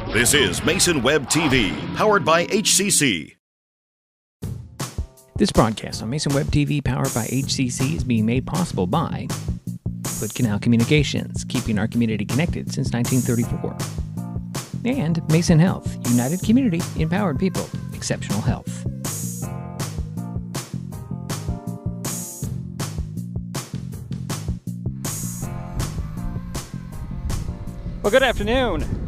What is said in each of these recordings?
This is Mason Web TV, powered by HCC. This broadcast on Mason Web TV, powered by HCC, is being made possible by Foot Canal Communications, keeping our community connected since 1934. And Mason Health, united community, empowered people, exceptional health. Well, good afternoon.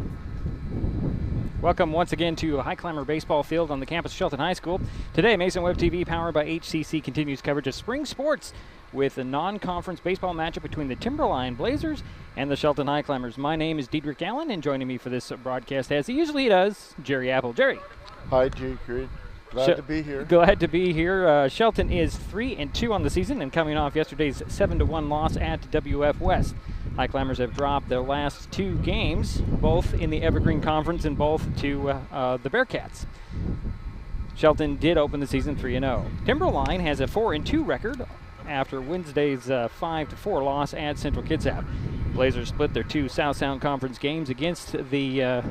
Welcome once again to Highclimber Baseball Field on the campus of Shelton High School. Today, Mason Web TV, powered by HCC, continues coverage of spring sports with a non-conference baseball matchup between the Timberline Blazers and the Shelton Highclimbers. My name is Diedrich Allen, and joining me for this broadcast, as he usually does, Jerry Apple. Jerry. Hi, Jake. Glad to be here. Glad to be here. Shelton is 3-2 on the season and coming off yesterday's 7-1 loss at WF West. Highclimbers have dropped their last two games, both in the Evergreen Conference and both to the Bearcats. Shelton did open the season 3-0. Timberline has a 4-2 record after Wednesday's 5-4 loss at Central Kitsap. Blazers split their two South Sound Conference games against the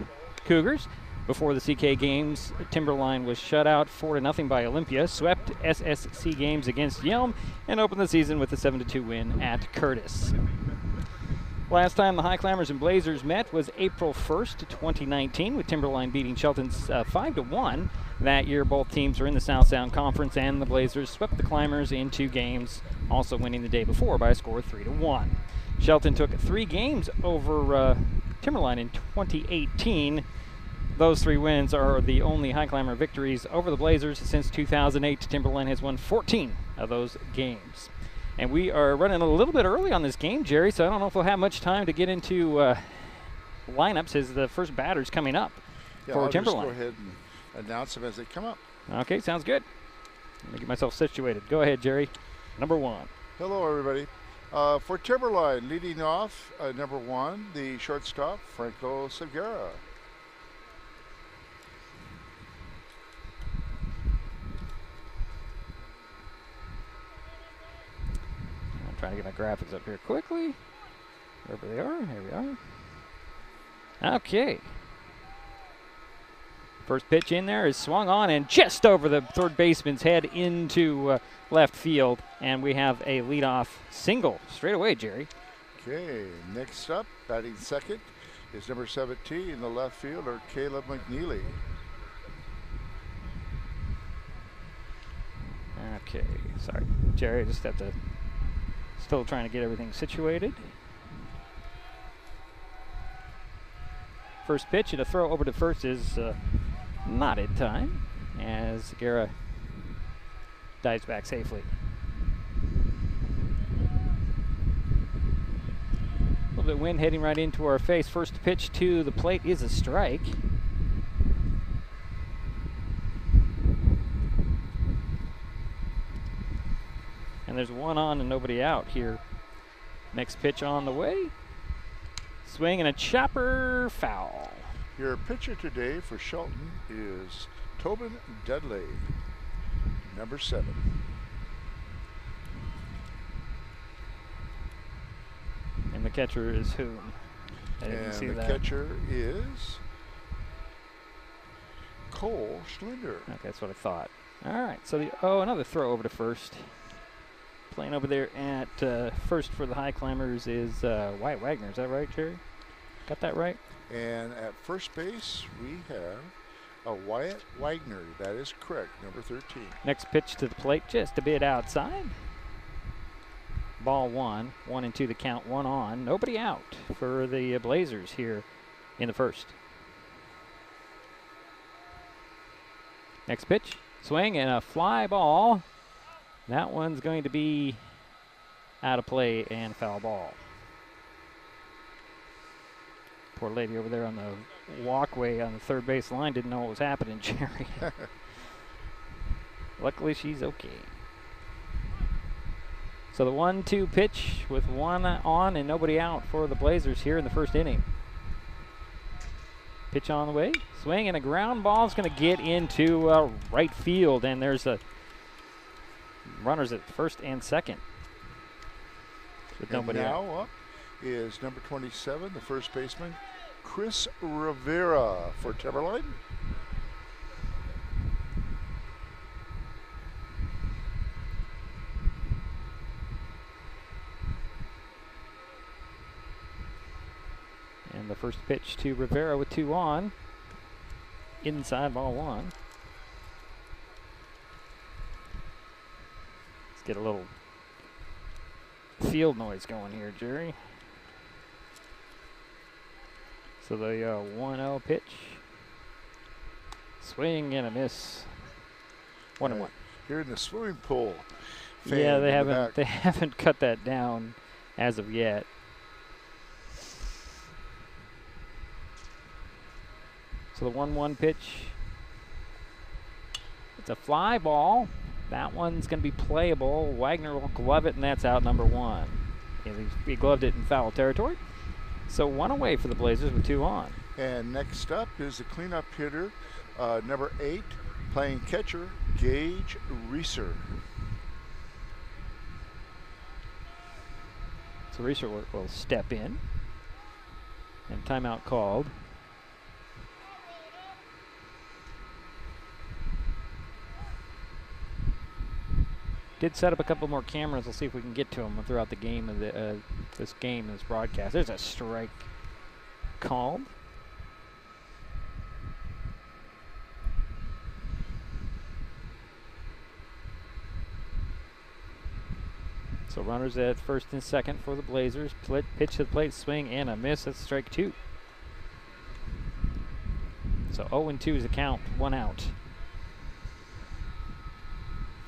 Cougars. Before the CK games, Timberline was shut out 4-0 by Olympia, swept SSC games against Yelm, and opened the season with a 7-2 win at Curtis. Last time the Highclimbers and Blazers met was April 1st, 2019, with Timberline beating Shelton's 5-1. That year, both teams are in the South Sound Conference, and the Blazers swept the Climbers in two games, also winning the day before by a score of 3-1. Shelton took 3 games over Timberline in 2018. Those 3 wins are the only Highclimber victories over the Blazers since 2008. Timberline has won 14 of those games. And we are running a little bit early on this game, Jerry, so I don't know if we'll have much time to get into lineups as the first batter's coming up for Timberline. Just go ahead and announce them as they come up. Okay, sounds good. Let me get myself situated. Go ahead, Jerry. Number 1. Hello, everybody. For Timberline, leading off, number 1, the shortstop, Franco Segura. Trying to get my graphics up here quickly. Wherever they are, here we are. Okay. First pitch in there is swung on and just over the third baseman's head into left field. And we have a leadoff single straight away, Jerry. Okay, next up, batting second is number 17, the left fielder, Caleb McNeely. Okay, sorry, Jerry, I just have to... Still trying to get everything situated. First pitch and a throw over to first is not in time as Segura dives back safely. A little bit of wind heading right into our face. First pitch to the plate is a strike. And there's one on and nobody out here. Next pitch on the way. Swing and a chopper, foul. Your pitcher today for Shelton is Tobin Dudley, number 7. And the catcher is whom? I didn't see the that. Catcher is Cole Schlinder. Okay, that's what I thought. All right, so another throw over to first. Playing over there at first for the Highclimbers is Wyatt Wagner. Is that right, Jerry? Got that right? And at first base, we have a Wyatt Wagner. That is correct, number 13. Next pitch to the plate, just a bit outside. Ball 1, 1-2 the count, 1 on. Nobody out for the Blazers here in the first. Next pitch, swing and a fly ball. That one's going to be out of play and foul ball. Poor lady over there on the walkway on the third base line didn't know what was happening, Jerry. Luckily, she's okay. So the 1-2 pitch with 1 on and nobody out for the Blazers here in the first inning. Pitch on the way, swing and a ground ball is going to get into right field, and there's a runners at first and second. With nobody now out. Up is number 27, the first baseman, Chris Rivera for Timberline. And the first pitch to Rivera with 2 on. Inside ball 1. Let's get a little field noise going here, Jerry. So the 1-0 pitch. Swing and a miss. 1-1. Here in the swimming pool. Yeah, they haven't cut that down as of yet. So the 1-1 pitch. It's a fly ball. That one's going to be playable. Wagner will glove it, and that's out number 1. He gloved it in foul territory. So 1 away for the Blazers with 2 on. And next up is the cleanup hitter, number 8, playing catcher, Gage Reeser. So Reeser will step in. And timeout called. Did set up a couple more cameras. We'll see if we can get to them throughout the game of this broadcast. There's a strike called. So runners at first and second for the Blazers. Pitch to the plate, swing and a miss. That's strike 2. So 0-2 is the count. 1 out.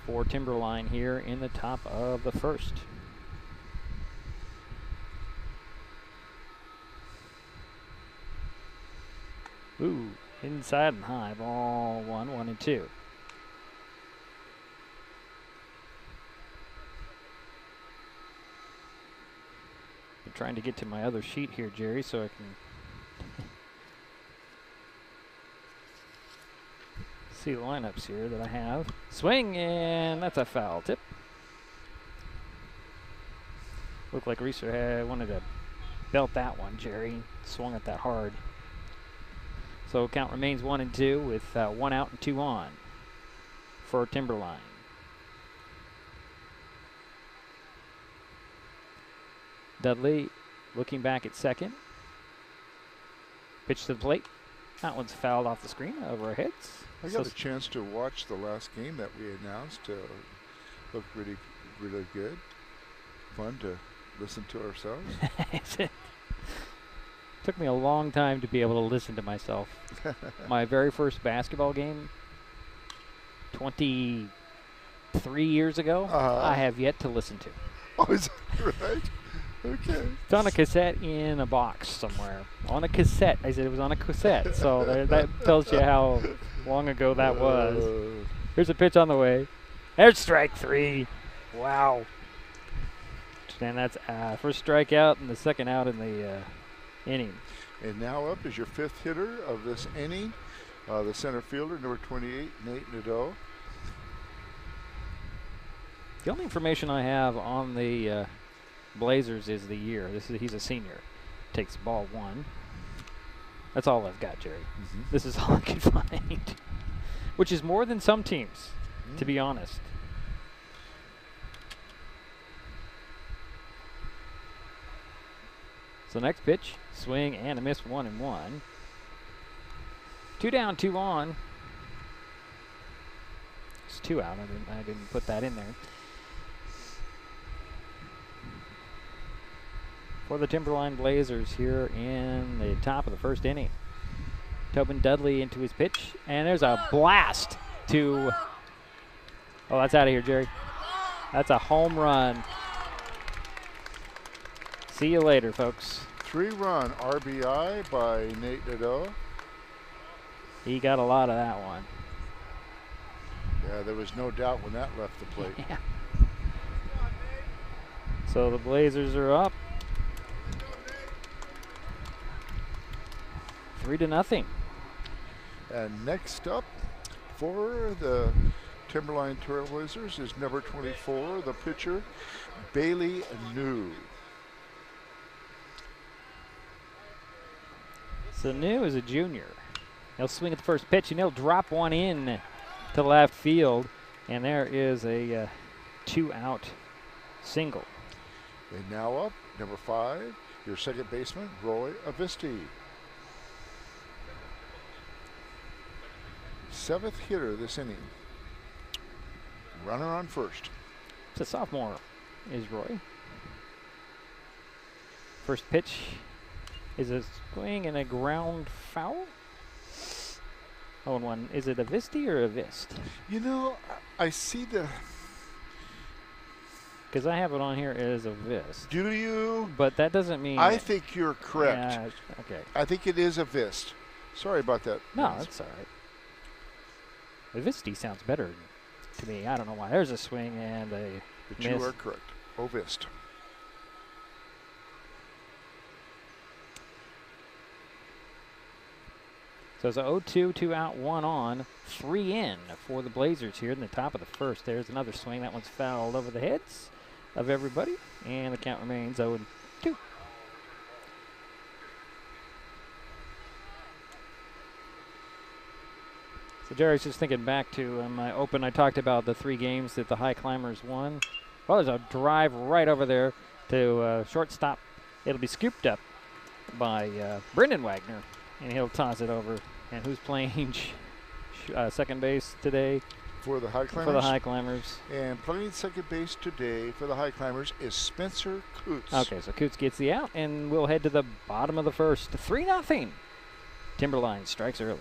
For Timberline here in the top of the first. Ooh, inside and high. Ball 1, 1-2. I'm trying to get to my other sheet here, Jerry, so I can see the lineups here that I have. Swing, and that's a foul tip. Looked like Reeser wanted to belt that one, Jerry. Swung it that hard. So count remains 1-2 with 1 out and 2 on for Timberline. Dudley looking back at second. Pitch to the plate. That one's fouled off the screen over our heads. I got a chance to watch the last game that we announced. Looked really, really good. Fun to listen to ourselves. Took me a long time to be able to listen to myself. My very first basketball game, 23 years ago, I have yet to listen to. Oh, is that right? Okay. It's on a cassette in a box somewhere. On a cassette. I said it was on a cassette. So that tells you how long ago that was. Here's a pitch on the way. There's strike 3. Wow. And that's first strikeout and the second out in the inning. And now up is your 5th hitter of this inning, the center fielder, number 28, Nate Nadeau. The only information I have on the Blazers is the year. He's a senior. Takes ball 1. That's all I've got, Jerry. This is all I could find, which is more than some teams, to be honest. So next pitch, swing and a miss, 1-1. 2 down, 2 on. It's 2 out. I didn't put that in there. For the Timberline Blazers here in the top of the first inning. Tobin Dudley into his pitch, and there's a blast to, oh, that's out of here, Jerry. That's a home run. See you later, folks. 3-run RBI by Nate Nadeau. He got a lot of that one. Yeah, there was no doubt when that left the plate. Yeah. So the Blazers are up 3-0. And next up for the Timberline Trailblazers is number 24, the pitcher, Bailey New. So New is a junior. He'll swing at the first pitch, and he'll drop one in to left field. And there is a 2-out single. And now up, number 5, your second baseman, Roy Avisti. 7th hitter this inning. Runner on first. It's a sophomore, is Roy. First pitch is a swing and a ground foul. 0-1. Is it a Visti or a Vist? You know, I see the... Because I have it on here as a Vist. Do you? But that doesn't mean... I think you're correct. Yeah, okay. I think it is a Vist. Sorry about that. No, that's all right. The Visti sounds better to me. I don't know why. There's a swing and a But miss. you are correct. Ovist. So it's a 0-2, 2 out, 1 on, 3 in for the Blazers here in the top of the first. There's another swing. That one's fouled over the heads of everybody, and the count remains 0-2. So Jerry's just thinking back to my open. I talked about the 3 games that the Highclimbers won. Well, there's a drive right over there to shortstop. It'll be scooped up by Brendan Wagner, and he'll toss it over. And who's playing second base today? For the Highclimbers. For the Highclimbers. And playing second base today for the Highclimbers is Spencer Coots. Okay, so Coots gets the out, and we'll head to the bottom of the first. 3-0. Timberline strikes early.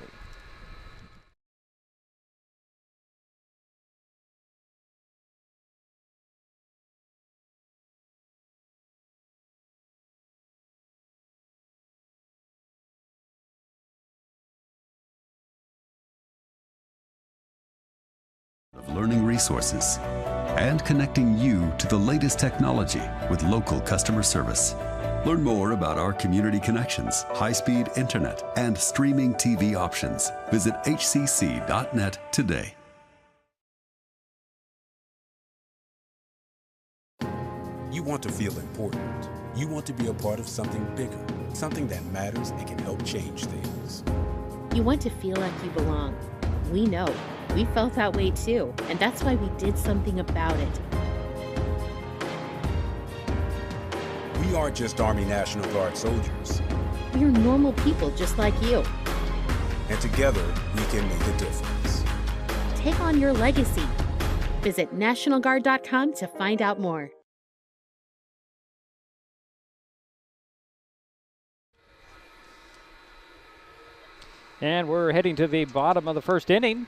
Of learning resources and connecting you to the latest technology with local customer service. Learn more about our community connections, high-speed internet, and streaming TV options. Visit hcc.net today. You want to feel important. You want to be a part of something bigger, something that matters and can help change things. You want to feel like you belong. We know. We felt that way too, and that's why we did something about it. We aren't just Army National Guard soldiers. We are normal people just like you. And together, we can make a difference. Take on your legacy. Visit NationalGuard.com to find out more. And we're heading to the bottom of the first inning.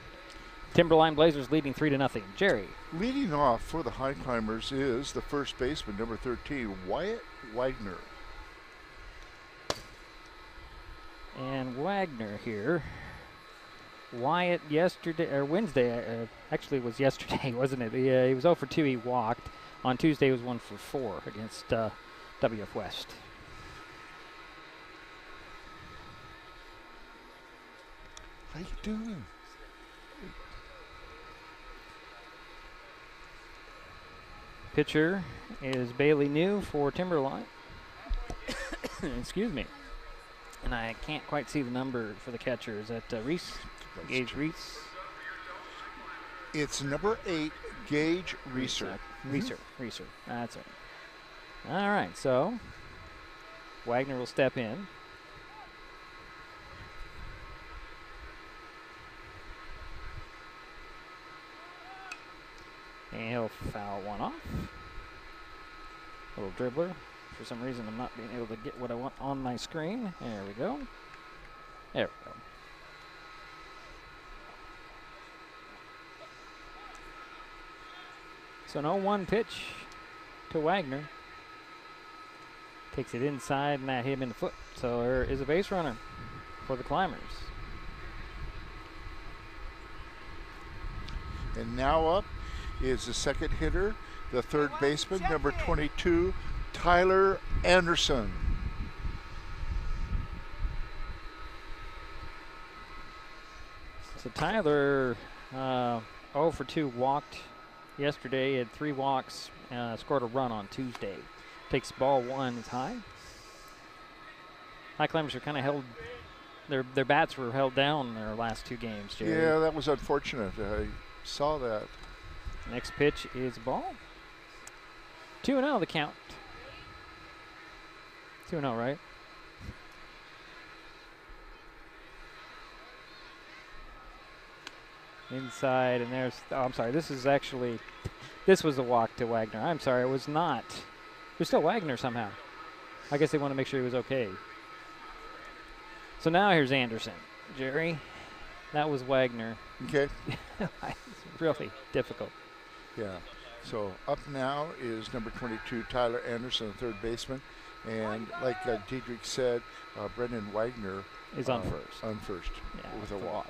Timberline Blazers leading 3-0. Jerry. Leading off for the Highclimbers is the first baseman, number 13, Wyatt Wagner. And Wagner here. Wyatt yesterday, or Wednesday, actually it was yesterday, wasn't it? He was 0 for 2, he walked. On Tuesday he was 1 for 4 against WF West. How you doing? Pitcher is Bailey New for Timberline. Excuse me. And I can't quite see the number for the catcher. Is that Reese? Gage Reese? It's number 8, Gage Reeser. Reeser. That's it. All right, so Wagner will step in. And he'll foul one off. Little dribbler. For some reason, I'm not being able to get what I want on my screen. There we go. There we go. So an 0-1 pitch to Wagner. Takes it inside, and that hit him in the foot. So there is a base runner for the Climbers. And now up is the second hitter, the third baseman, number 22, Tyler Anderson. So Tyler, 0 for 2, walked yesterday, had 3 walks, scored a run on Tuesday. Takes ball 1, it's high. Highclimbers are kind of held their bats were held down in their last 2 games, Jerry. Yeah, that was unfortunate. I saw that. Next pitch is ball. 2-0 the count. 2-0, right? Inside, and there's, oh, I'm sorry, this was a walk to Wagner. I'm sorry, it was not. It was still Wagner somehow. I guess they want to make sure he was okay. So now here's Anderson. Jerry, that was Wagner. Okay. It's really difficult. Yeah. So up now is number 22, Tyler Anderson, third baseman. And like Diedrich said, Brendan Wagner is on first. On first, yeah, with a walk.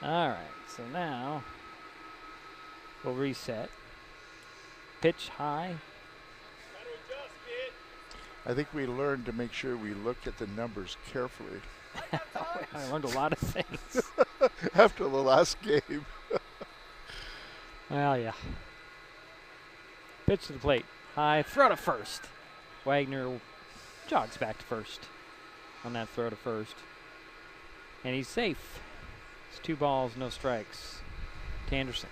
All right, so now we'll reset. Pitch high. I think we learned to make sure we look at the numbers carefully. I learned a lot of things. After the last game. Well, yeah. Pitch to the plate. High, throw to first. Wagner jogs back to first on that throw to first. And he's safe. It's 2 balls, no strikes to Anderson.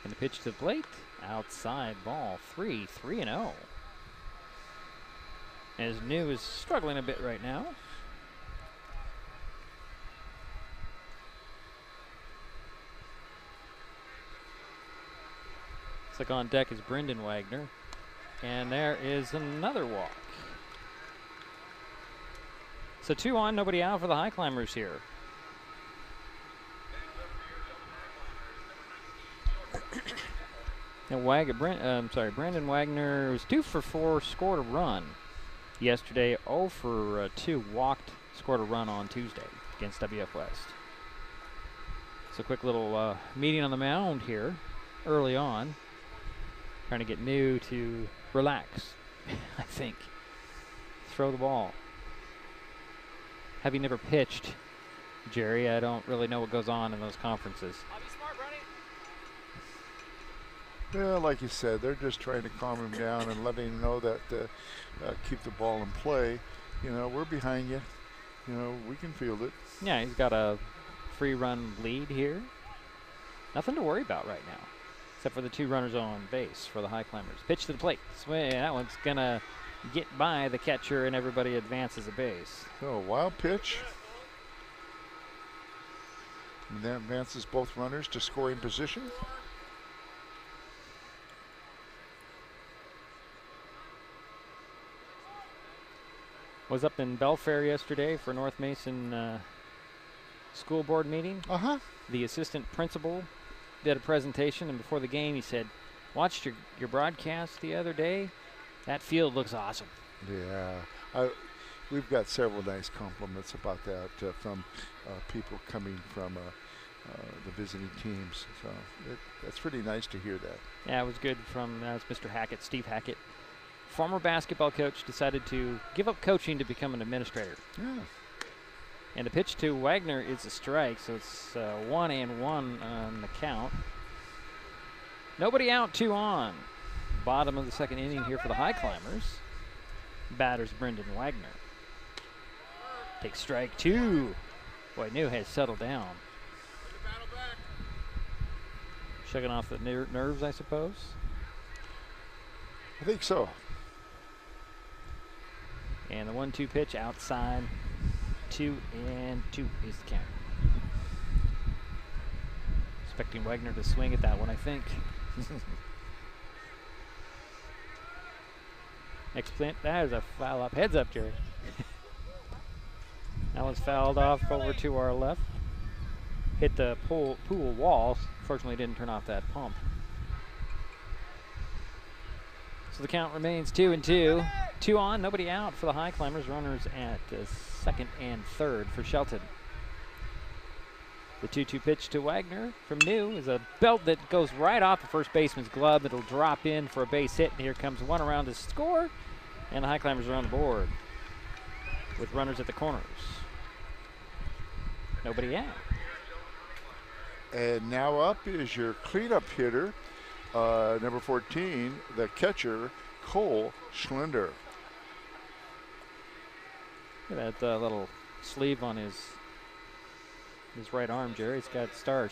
And the pitch to the plate. Outside ball. 3-0. As New is struggling a bit right now. Looks like on deck is Brendan Wagner. And there is another walk. So 2 on, nobody out for the Highclimbers here. And Brendan Wagner was 2 for 4, scored a run yesterday. 0 for 2, walked, scored a run on Tuesday against WF West. So quick little meeting on the mound here early on. Trying to get New to relax, I think. Throw the ball. Having never pitched, Jerry, I don't really know what goes on in those conferences. Yeah, like you said, they're just trying to calm him down and letting him know that keep the ball in play. You know, we're behind you. You know, we can field it. Yeah, he's got a free run lead here. Nothing to worry about right now, except for the 2 runners on base for the Highclimbers. Pitch to the plate. Swing. That one's going to get by the catcher, and everybody advances a base. So, wild pitch. And that advances both runners to scoring position. Was up in Belfair yesterday for North Mason school board meeting. The assistant principal did a presentation, and before the game he said, watched your broadcast the other day. That field looks awesome. Yeah, we've got several nice compliments about that from people coming from the visiting teams. So that's pretty nice to hear that. Yeah, it was good from Mr. Hackett, Steve Hackett. Former basketball coach, decided to give up coaching to become an administrator. Yeah. And the pitch to Wagner is a strike, so it's 1-1 on the count. Nobody out, 2 on. Bottom of the 2nd inning here for the Highclimbers. Batters Brendan Wagner. Takes strike 2. Boy, New has settled down. Shaking off the nerves, I suppose. I think so. And the 1-2 pitch outside. 2-2 is the count. Expecting Wagner to swing at that one, I think. Next plant, that is a foul up. Heads up, Jerry. That one's fouled off over to our left. Hit the pool wall. Fortunately, didn't turn off that pump. So the count remains 2-2. 2 on, nobody out for the Highclimbers. Runners at 2nd and 3rd for Shelton. The 2-2 pitch to Wagner from New is a belt that goes right off the first baseman's glove. It'll drop in for a base hit, and here comes one around to score. And the Highclimbers are on the board with runners at the corners. Nobody out. And now up is your cleanup hitter, number 14, the catcher, Cole Schlender. Look at that little sleeve on his right arm, Jerry. It's got stars.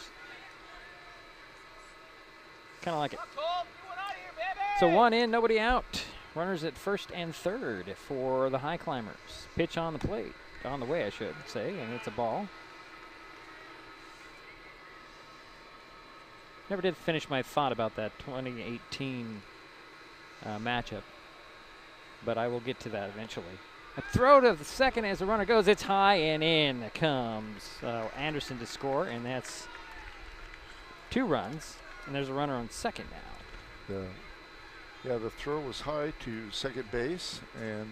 Kind of like it. So 1 in, nobody out. Runners at first and third for the Highclimbers. Pitch on the plate. On the way, I should say, and it's a ball. Never did finish my thought about that 2018 matchup, but I will get to that eventually. A throw to the second as the runner goes. It's high and in comes Anderson to score, and that's 2 runs. And there's a runner on second now. The throw was high to second base, and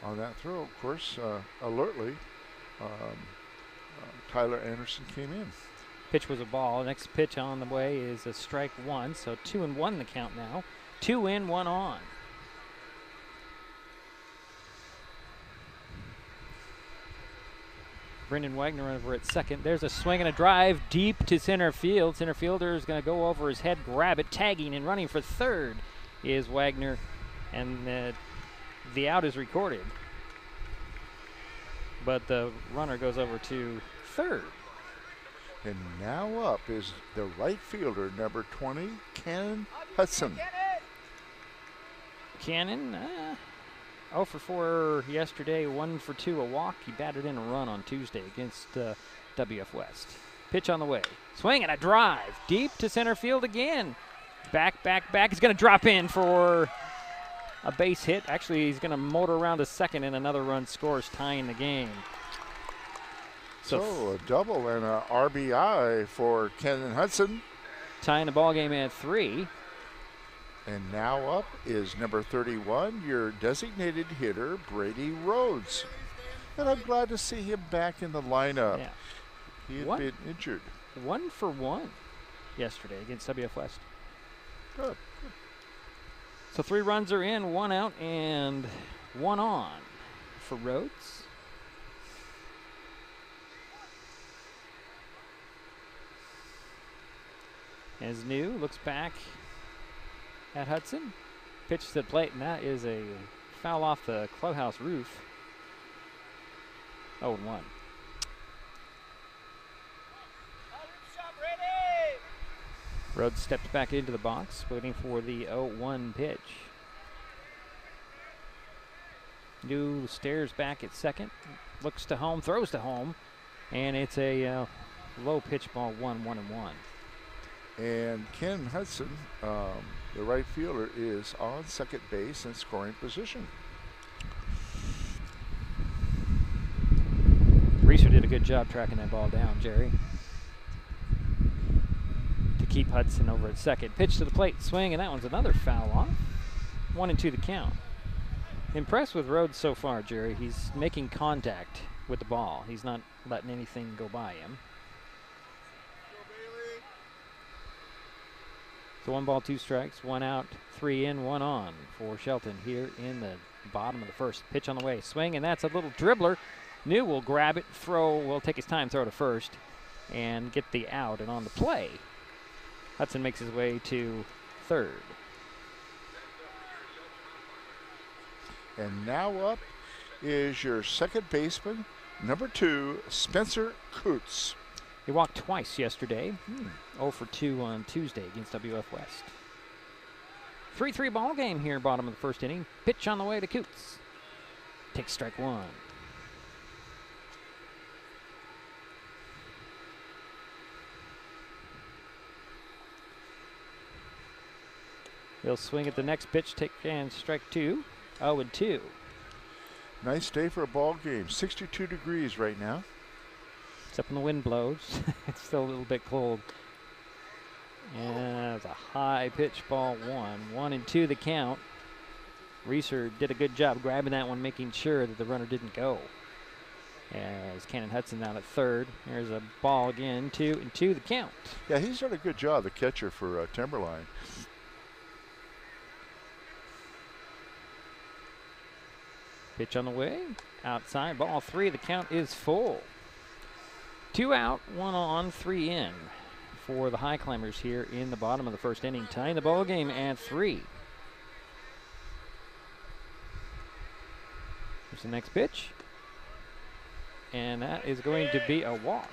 on that throw, of course, alertly, Tyler Anderson came in. Pitch was a ball. Next pitch on the way is a strike 1, so 2-1 the count now. 2 in, 1 on. Brendan Wagner over at second. There's a swing and a drive deep to center field. Center fielder is going to go over his head, grab it, tagging and running for third is Wagner, and the out is recorded. But the runner goes over to third. And now up is the right fielder, number 20, Cannon Hudson. Cannon, 0 for 4 yesterday, 1 for 2 a walk. He batted in a run on Tuesday against WF West. Pitch on the way. Swing and a drive. Deep to center field again. Back. He's going to drop in for a base hit. Actually, he's going to motor around to second, and another run scores, tying the game. So a double and a RBI for Cannon Hudson. Tying the ball game at 3. And now up is number 31, your designated hitter, Brady Rhodes. And I'm glad to see him back in the lineup. Yeah. He had been injured. 1 for 1 yesterday against WF West. Good. So 3 runs are in, 1 out, and 1 on for Rhodes. As new, looks back at Hudson. Pitch to the plate, and that is a foul off the clubhouse roof. 0-1. Rhodes steps back into the box, waiting for the 0-1 pitch. New stares back at second, looks to home, throws to home, and it's a low pitch ball, 1-1-1. And Ken Hudson, the right fielder, is on second base in scoring position. Reeser did a good job tracking that ball down, Jerry, to keep Hudson over at second. Pitch to the plate, swing, and that one's another foul off. 1-2 the count. Impressed with Rhodes so far, Jerry. He's making contact with the ball. He's not letting anything go by him. So 1 ball, 2 strikes, 1 out, 3 in, 1 on for Shelton here in the bottom of the first. Pitch on the way, swing, and that's a little dribbler. New will grab it, will take his time, throw to first, and get the out. And on the play, Hudson makes his way to third. And now up is your second baseman, number 2, Spencer Coots. He walked twice yesterday. 0 for 2 on Tuesday against WF West. 3-3 ball game here, bottom of the first inning. Pitch on the way to Coots. Takes strike 1. He'll swing at the next pitch, take and strike 2. 0-2. Nice day for a ball game. 62 degrees right now. Except when the wind blows. It's still a little bit cold. And it's a high pitch, ball 1. 1-2 the count. Reeser did a good job grabbing that one, making sure that the runner didn't go. As Cannon Hudson out at third. There's a ball again, 2-2 the count. Yeah, he's done a good job, the catcher for Timberline. Pitch on the way. Outside, ball 3. The count is full. 2 out, 1 on, 3 in for the Highclimbers here in the bottom of the first inning, tying the ball game at 3. Here's the next pitch. And that is going to be a walk.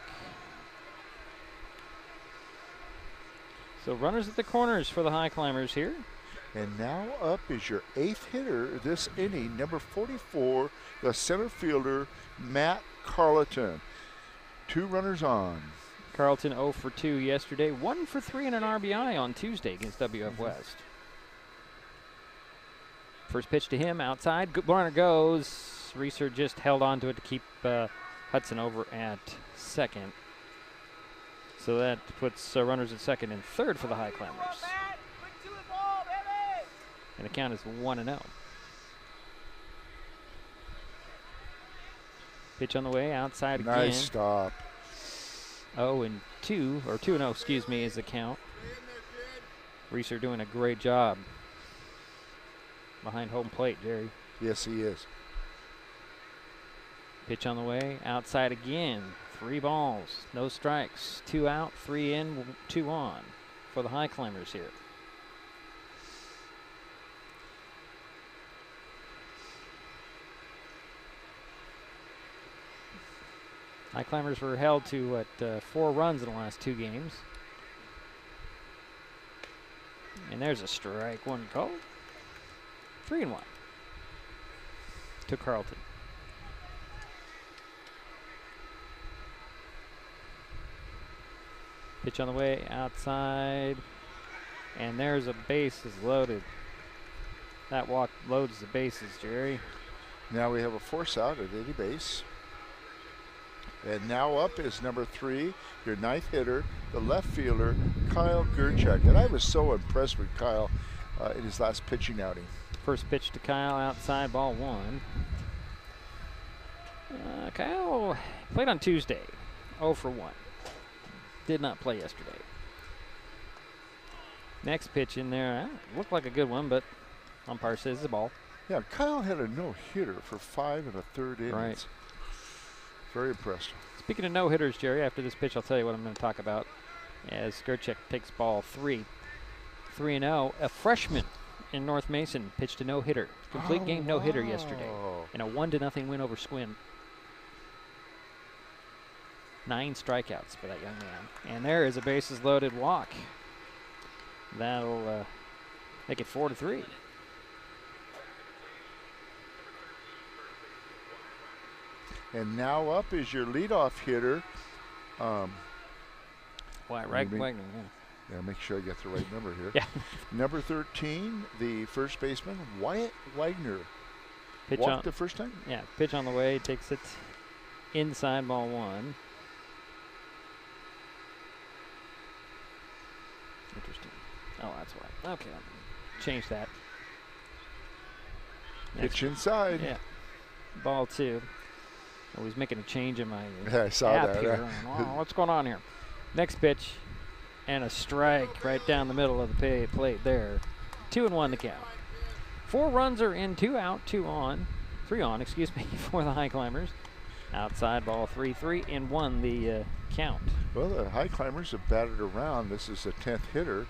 So runners at the corners for the Highclimbers here. And now up is your 8th hitter this inning, number 44, the center fielder, Matt Carleton. 2 runners on. Carleton 0 for 2 yesterday, 1 for 3 and an RBI on Tuesday against WF West. First pitch to him outside. Good runner goes. Reeser just held on to it to keep Hudson over at second. So that puts runners at second and third for the Highclimbers. And the count is 1-0. Pitch on the way, outside again. Nice stop. 0-2, or 2-0, excuse me, is the count. Reeser doing a great job behind home plate, Jerry. Yes, he is. Pitch on the way, outside again. 3 balls, no strikes. 2 out, 3 in, 2 on for the Highclimbers here. Highclimbers were held to 4 runs in the last 2 games. And there's a strike, 1 called. 3-1 to Carleton. Pitch on the way, outside. And there's a bases loaded. That walk loads the bases, Jerry. Now we have a force out at any base. And now up is number 3, your 9th hitter, the left fielder, Kyle Gerchuk. And I was so impressed with Kyle in his last pitching outing. First pitch to Kyle, outside, ball 1. Kyle played on Tuesday, 0 for 1. Did not play yesterday. Next pitch in there, looked like a good one, but umpire says it's a ball. Yeah, Kyle had a no-hitter for 5 1/3 innings. Right. Very impressed. Speaking of no-hitters, Jerry, after this pitch, I'll tell you what I'm going to talk about. As Gerchuk takes ball 3. 3-0. A freshman in North Mason pitched a no-hitter. Complete game no-hitter yesterday. In a 1-0 win over Squim. 9 strikeouts for that young man. And there is a bases-loaded walk. That'll make it 4-3. And now up is your leadoff hitter. Wagner, Yeah, make sure I get the right number here. Yeah. Number 13, the first baseman, Wyatt Wagner. Pitch Walked on the first time? Yeah, pitch on the way, takes it inside, ball 1. Interesting. Oh, that's why. Okay, I'll change that. Pitch inside. Yeah. Ball 2. I was making a change in my I saw app that. here. Oh, what's going on here? Next pitch, and a strike right down the middle of the plate there. 2-1 the count. 4 runs are in, 2 out, 3 on, for the Highclimbers. Outside ball 3-3-1 the count. Well, the Highclimbers have batted around. This is the 10th hitter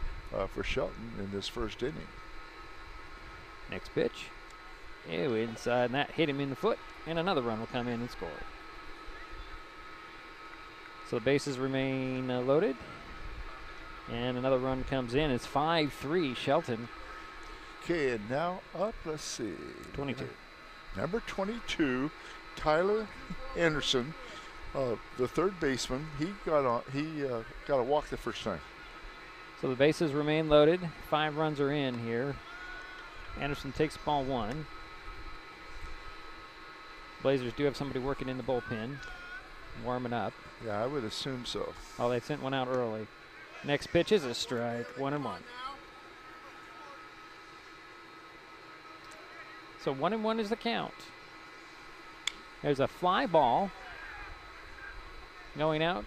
for Shelton in this first inning. Next pitch. Ew, inside, and that hit him in the foot, and another run will come in and score. So the bases remain loaded, and another run comes in. It's 5-3 Shelton. Okay, and now up, let's see. 22. Number 22, Tyler Anderson, the third baseman. He got a walk the first time. So the bases remain loaded. 5 runs are in here. Anderson takes ball 1. Blazers do have somebody working in the bullpen, warming up. Yeah, I would assume so. Oh, they sent one out early. Next pitch is a strike, 1-1. So 1-1 is the count. There's a fly ball. Going out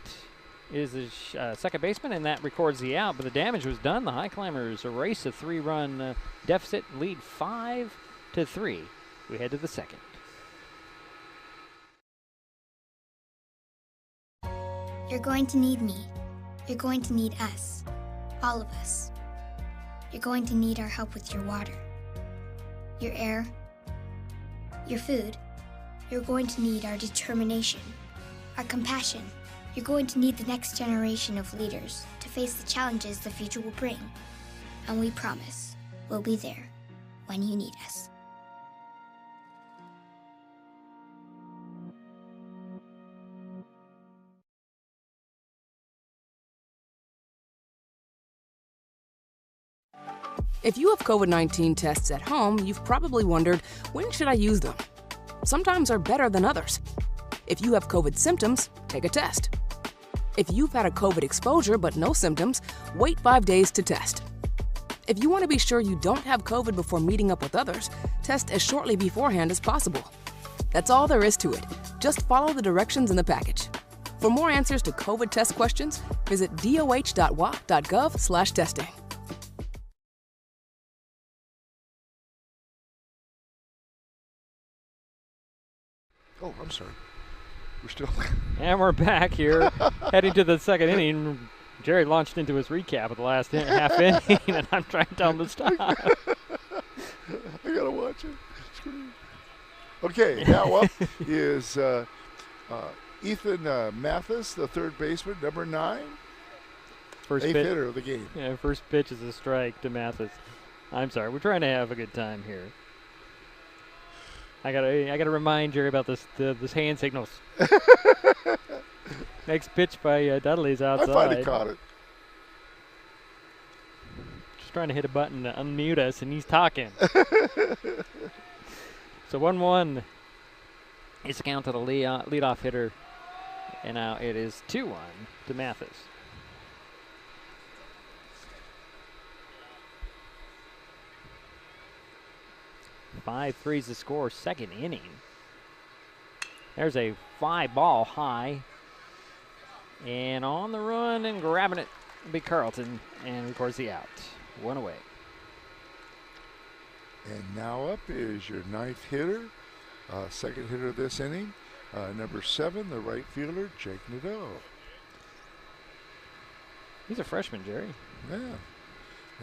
is the second baseman, and that records the out, but the damage was done. The Highclimbers erase a 3-run deficit, lead 5-3. We head to the second. You're going to need me. You're going to need us, all of us. You're going to need our help with your water, your air, your food. You're going to need our determination, our compassion. You're going to need the next generation of leaders to face the challenges the future will bring. And we promise we'll be there when you need us. If you have COVID-19 tests at home, you've probably wondered, when should I use them? Some times are better than others. If you have COVID symptoms, take a test. If you've had a COVID exposure but no symptoms, wait 5 days to test. If you want to be sure you don't have COVID before meeting up with others, test as shortly beforehand as possible. That's all there is to it. Just follow the directions in the package. For more answers to COVID test questions, visit doh.wa.gov/testing. Oh, I'm sorry. We're still. And we're back here, heading to the second inning. Jerry launched into his recap of the last half inning, and I'm trying to tell him to stop. I gotta watch it. Okay, now up is Ethan Mathis, the third baseman, number 9. First eighth pitch, hitter of the game. Yeah, first pitch is a strike to Mathis. I'm sorry, we're trying to have a good time here. I gotta remind Jerry about this hand signals. Next pitch by Dudley's outside. I finally caught it. Just trying to hit a button to unmute us, and he's talking. So 1-1 is the count to the leadoff hitter, and now it is 2-1 to Mathis. 5-3 is the score, second inning. There's a fly ball high. And on the run and grabbing it will be Carlton. And of course the out. One away. And now up is your 9th hitter, second hitter of this inning, number 7, the right fielder, Jake Nadeau. He's a freshman, Jerry. Yeah.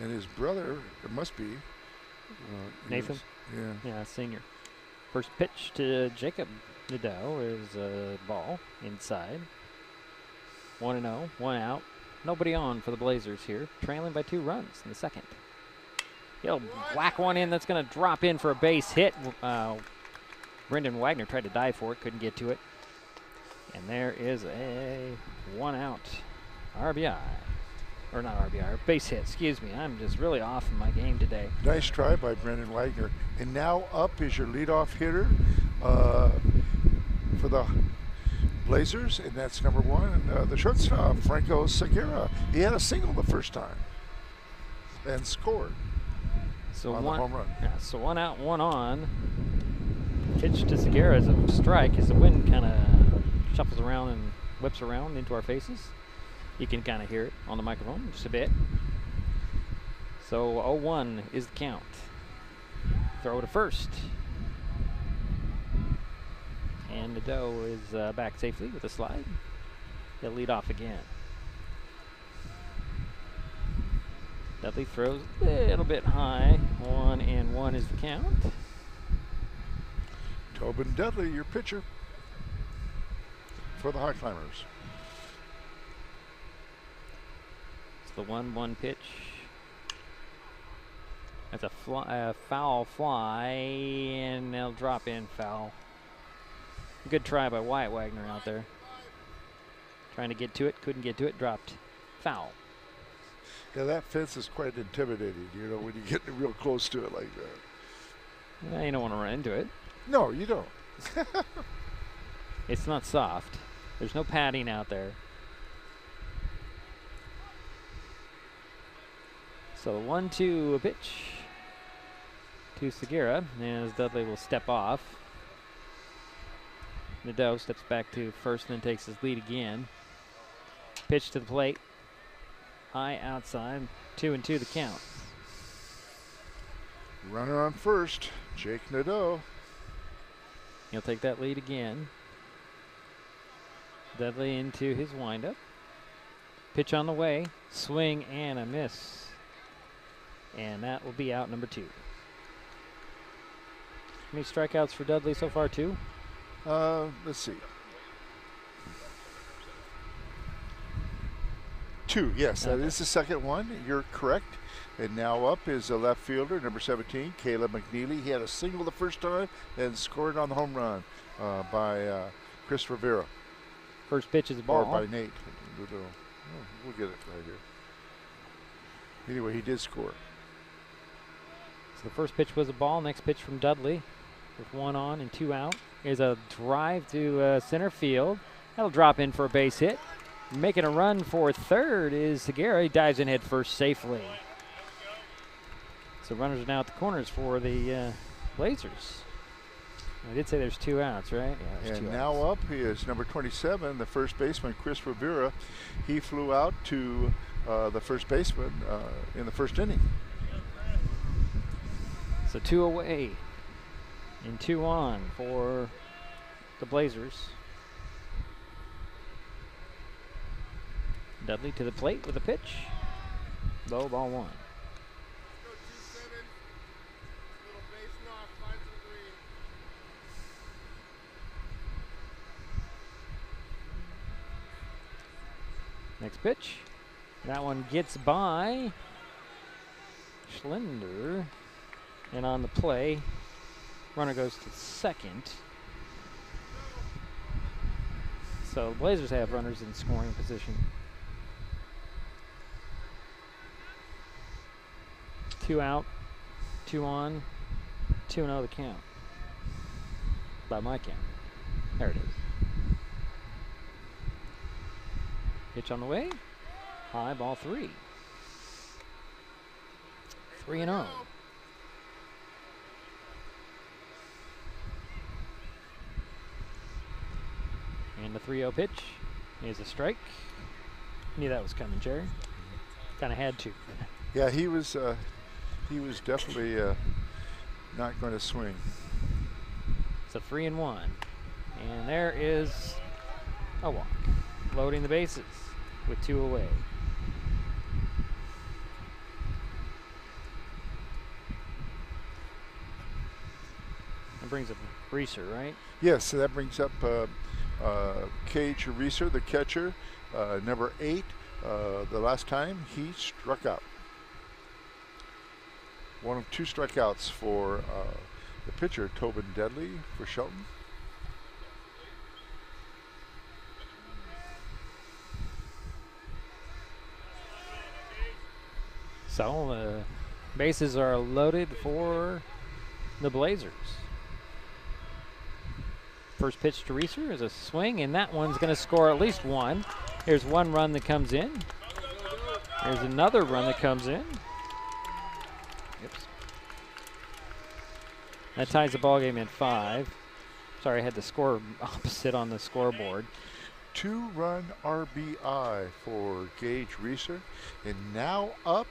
And his brother, it must be. Nathan? Yeah, senior. First pitch to Jacob Nadeau is a ball inside. 1-0, 1 out. Nobody on for the Blazers here, trailing by 2 runs in the second. He'll whack one in that's going to drop in for a base hit. Brendan Wagner tried to dive for it, couldn't get to it. And there is a 1 out RBI. Or not RBI, base hit, excuse me. I'm just really off in my game today. Nice try by Brendan Wagner. And now up is your leadoff hitter for the Blazers, and that's number 1, the shortstop, Franco Segura. He had a single the first time and scored on the home run. Yeah, so 1 out, 1 on. Pitch to Segura is a strike as the wind kind of shuffles around and whips around into our faces. You can kind of hear it on the microphone just a bit. So 0-1 is the count. Throw to first. And Nadeau is back safely with a slide. He'll lead off again. Dudley throws a little bit high. 1-1 is the count. Tobin Dudley, your pitcher for the Highclimbers. The 1-1 pitch. That's a foul fly, and they'll drop in foul. Good try by Wyatt Wagner out there. Trying to get to it, couldn't get to it, dropped foul. Yeah, that fence is quite intimidating, you know, when you get real close to it like that. Yeah, you don't want to run into it. No, you don't. It's not soft. There's no padding out there. So 1-2 pitch to Segura as Dudley will step off. Nadeau steps back to first and then takes his lead again. Pitch to the plate. High outside. 2-2 the count. Runner on first, Jake Nadeau. He'll take that lead again. Dudley into his windup. Pitch on the way. Swing and a miss. And that will be out number 2. How many strikeouts for Dudley so far, 2? Let's see. 2, yes. Okay. That is the second one. You're correct. And now up is the left fielder, number 17, Caleb McNeely. He had a single the first time, then scored on the home run by Chris Rivera. First pitch is a ball. Or by Nate. We'll get it right here. Anyway, he did score. So the first pitch was a ball. Next pitch from Dudley with 1 on and 2 out is a drive to center field. That'll drop in for a base hit. Making a run for third is Segura. He dives in head first safely. So runners are now at the corners for the Blazers. I did say there's 2 outs, right? Yeah, there's 2 outs. And now up is number 27, the first baseman, Chris Rivera. He flew out to the first baseman in the first inning. So 2 away and 2 on for the Blazers. Dudley to the plate with a pitch. Low, ball 1. Next pitch. That one gets by Schlender. And on the play, runner goes to second. So Blazers have runners in scoring position. 2 out, 2 on, 2-0 the count. By my count. There it is. Pitch on the way. High, ball 3. 3-0. And the 3-0 pitch is a strike. Knew that was coming, Jerry. Kind of had to. Yeah, he was definitely not going to swing. It's a 3-1. And there is a walk. Loading the bases with 2 away. That brings up Reeser, right? Yes, so that brings up Cage Reeser, the catcher, number 8. The last time he struck out. 1 of 2 strikeouts for the pitcher, Tobin Dudley, for Shelton. So the bases are loaded for the Blazers. First pitch to Reeser is a swing, and that one's going to score at least 1. Here's 1 run that comes in. There's another run that comes in. Oops. That ties the ball game at 5. Sorry, I had the score opposite on the scoreboard. 2-run RBI for Gage Reeser. And now up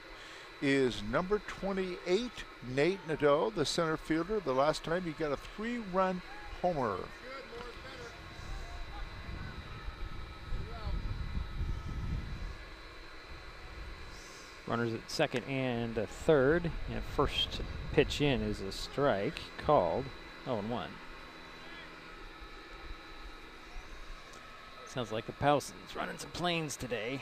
is number 28, Nate Nadeau, the center fielder. The last time he got a 3-run homer. Runners at second and third. And first pitch in is a strike called 0-1. Sounds like the Powson's running some planes today.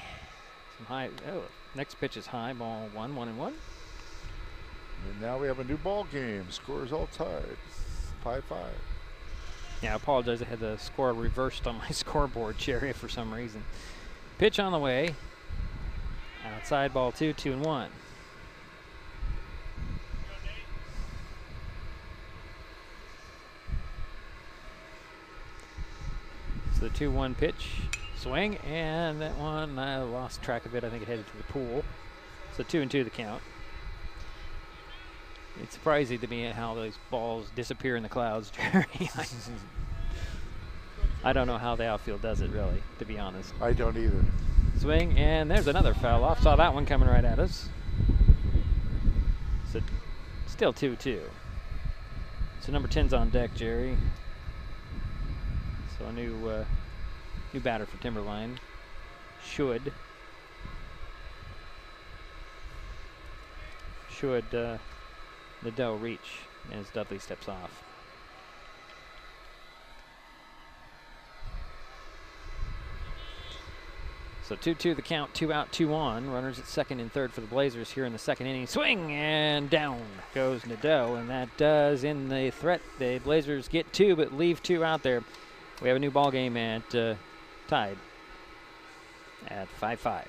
Some high. Oh, next pitch is high, ball 1, 1-1. And now we have a new ball game. Scores all tied. 5-5. Yeah, I apologize. I had the score reversed on my scoreboard, Jerry, for some reason. Pitch on the way. Outside ball 2, 2-1. So the 2-1 pitch, swing, and that one, I lost track of it. I think it headed to the pool. So 2-2 the count. It's surprising to me how those balls disappear in the clouds, Jerry. I don't know how the outfield does it, really, to be honest. I don't either. Swing, and there's another foul off. Saw that one coming right at us. So still 2-2. So number 10's on deck, Jerry. So a new batter for Timberline should should Nadeau reach as Dudley steps off. So 2-2 the count, 2 out, 2 on. Runners at second and third for the Blazers here in the second inning. Swing, and down goes Nadeau, and that does end the threat. The Blazers get 2 but leave 2 out there. We have a new ball game at tied at 5-5.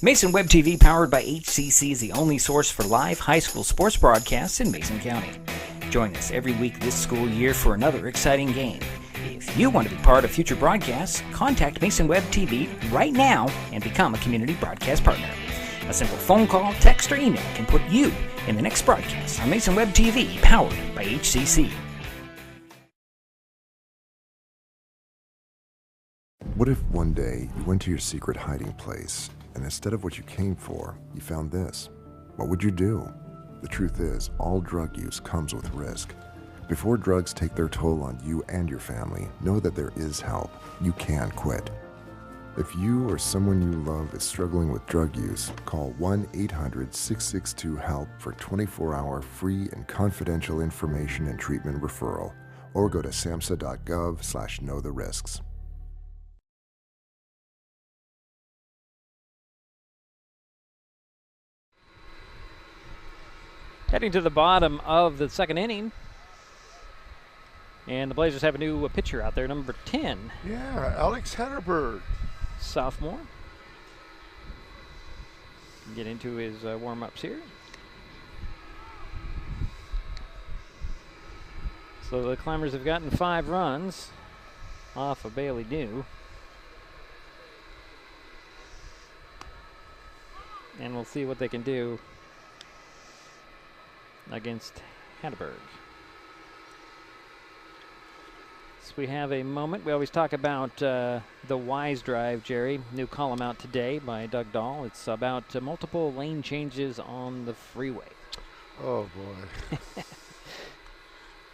Mason Web TV, powered by HCC, is the only source for live high school sports broadcasts in Mason County. Join us every week this school year for another exciting game. If you want to be part of future broadcasts, contact Mason Web TV right now and become a community broadcast partner. A simple phone call, text, or email can put you in the next broadcast on Mason Web TV, powered by HCC. What if one day you went to your secret hiding place and instead of what you came for, you found this? What would you do? The truth is, all drug use comes with risk. Before drugs take their toll on you and your family, know that there is help. You can quit. If you or someone you love is struggling with drug use, call 1-800-662-HELP for 24-hour free and confidential information and treatment referral, or go to samhsa.gov/knowtherisks. Heading to the bottom of the second inning. And the Blazers have a new pitcher out there, number 10. Yeah, Alex Hedderberg. Sophomore. Get into his warm-ups here. So the Climbers have gotten 5 runs off of Bailey New. And we'll see what they can do against Hedderberg. So we have a moment. We always talk about the Wise Drive, Jerry. New column out today by Doug Dahl. It's about multiple lane changes on the freeway. Oh, boy.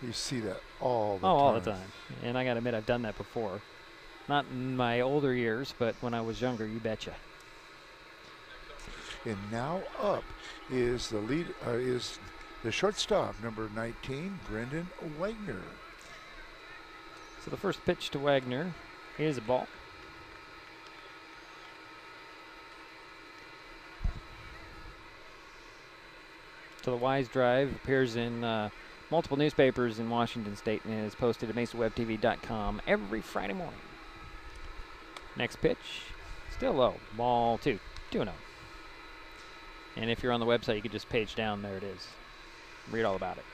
You see that all the time. All the time. And I got to admit, I've done that before. Not in my older years, but when I was younger, you betcha. And now up is the lead, is the shortstop, number 19, Brendan Wagner. So the first pitch to Wagner is a ball. So the Wise Drive appears in multiple newspapers in Washington State and is posted at MaceWebTV.com every Friday morning. Next pitch, still low, ball 2, 2-0. And if you're on the website, you can just page down, there it is. Read all about it.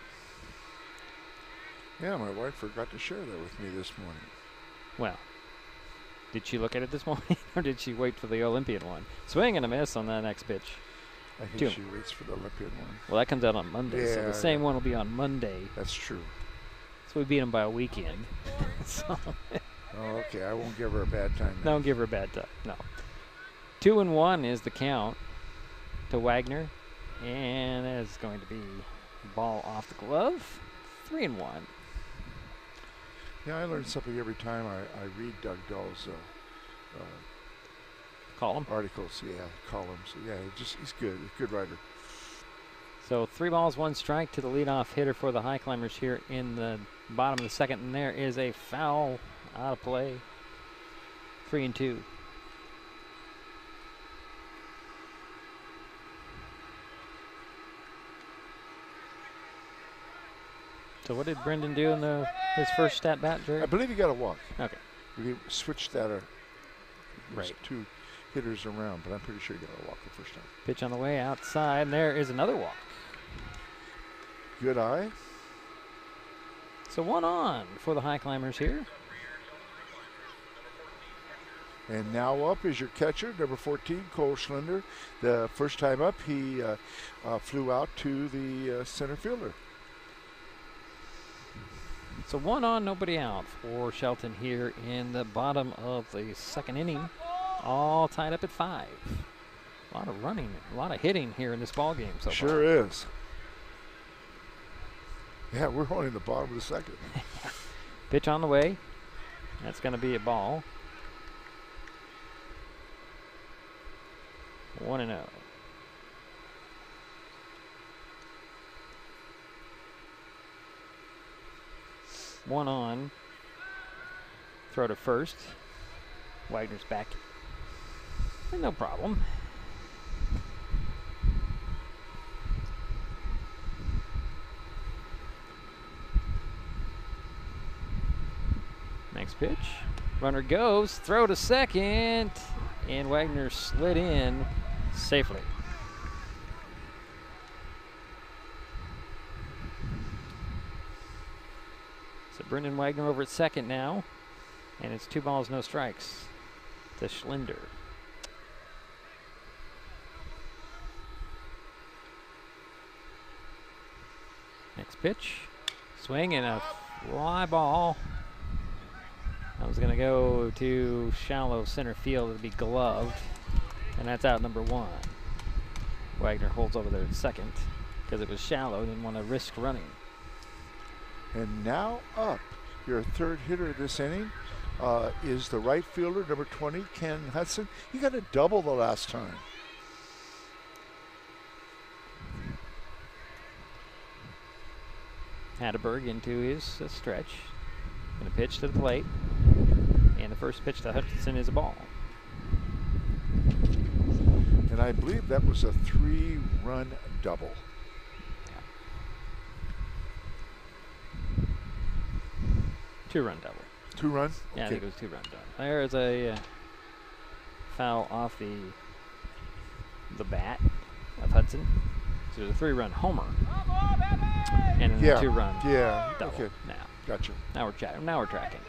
Yeah, my wife forgot to share that with me this morning. Well, did she look at it this morning, or did she wait for the Olympian one? Swing and a miss on that next pitch. I think she waits for the Olympian one. Well, that comes out on Monday, so the same one will be on Monday. That's true. So we beat them by a weekend. So oh, okay, I won't give her a bad time. Don't give her a bad time, no. 2-1 is the count to Wagner, and that is going to be ball off the glove. 3-1. Yeah, I learn something every time I read Doug Dahl's column articles. Yeah, columns. Yeah, he's good. He's a good writer. So 3 balls, 1 strike to the leadoff hitter for the Highclimbers here in the bottom of the second, and there is a foul out of play. 3-2. So what did Brendan do in his first at bat, Jerry? I believe he got a walk. Okay. We switched that right. 2 hitters around, but I'm pretty sure he got a walk the first time. Pitch on the way outside, and there is another walk. Good eye. So 1 on for the Highclimbers here. And now up is your catcher, number 14, Cole Schlender. The first time up, he flew out to the center fielder. So 1 on, nobody out for Shelton here in the bottom of the second inning. All tied up at 5. A lot of running, a lot of hitting here in this ball game so far. Sure is. Yeah, we're only in the bottom of the second. Pitch on the way. That's going to be a ball. 1-0. One on. Throw to first. Wagner's back. No problem. Next pitch. Runner goes. Throw to second. And Wagner slid in safely. So Brendan Wagner over at second now. And it's 2 balls, no strikes to Schlinder. Next pitch. Swing and a fly ball. That was going to go to shallow center field. It'll be gloved. And that's out number 1. Wagner holds over there at second because it was shallow. Didn't want to risk running. And now up, your third hitter this inning is the right fielder, number 20, Ken Hudson. He got a double the last time. Hatteberg into his stretch. Going to pitch to the plate. And the first pitch to Hutchinson is a ball. And I believe that was a 3-run double. Yeah. 2-run double. 2-run? Yeah, Okay. I think it was 2-run double. There's a foul off the bat of Hudson. So there's a 3-run homer. And then a 2-run double. Okay. Now. Gotcha. Now we're tracking.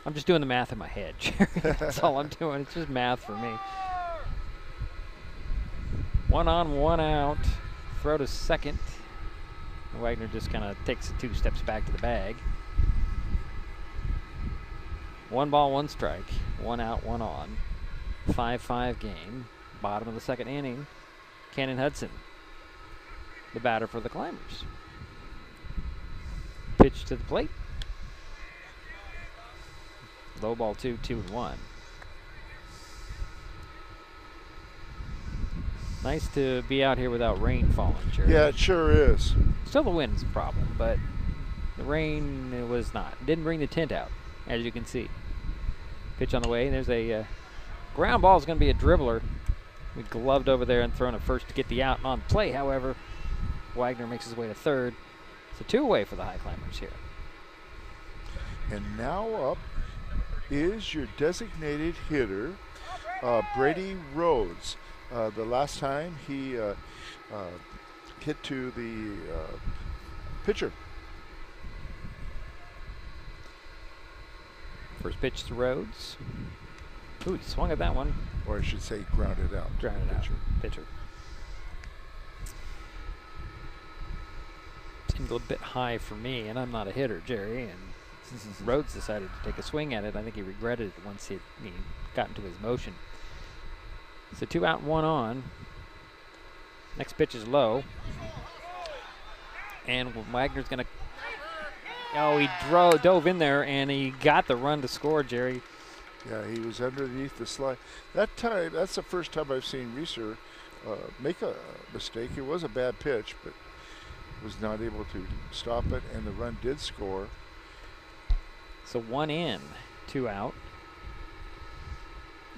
I'm just doing the math in my head, Jerry. That's all I'm doing. It's just math for me. 1 on, 1 out. Throw to second. Wagner just kind of takes 2 steps back to the bag. 1 ball, 1 strike. 1 out, 1 on. 5-5 game. Bottom of the second inning. Cannon Hudson, the batter for the Climbers. Pitch to the plate. Low ball 2, 2-1. Nice to be out here without rain falling, Jerry. Yeah, it sure is. Still the wind's a problem, but the rain it was not. Didn't bring the tint out, as you can see. Pitch on the way. There's a ground ball is going to be a dribbler. We gloved over there and thrown at first to get the out. On play, however, Wagner makes his way to third. It's a 2 away for the Highclimbers here. And now up is your designated hitter, Brady Rhodes. The last time he hit to the pitcher. First pitch to Rhodes. Ooh, he swung at that one. Or I should say grounded out. Grounded out. Pitcher. Seemed a little bit high for me, and I'm not a hitter, Jerry. And Rhodes decided to take a swing at it. I think he regretted it once he got into his motion. So 2 out, 1 on. Next pitch is low. And Wagner's going to... Oh, he dove in there, and he got the run to score, Jerry. Yeah, he was underneath the slide. That time, that's the first time I've seen Reeser make a mistake. It was a bad pitch, but was not able to stop it, and the run did score. So 1 in, 2 out.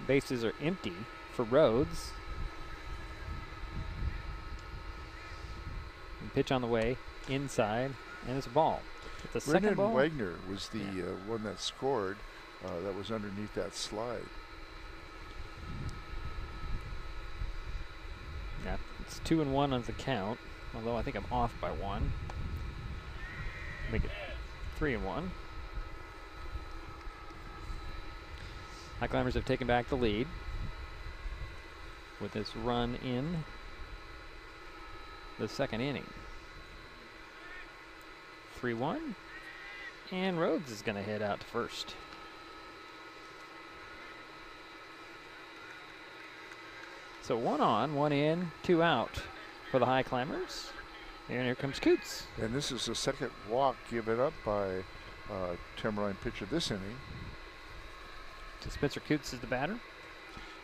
Bases are empty for Rhodes. And pitch on the way, inside, and it's a ball. It's a second ball. Wagner was the one that scored. That was underneath that slide. Yeah, it's 2-1 on the count. Although I think I'm off by 1. Make it 3-1. Highclimbers have taken back the lead with this run in the second inning. 3-1. And Rhodes is going to head out to first. So 1 on, 1 in, 2 out for the Highclimbers. And here comes Coots. And this is the second walk given up by Timberline pitcher this inning. So Spencer Coots is the batter.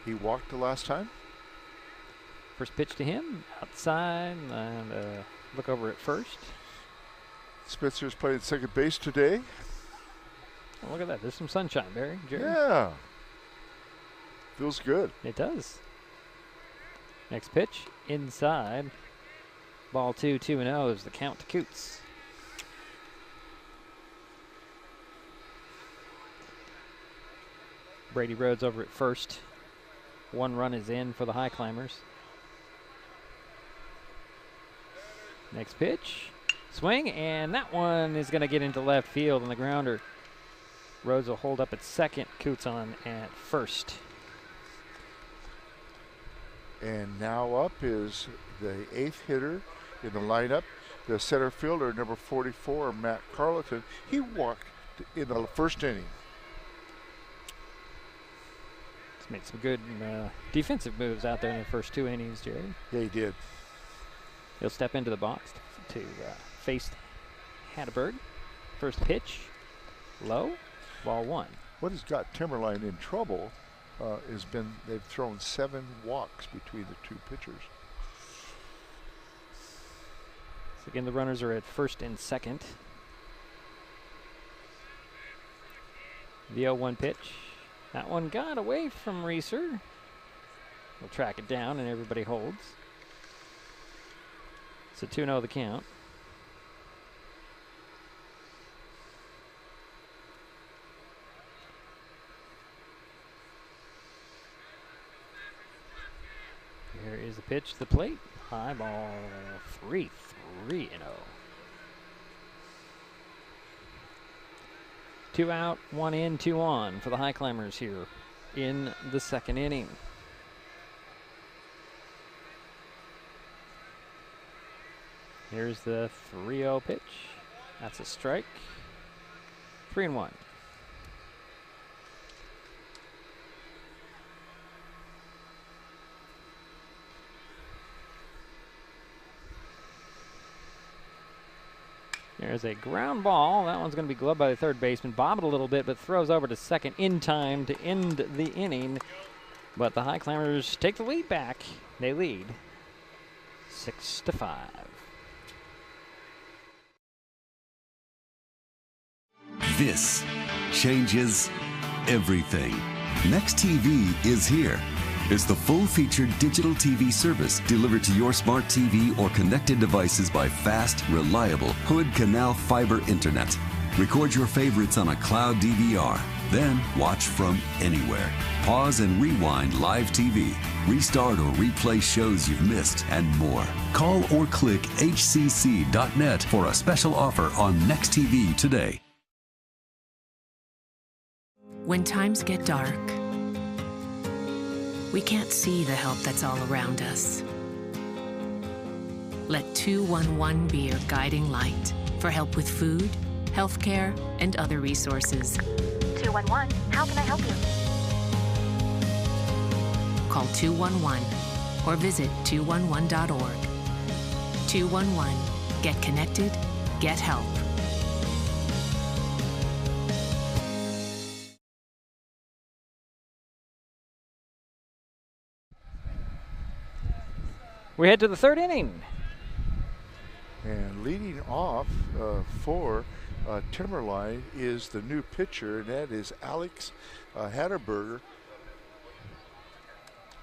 He walked the last time. First pitch to him, outside, and look over at first. Spitzer's playing second base today. Oh, look at that. There's some sunshine, Barry. Jerry. Yeah. Feels good. It does. Next pitch, inside. Ball 2-0 is the count to Coots. Brady Rhodes over at first. 1 run is in for the Highclimbers. Next pitch, swing, and that one is going to get into left field on the grounder. Rhodes will hold up at second, Coots on at first. And now up is the 8th hitter in the lineup, the center fielder, number 44, Matt Carleton. He walked in the first inning. He's made some good defensive moves out there in the first 2 innings, Jerry. Yeah, he did. He'll step into the box to face Hatteberg. First pitch, low, ball 1. What has got Timberline in trouble has been they've thrown 7 walks between the 2 pitchers. So again, the runners are at first and second. The 0-1 pitch. That one got away from Reeser. We'll track it down and everybody holds. So 2-0 the count. Here is the pitch to the plate. High ball 3-0. 2 out, 1 in, 2 on for the Highclimbers here in the second inning. Here's the 3-0 pitch. That's a strike. 3-1. There's a ground ball. That one's going to be gloved by the third baseman. Bobbed a little bit, but throws over to second in time to end the inning. But the Highclimbers take the lead back. They lead 6-5. This changes everything. Next TV is here. It's the full-featured digital TV service delivered to your smart TV or connected devices by fast, reliable Hood Canal fiber internet. Record your favorites on a cloud DVR, then watch from anywhere. Pause and rewind live TV, restart or replay shows you've missed, and more. Call or click hcc.net for a special offer on Next TV today. When times get dark, we can't see the help that's all around us. Let 211 be your guiding light for help with food, healthcare, and other resources. 211, how can I help you? Call 211 or visit 211.org. 211, get connected, get help. We head to the third inning. And leading off for Timberline is the new pitcher, and that is Alex Hatterberger,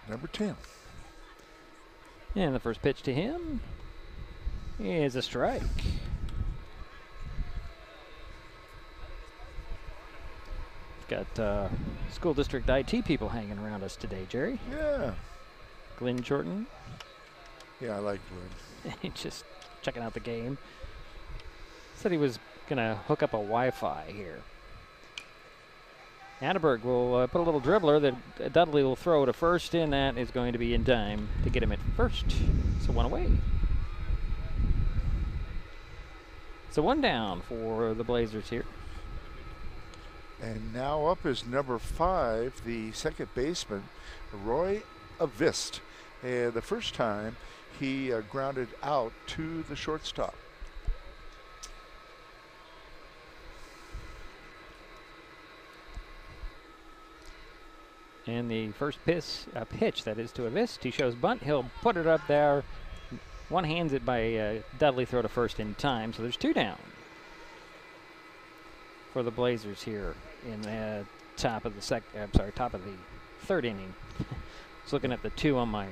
number 10. And the first pitch to him is a strike. We've got school district IT people hanging around us today, Jerry. Yeah. Glenn Jordan. Yeah, I like Glenn. Just checking out the game. Said he was going to hook up a Wi-Fi here. Hatterberg will put a little dribbler that Dudley will throw to first, and that is going to be in time to get him at first. So 1 away. So 1 down for the Blazers here. And now up is number 5, the second baseman, Roy Avist. And the first time he grounded out to the shortstop. And the first pitch that is to Avis. He shows bunt. He'll put it up there. One hands it by Dudley, throw to first in time. So there's 2 down for the Blazers here in the top of the third inning. Just looking at the 2 on my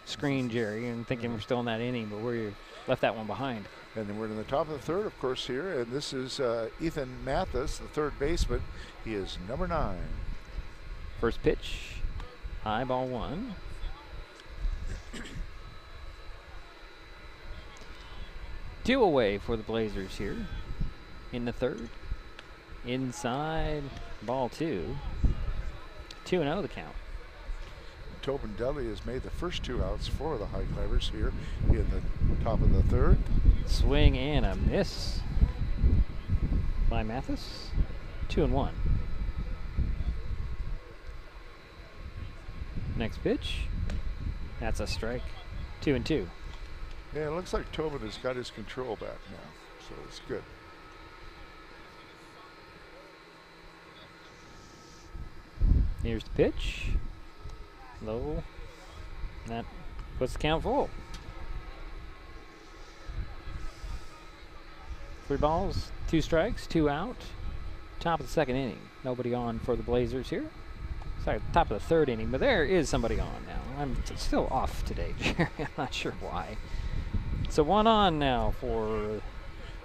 screen, Jerry, and thinking we're still in that inning, but we left that one behind. And then we're in the top of the third, of course, here. And this is Ethan Mathis, the third baseman. He is number 9. First pitch, high, ball 1. Two away for the Blazers here in the third. Inside, ball 2. 2-0 the count. Tobin Dudley has made the first 2 outs for the Highclimbers here in the top of the third. Swing and a miss by Mathis. 2-1. Next pitch. That's a strike. 2-2. Yeah, it looks like Tobin has got his control back now, so it's good. Here's the pitch. Low. That puts the count full. 3 balls, 2 strikes, 2 out. Top of the second inning. Nobody on for the Blazers here. Sorry, top of the third inning, but there is somebody on now. I'm still off today, Jerry. I'm not sure why. So 1 on now for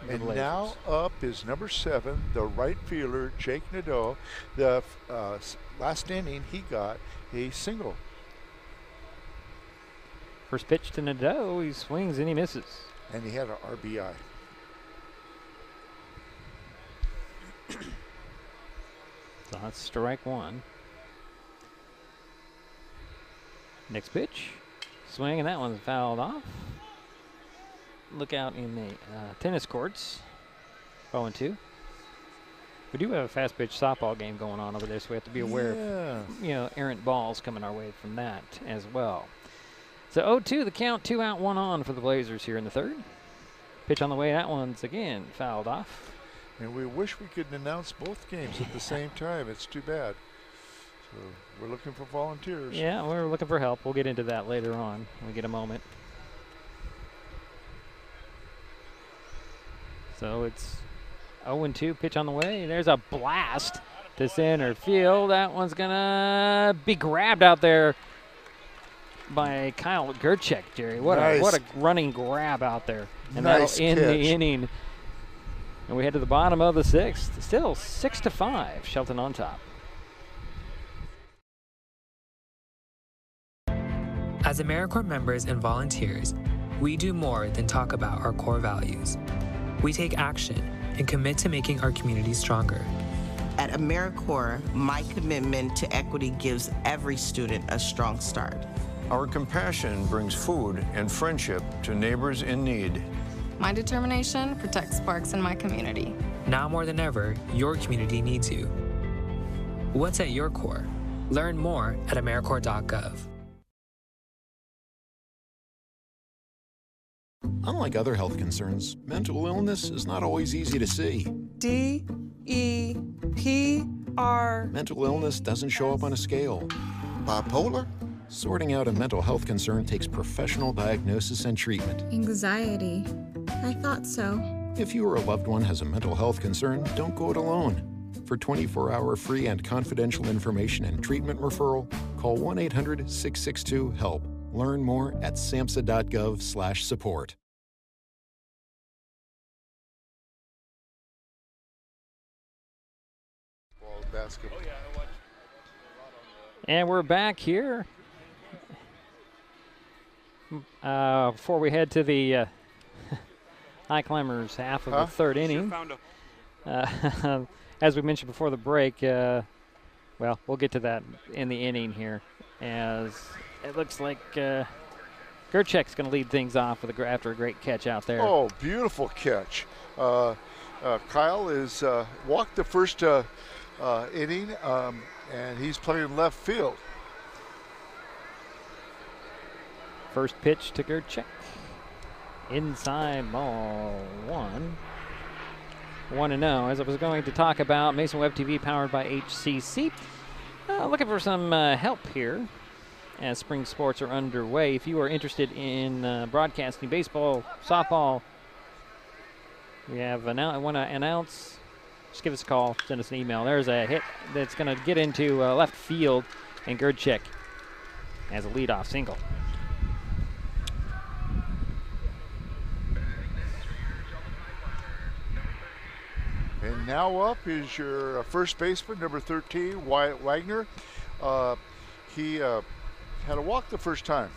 the And Blazers. now up is number 7, the right fielder, Jake Nadeau. The last inning, he got a single. First pitch to Nadeau. He swings and he misses. And he had an RBI. So that's strike 1. Next pitch. Swing, and that one's fouled off. Look out in the tennis courts. 0-2. We do have a fast pitch softball game going on over there, so we have to be aware of errant balls coming our way from that as well. So 0-2 the count, 2 out, 1 on for the Blazers here in the third. Pitch on the way, that one's again fouled off. And we wish we could announce both games at the same time. It's too bad. So we're looking for volunteers. Yeah, we're looking for help. We'll get into that later on when we get a moment. So it's 0-2, pitch on the way. There's a blast to center field. That one's going to be grabbed out there by Kyle Gerchek, Jerry. What a running grab out there. And that'll end the inning. And we head to the bottom of the 6th. Still 6-5, Shelton on top. As AmeriCorps members and volunteers, we do more than talk about our core values. We take action and commit to making our community stronger. At AmeriCorps, my commitment to equity gives every student a strong start. Our compassion brings food and friendship to neighbors in need. My determination protects parks in my community. Now more than ever, your community needs you. What's at your core? Learn more at AmeriCorps.gov. Unlike other health concerns, mental illness is not always easy to see. D-E-P-R. Mental illness doesn't show up on a scale. Bipolar? Sorting out a mental health concern takes professional diagnosis and treatment. Anxiety. I thought so. If you or a loved one has a mental health concern, don't go it alone. For 24-hour free and confidential information and treatment referral, call 1-800-662-HELP. Learn more at samhsa.gov/support. Basketball. And we're back here. Before we head to the Highclimbers half of the third inning. As we mentioned before the break, well, we'll get to that in the inning here, as it looks like Gerchek's going to lead things off with after a great catch out there. Oh, beautiful catch. Kyle is walked the first inning, and he's playing left field. First pitch to Gerchek. Inside, ball 1. 1-0. As I was going to talk about, Mason Web TV powered by HCC. Looking for some help here as spring sports are underway. If you are interested in broadcasting baseball, softball, we have want to announce, just give us a call, send us an email. There's a hit that's going to get into left field, and Gerdchik has a leadoff single. And now up is your first baseman, number 13, Wyatt Wagner. He had a walk the first time.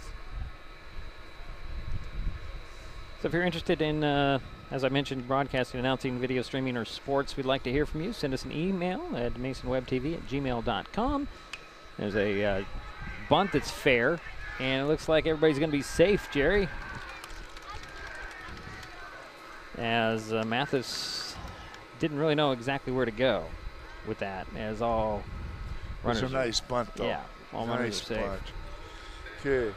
So if you're interested in, as I mentioned, broadcasting, announcing, video streaming, or sports, we'd like to hear from you. Send us an email at masonwebtv@gmail.com. There's a bunt that's fair, and it looks like everybody's going to be safe, Jerry. As Mathis didn't really know exactly where to go with that, as all runners. It's a nice bunt, though. Yeah, all runners nice are safe. bunt. Okay.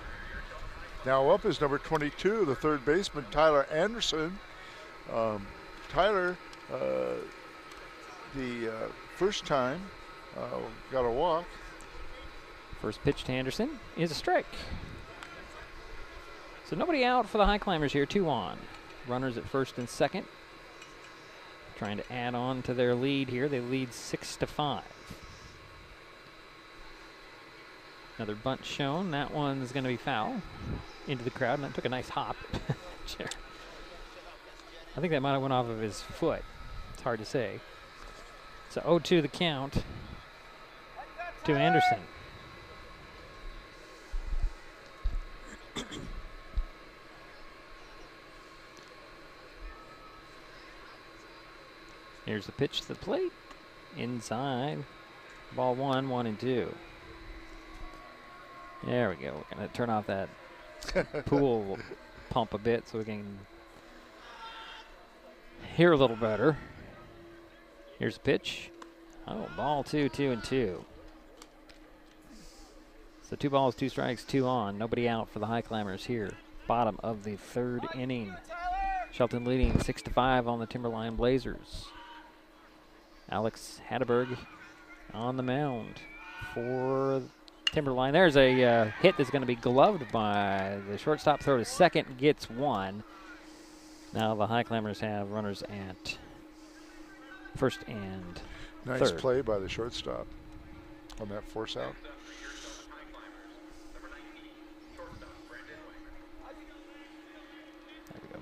Now up is number 22, the third baseman, Tyler Anderson. Tyler, the first time, got a walk. First pitch to Anderson is a strike. So nobody out for the Highclimbers here, 2 on. Runners at first and second. Trying to add on to their lead here. They lead 6-5. Another bunt shown. That one's going to be foul into the crowd, and that took a nice hop. I think that might have went off of his foot. It's hard to say. So 0-2 the count to Anderson. Here's the pitch to the plate. Inside. Ball 1, 1-2. There we go. We're going to turn off that pool pump a bit so we can hear a little better. Here's the pitch. Oh, ball 2, 2-2. So 2 balls, 2 strikes, 2 on. Nobody out for the Highclimbers here. Bottom of the third inning. Shelton leading 6-5 on the Timberline Blazers. Alex Hatteberg on the mound for Timberline. There's a hit that's going to be gloved by the shortstop. Throw to second, gets 1. Now the Highclimbers have runners at first and Nice third. play by the shortstop on that force out. There we go.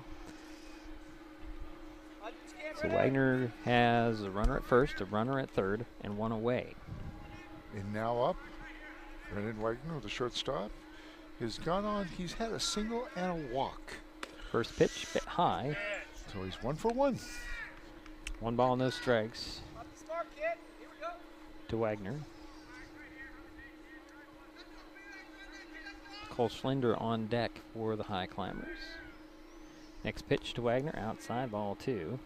So Wagner has a runner at first, a runner at third, and 1 away. And now up, Brendan Wagner with the shortstop. He's gone on, he's had a single and a walk. First pitch, bit high. So he's 1 for 1. 1 ball, no strikes to Wagner. Cole Schlender on deck for the Highclimbers. Next pitch to Wagner, outside, ball 2.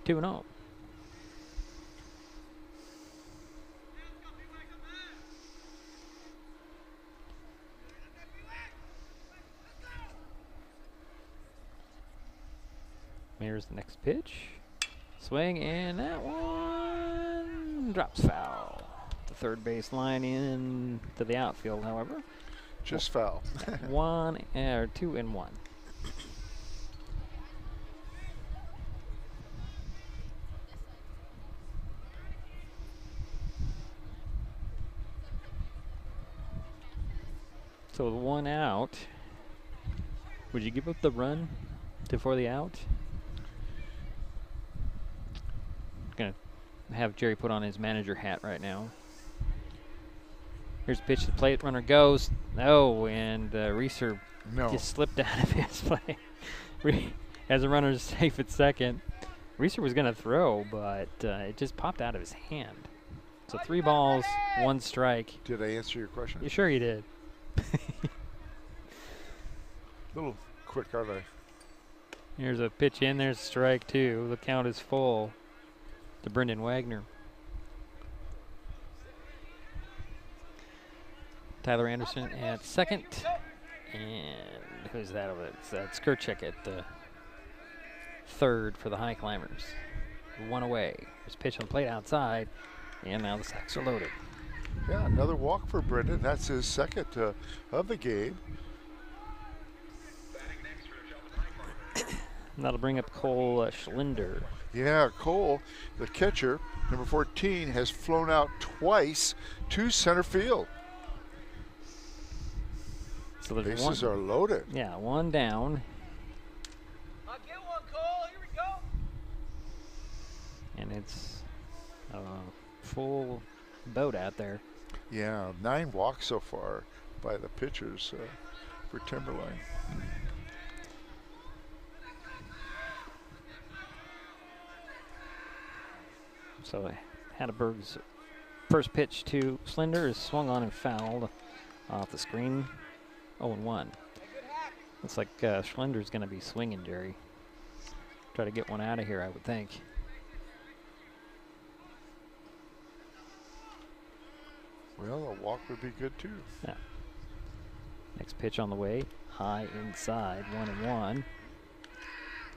2-0. Here's the next pitch. Swing, and that one drops foul. The third base line in to the outfield, however. Just foul. 2-1. So with 1 out, would you give up the run before the out? Gonna have Jerry put on his manager hat right now. Here's a pitch to the plate. Runner goes. No, and Reeser just slipped out of his play. As the runner's safe at second. Reeser was going to throw, but it just popped out of his hand. So 3 balls, 1 strike. Did I answer your question? You sure you did? Little quick, aren't I? Here's a pitch in. There's strike 2. The count is full to Brendan Wagner. Tyler Anderson at second. And who's that over there? It's Gerdchik at third for the Highclimbers. 1 away. There's a pitch on the plate outside. And now the sacks are loaded. Yeah, another walk for Brendan. That's his second of the game. That'll bring up Cole Schlinder. Yeah, Cole, the catcher, number 14, has flown out twice to center field. So the bases are loaded. Yeah, one down. I'll get one, Cole. Here we go. And it's a full boat out there. Yeah, 9 walks so far by the pitchers for Timberline. So Hatteberg's first pitch to Schlinder is swung on and fouled off the screen. 0-1. Looks like Schlinder's going to be swinging, Jerry. Try to get one out of here, I would think. Well, a walk would be good too. Yeah. Next pitch on the way. High inside, 1-1.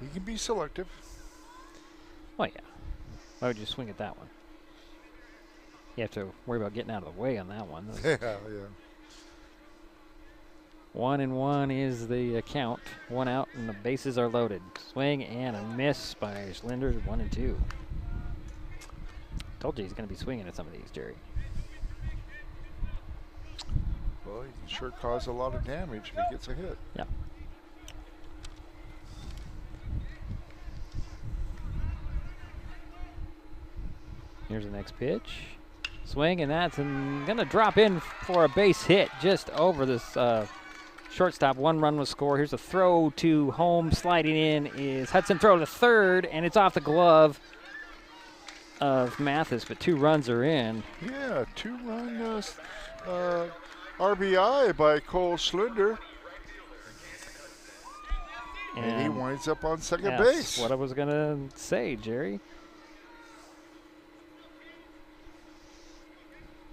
He can be selective. Oh, yeah. Why would you swing at that one? You have to worry about getting out of the way on that one. Yeah. 1-1 is the count. 1 out and the bases are loaded. Swing and a miss by Schlinder. 1-2. Told you he's going to be swinging at some of these, Jerry. Well, he can sure cause a lot of damage if he gets a hit. Yeah. Here's the next pitch. Swing, and that's going to drop in for a base hit just over this shortstop. 1 run was scored. Here's a throw to home. Sliding in is Hudson. Throw to third, and it's off the glove of Mathis, but 2 runs are in. Yeah, 2-run RBI by Cole Schlinder. And he winds up on second base. What I was going to say, Jerry.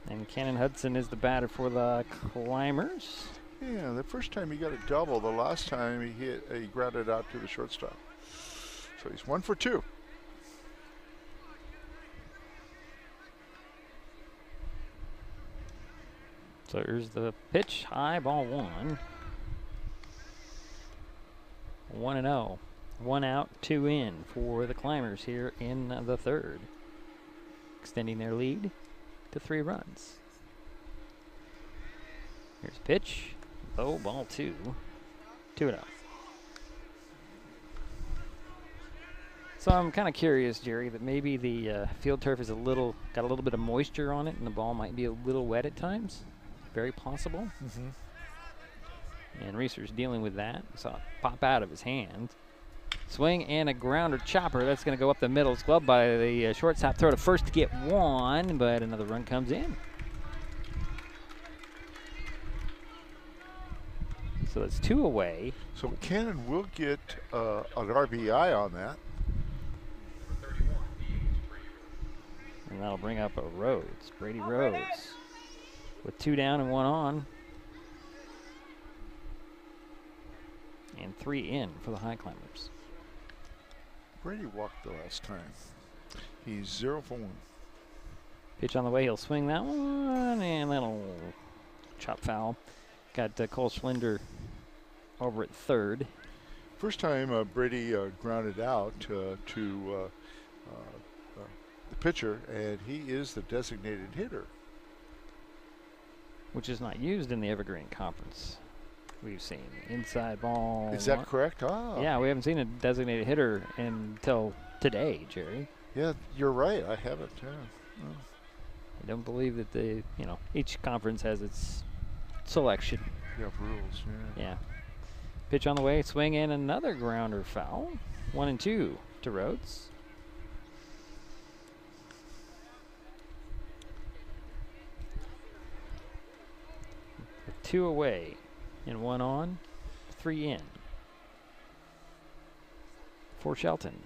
And Cannon Hudson is the batter for the Climbers. Yeah, the first time he got a double. The last time he grounded out to the shortstop. So he's 1 for 2. So here's the pitch. High, ball 1. 1-0. 1 out, 2 in for the Climbers here in the third. Extending their lead to 3 runs. Here's pitch. Low, ball 2. 2-0. So I'm kind of curious, Jerry, that maybe the field turf is got a little bit of moisture on it, and the ball might be a little wet at times. Very possible. And Reeser's dealing with that. Saw it pop out of his hand. Swing and a grounder chopper. That's going to go up the middle. It's gloved by the shortstop. Throw to first to get 1, but another run comes in. So that's 2 away. So Cannon will get an RBI on that. And that'll bring up a Rhodes. Brady Rhodes with 2 down and 1 on. And 3 in for the Highclimbers. Brady walked the last time. He's 0 for 1. Pitch on the way. He'll swing that one, and that'll chop foul. Got Cole Schlinder over at third. First time Brady grounded out to the pitcher, and he is the designated hitter. Which is not used in the Evergreen Conference. We've seen inside ball. Is that correct? Ah. Yeah, we haven't seen a designated hitter until today, Jerry. Yeah, you're right. I haven't. Yeah. Oh. I don't believe that each conference has its selection. Yeah, rules. Yeah. Pitch on the way, swing and another grounder foul. 1-2 to Rhodes. With 2 away. And 1 on, 3 in. For Shelton.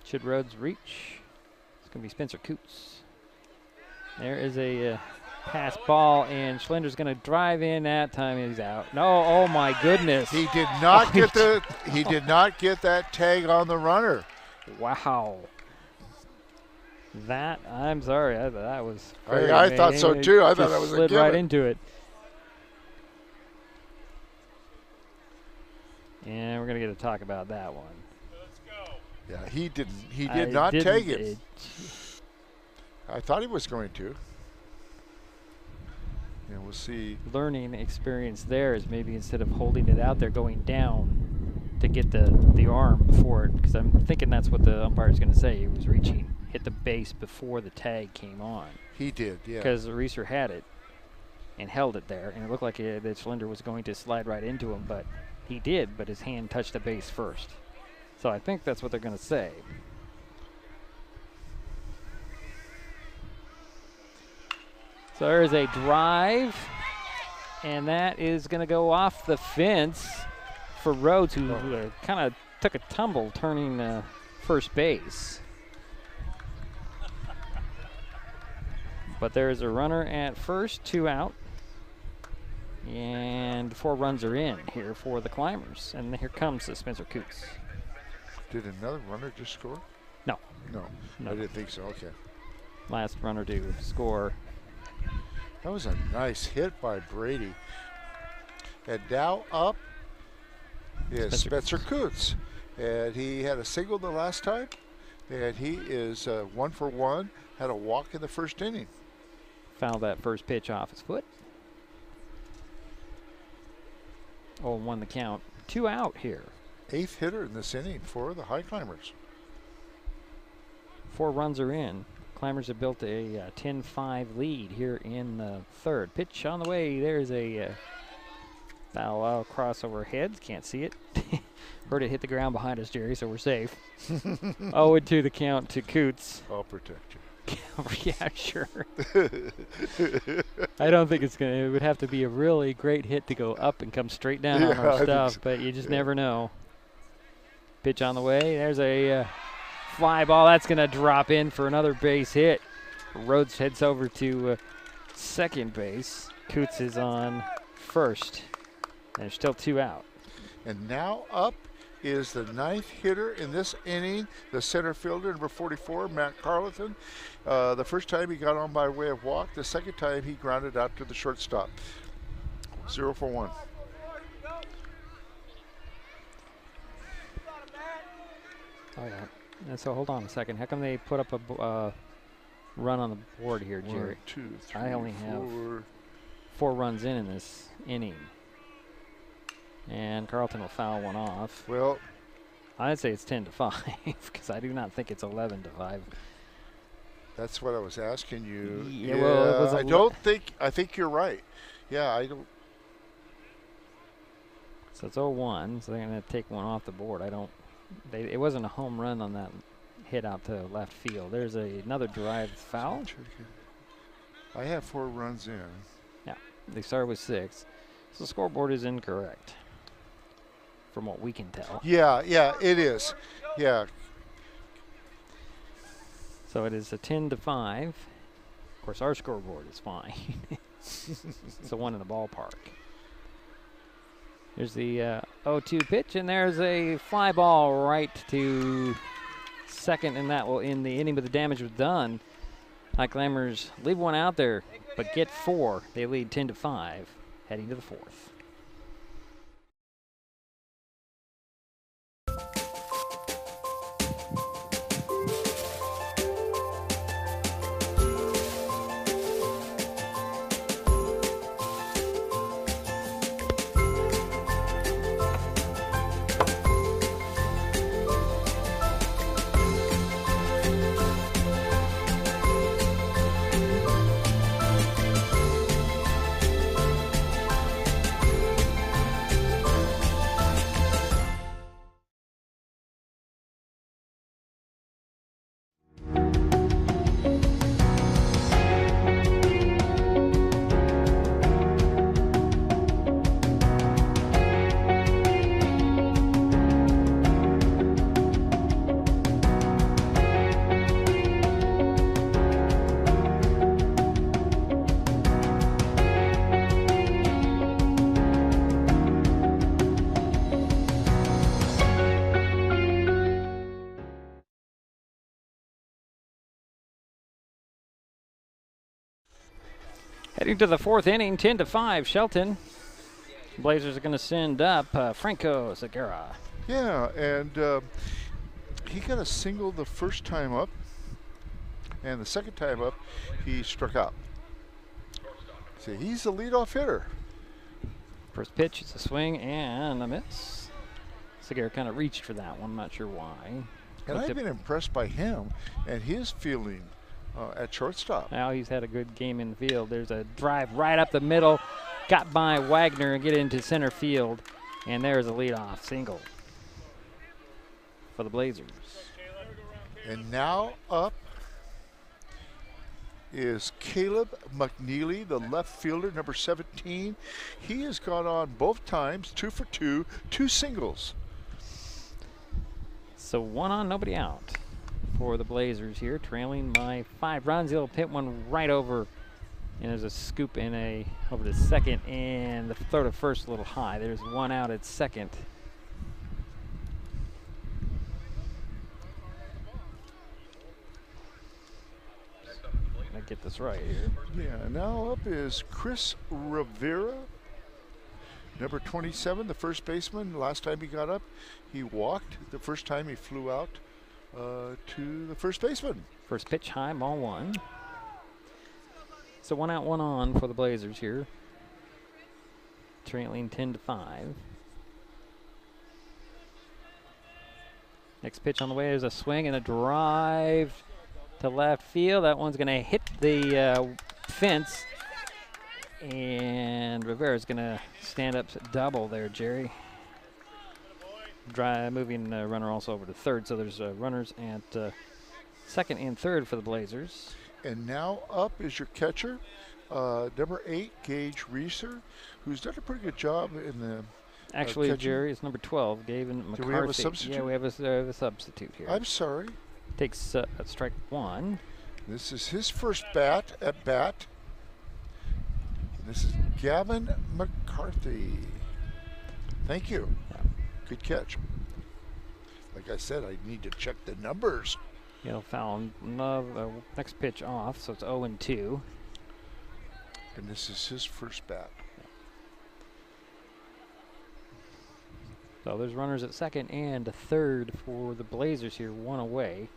Should Rhodes reach? It's going to be Spencer Coots. There is a pass ball, and Schlinder's going to drive in. That time he's out. No, oh my goodness! He did not He did not get that tag on the runner. Wow. I'm sorry, that was. I thought so too. I thought that was a slid right into it. And we're gonna get to talk about that one. Yeah, he didn't. He did not take it. I thought he was going to. And we'll see. Learning experience there is maybe instead of holding it out there, going down to get the arm before it, because I'm thinking that's what the umpire's going to say. He was reaching, hit the base before the tag came on. He did, yeah. Because the Reeser had it and held it there, and it looked like the cylinder was going to slide right into him, but he did, but his hand touched the base first. So I think that's what they're going to say. So there's a drive, and that is going to go off the fence for Rhodes, who kind of took a tumble turning first base. But there's a runner at first, 2 out. And 4 runs are in here for the Climbers. And here comes Spencer Coots. Did another runner just score? No. No. I didn't think so. Okay. Last runner to score. That was a nice hit by Brady. And now up is Spencer Coots. And he had a single the last time. And he is 1 for 1. Had a walk in the first inning. Fouled that first pitch off his foot. 0-1 the count. 2 out here. 8th hitter in this inning for the Highclimbers. 4 runs are in. Climbers have built a 10-5 lead here in the third. Pitch on the way. There's a foul cross over heads. Can't see it. Heard it hit the ground behind us, Jerry, so we're safe. 0-2 the count to Coots. I'll protect you. Yeah, sure. I don't think it's going to. It would have to be a really great hit to go up and come straight down on our stuff, but you just never know. Pitch on the way. There's a fly ball. That's going to drop in for another base hit. Rhodes heads over to second base. Coots is on first. And there's still 2 out. And now up is the 9th hitter in this inning, the center fielder, number 44, Matt Carleton. The first time he got on by way of walk. The second time he grounded out to the shortstop. 0 for 1. Oh, yeah. And so hold on a second. How come they put up a run on the board here, Jerry? 1, 2, 3, I only have 4 runs in this inning. And Carleton will foul one off. Well, I'd say it's 10-5 because I do not think it's 11-5. That's what I was asking you. Yeah, well, it was I think you're right. Yeah, I don't. So it's 0-1, so they're going to take one off the board. It wasn't a home run on that hit out to left field. There's another drive foul. I have 4 runs in. Yeah, they started with 6. So the scoreboard is incorrect from what we can tell. Yeah, it is. Yeah. So it is a 10-5. Of course, our scoreboard is fine. It's the one in the ballpark. There's the 0-2 pitch, and there's a fly ball right to second, and that will end the inning, but the damage was done. Highclimbers leave one out there, but get 4. They lead 10-5, heading to the 4th. Heading to the fourth inning, 10-5, Shelton. Blazers are going to send up Franco Segura. Yeah, and he got a single the first time up, and the second time up, he struck out. So he's the leadoff hitter. First pitch, it's a swing and a miss. Segura kind of reached for that one, not sure why. And I've been impressed by him and his fielding at shortstop. Now he's had a good game in the field. There's a drive right up the middle, got by Wagner and get into center field, and there's a leadoff single for the Blazers. And now up is Caleb McNeely, the left fielder, number 17. He has gone on both times, 2 for 2, 2 singles. So 1 on, nobody out for the Blazers here, trailing by 5 runs. He'll hit one right over, and there's a scoop in over to second, and the throw to first a little high. There's 1 out at second. Get this right here. Yeah, now up is Chris Rivera, number 27, the first baseman. Last time he got up, he walked. The first time he flew out to the first baseman. First pitch, high, ball 1. So 1 out, 1 on for the Blazers here. Trailing 10-5. Next pitch on the way is a swing and a drive to left field. That one's going to hit the fence, and Rivera's going to stand up double there, Jerry. Moving runner also over to third, so there's runners at second and third for the Blazers. And now up is your catcher, number 8, Gage Reeser, who's done a pretty good job in the Actually, catching. Jerry, it's number 12, Gavin McCarthy. Do we have a substitute? Yeah, we have a substitute here. I'm sorry. Takes strike 1. This is his first at bat. This is Gavin McCarthy. Thank you. Good catch. Like I said, I need to check the numbers. He'll foul next pitch off, so it's 0-2. And this is his first bat. So there's runners at second and third for the Blazers here, 1 away.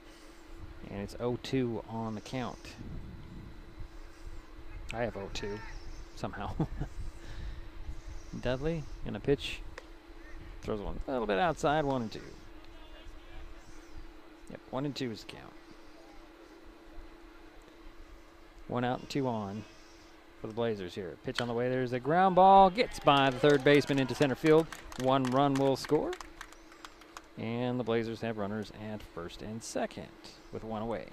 And it's 0-2 on the count. I have 0-2 somehow. Dudley in a pitch. Throws one a little bit outside, 1-2. Yep, 1-2 is the count. 1 out and 2 on for the Blazers here. Pitch on the way, there's a ground ball. Gets by the third baseman into center field. 1 run will score. And the Blazers have runners at first and second with 1 away.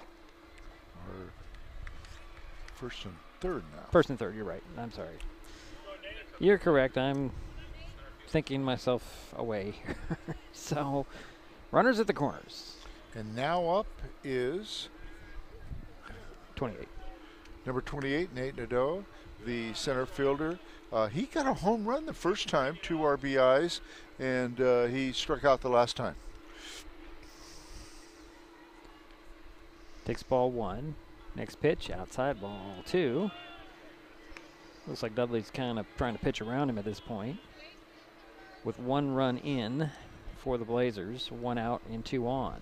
Or first and third now. First and third, you're right. I'm sorry. You're correct. I'm thinking myself away here. So, runners at the corners. And now up is 28. Number 28, Nate Nadeau, the center fielder. He got a home run the first time, 2 RBIs, and he struck out the last time. Takes ball 1. Next pitch, outside ball 2. Looks like Dudley's kind of trying to pitch around him at this point. With 1 run in for the Blazers, 1 out and 2 on.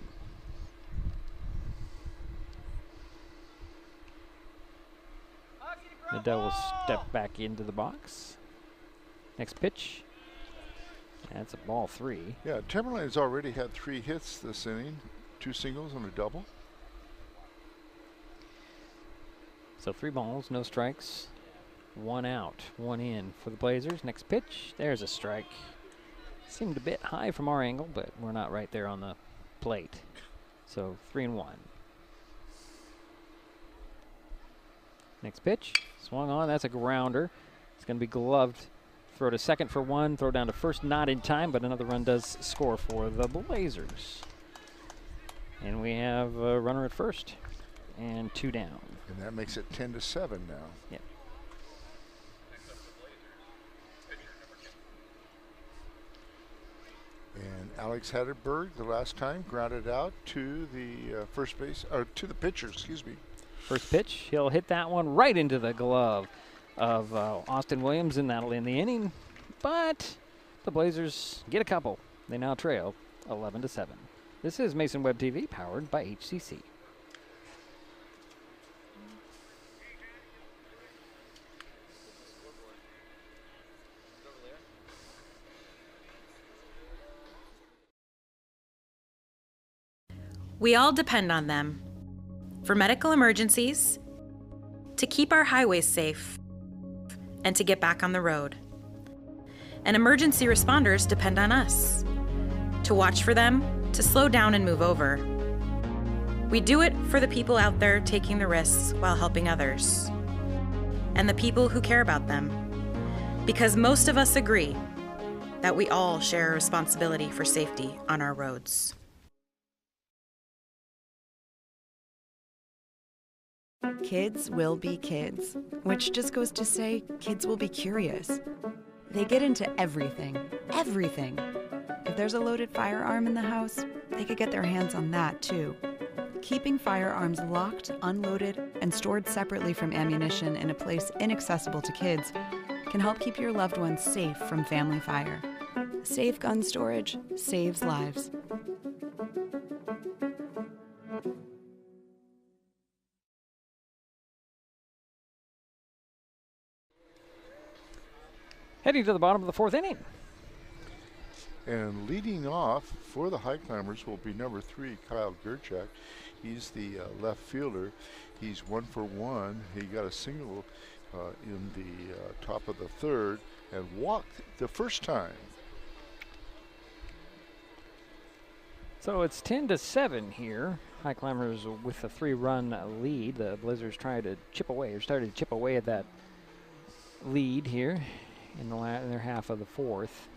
Nadeau will step back into the box. Next pitch. That's a ball 3. Yeah, Timberline has already had 3 hits this inning, 2 singles and a double. So 3 balls, no strikes, 1 out, 1 in for the Blazers. Next pitch, there's a strike. Seemed a bit high from our angle, but we're not right there on the plate. So 3-1. Next pitch, swung on, that's a grounder. It's going to be gloved. Throw to second for 1, throw down to first, not in time, but another run does score for the Blazers. And we have a runner at first and 2 down. And that makes it 10-7 now. Yep. And Alex Hatterberg, the last time, grounded out to the to the pitcher, excuse me. First pitch, he'll hit that one right into the glove of Austin Williams, and that'll end the inning. But the Blazers get a couple. They now trail 11-7. This is Mason Web TV, powered by HCC. We all depend on them for medical emergencies, to keep our highways safe, and to get back on the road. And emergency responders depend on us to watch for them, to slow down and move over. We do it for the people out there taking the risks while helping others, and the people who care about them, because most of us agree that we all share a responsibility for safety on our roads. Kids will be kids, which just goes to say kids will be curious. They get into everything, everything. If there's a loaded firearm in the house, they could get their hands on that too. Keeping firearms locked, unloaded, and stored separately from ammunition in a place inaccessible to kids can help keep your loved ones safe from family fire. Safe gun storage saves lives. Heading to the bottom of the fourth inning. And leading off for the Highclimbers will be number 3, Kyle Gerchak. He's the left fielder. He's 1 for 1. He got a single in the top of the third and walked the first time. So it's 10-7 here. Highclimbers with a 3-run lead. The Blazers tried to chip away, or started to chip away at that lead here in their half of the fourth.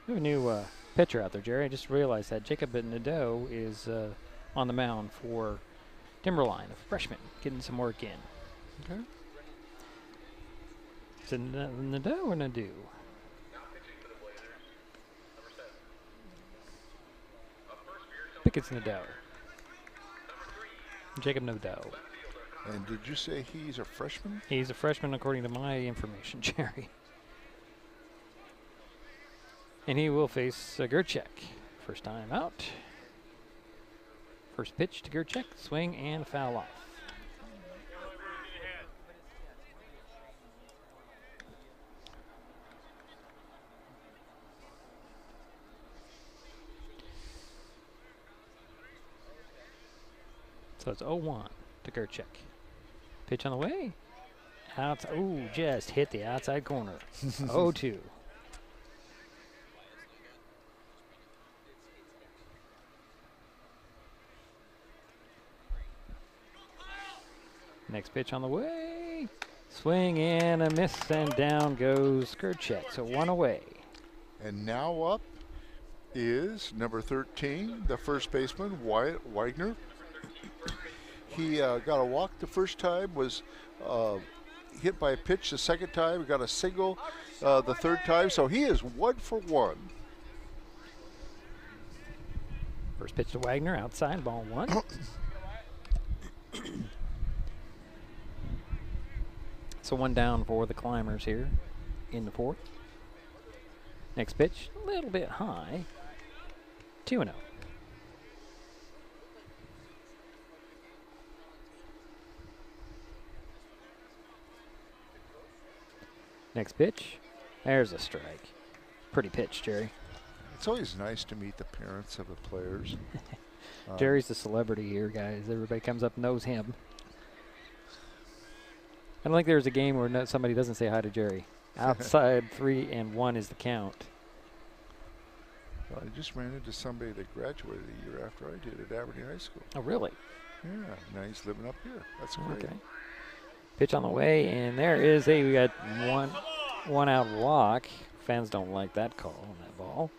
We have a new pitcher out there, Jerry. I just realized that Jacob Nadeau is on the mound for Timberline, a freshman, getting some work in. Okay. Is it Nadeau or Nadeau? I think it's Nadeau. Jacob Nadeau. And did you say he's a freshman? He's a freshman according to my information, Jerry. And he will face Gerchak. First time out. First pitch to Gerchak, swing and foul off. So it's 0-1 to Gerchak. Pitch on the way. Ooh, just hit the outside corner. 0-2. Next pitch on the way. Swing and a miss, and down goes Gerchak. So 1 away. And now up is number 13, the first baseman, Wyatt Wagner. He got a walk the first time, was hit by a pitch the second time, got a single the third time, so he is 1 for 1. First pitch to Wagner, outside, ball 1. So 1 down for the Climbers here in the fourth. Next pitch, a little bit high, 2-0. Next pitch, there's a strike. Pretty pitch, Jerry. It's always nice to meet the parents of the players. Jerry's the celebrity here, guys. Everybody comes up and knows him. I don't think there's a game where somebody doesn't say hi to Jerry. Outside 3-1 is the count. Well, I just ran into somebody that graduated a year after I did at Aberdeen High School. Oh, really? Yeah, now he's living up here. That's great. Okay. Pitch on the way, and there is we got one out walk. Fans don't like that call on that ball.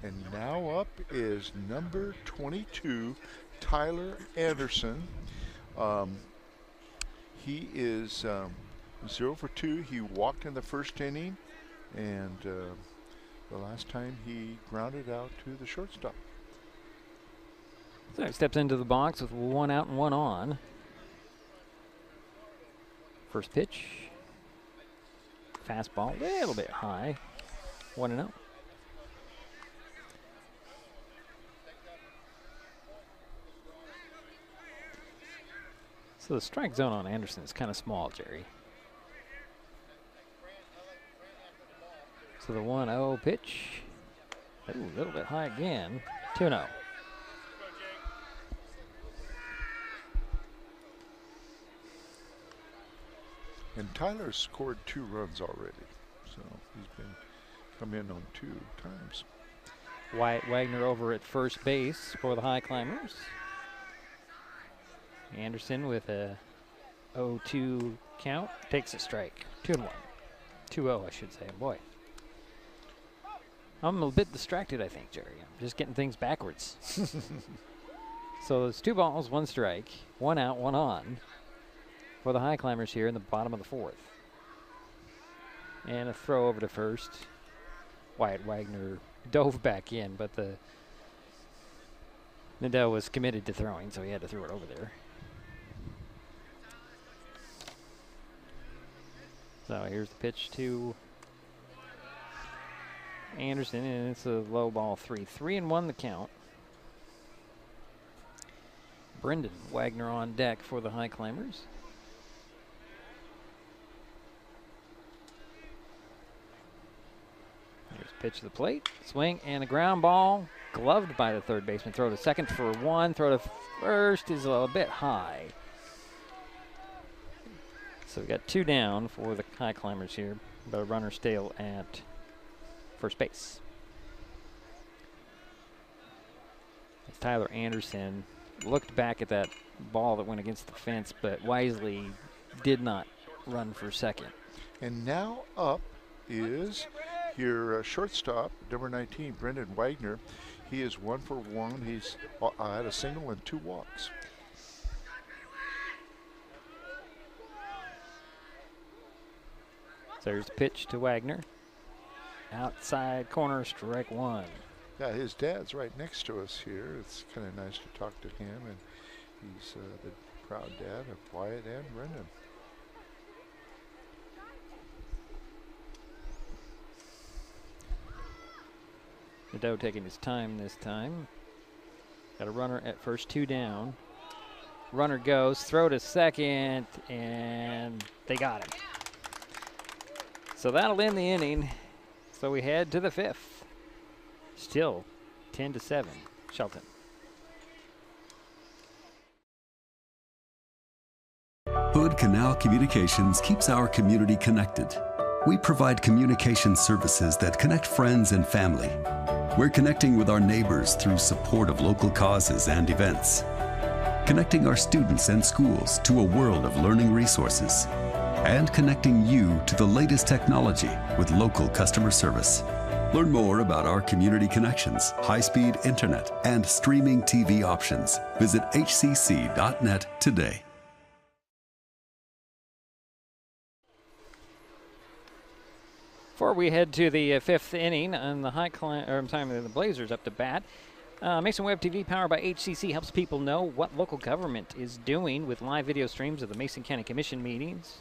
And now up is number 22, Tyler Anderson. He is 0 for 2. He walked in the first inning, and the last time he grounded out to the shortstop. So he steps into the box with 1 out and 1 on. First pitch. Fastball, a little bit high. 1-0. So the strike zone on Anderson is kind of small, Jerry. So the 1-0 pitch. Ooh, a little bit high again. 2-0. And Tyler scored 2 runs already, so he's been come in on 2 times. Wyatt Wagner over at first base for the Highclimbers. Anderson with a 0-2 count takes a strike. 2-1. 2-0, I should say. Boy, I'm a bit distracted, I think, Jerry. I'm just getting things backwards. So it's 2 balls, 1 strike, 1 out, 1 on for the Highclimbers here in the bottom of the 4th. And a throw over to first. Wyatt Wagner dove back in, but Nadell was committed to throwing, so he had to throw it over there. So here's the pitch to Anderson, and it's a low ball 3. 3-1 the count. Brendan Wagner on deck for the Highclimbers. Here's a pitch to the plate. Swing and a ground ball. Gloved by the third baseman. Throw to second for 1. Throw to first is a bit high. So we got 2 down for the Highclimbers here, but a runner still at first base. As Tyler Anderson looked back at that ball that went against the fence, but wisely did not run for second. And now up is your shortstop, number 19, Brendan Wagner. He is 1 for 1. He's had a single and 2 walks. So here's the pitch to Wagner. Outside corner, strike 1. Yeah, his dad's right next to us here. It's kind of nice to talk to him, and he's the proud dad of Wyatt and Brendan. Nadeau taking his time this time. Got a runner at first, 2 down. Runner goes, throw to second, and they got him. So that'll end the inning. So we head to the 5th. Still 10-7, Shelton. Hood Canal Communications keeps our community connected. We provide communication services that connect friends and family. We're connecting with our neighbors through support of local causes and events. Connecting our students and schools to a world of learning resources. And connecting you to the latest technology with local customer service. Learn more about our community connections, high-speed internet, and streaming TV options. Visit hcc.net today. Before we head to the 5th inning, and the Blazers up to bat. Mason Web TV, powered by HCC, helps people know what local government is doing with live video streams of the Mason County Commission meetings,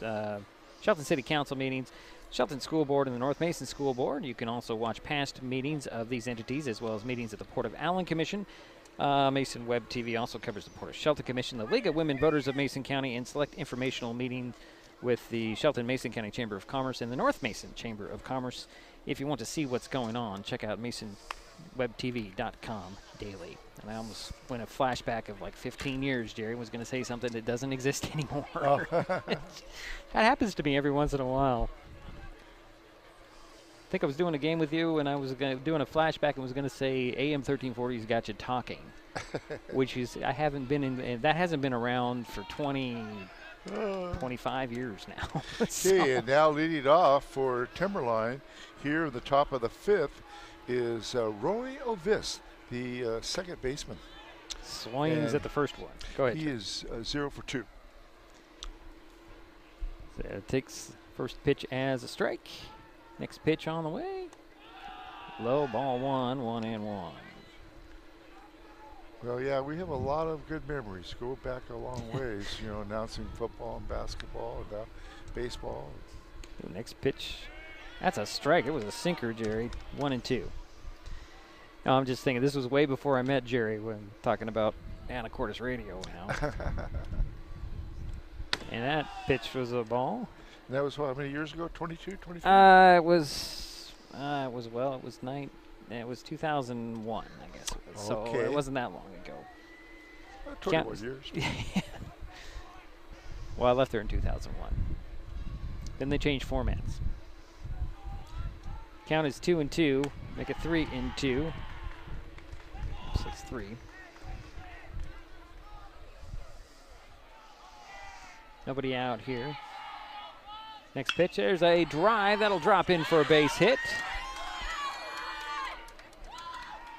Shelton City Council meetings, Shelton School Board, and the North Mason School Board. You can also watch past meetings of these entities, as well as meetings of the Port of Allen Commission. Mason Web TV also covers the Port of Shelton Commission, the League of Women Voters of Mason County, and select informational meetings with the Shelton Mason County Chamber of Commerce and the North Mason Chamber of Commerce. If you want to see what's going on, check out MasonWebTV.com daily. And I almost went a flashback of like 15 years. Jerry was going to say something that doesn't exist anymore. Oh. That happens to me every once in a while. I think I was doing a game with you, and I was doing a flashback and was going to say AM 1340's got you talking, which is that hasn't been around for 25 years now. Okay, and now leading off for Timberline here at the top of the 5th is Roy Ovis, the second baseman. Swings at the first one. Go ahead. He is 0 for 2. So takes first pitch as a strike. Next pitch on the way. Low ball 1, 1-1. Well, yeah, we have a lot of good memories. Go back a long ways, announcing football and basketball and baseball. Ooh, next pitch. That's a strike. It was a sinker, Jerry. 1-2. No, I'm just thinking this was way before I met Jerry when talking about Anacortes radio now. And that pitch was a ball. And that was how many years ago? 22, 23? It was 2001, I guess it was. Okay. So it wasn't that long ago. 21 years. Well, I left there in 2001. Then they changed formats. Count is 2-2. Make it 3-2. 6-3. Nobody out here. Next pitch, there's a drive. That'll drop in for a base hit.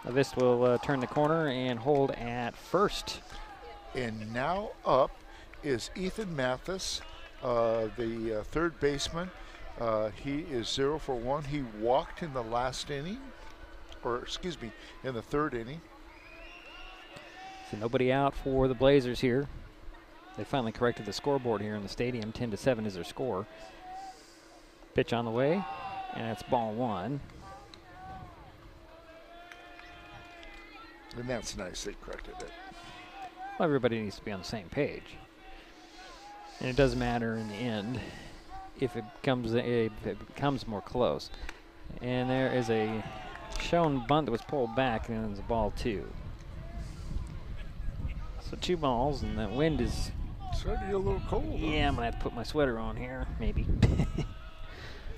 This will turn the corner and hold at first. And now up is Ethan Mathis, the third baseman. He is 0 for 1. He walked in the last inning, in the third inning. So nobody out for the Blazers here. They finally corrected the scoreboard here in the stadium. 10-7 is their score. Pitch on the way, and that's ball one. And that's nice. They corrected it. Well, everybody needs to be on the same page. And it doesn't matter in the end if it becomes more close. And there is a shown bunt that was pulled back, and it's a ball two. So 2 balls, and the wind is starting to get a little cold. Yeah, I'm going to have to put my sweater on here, maybe.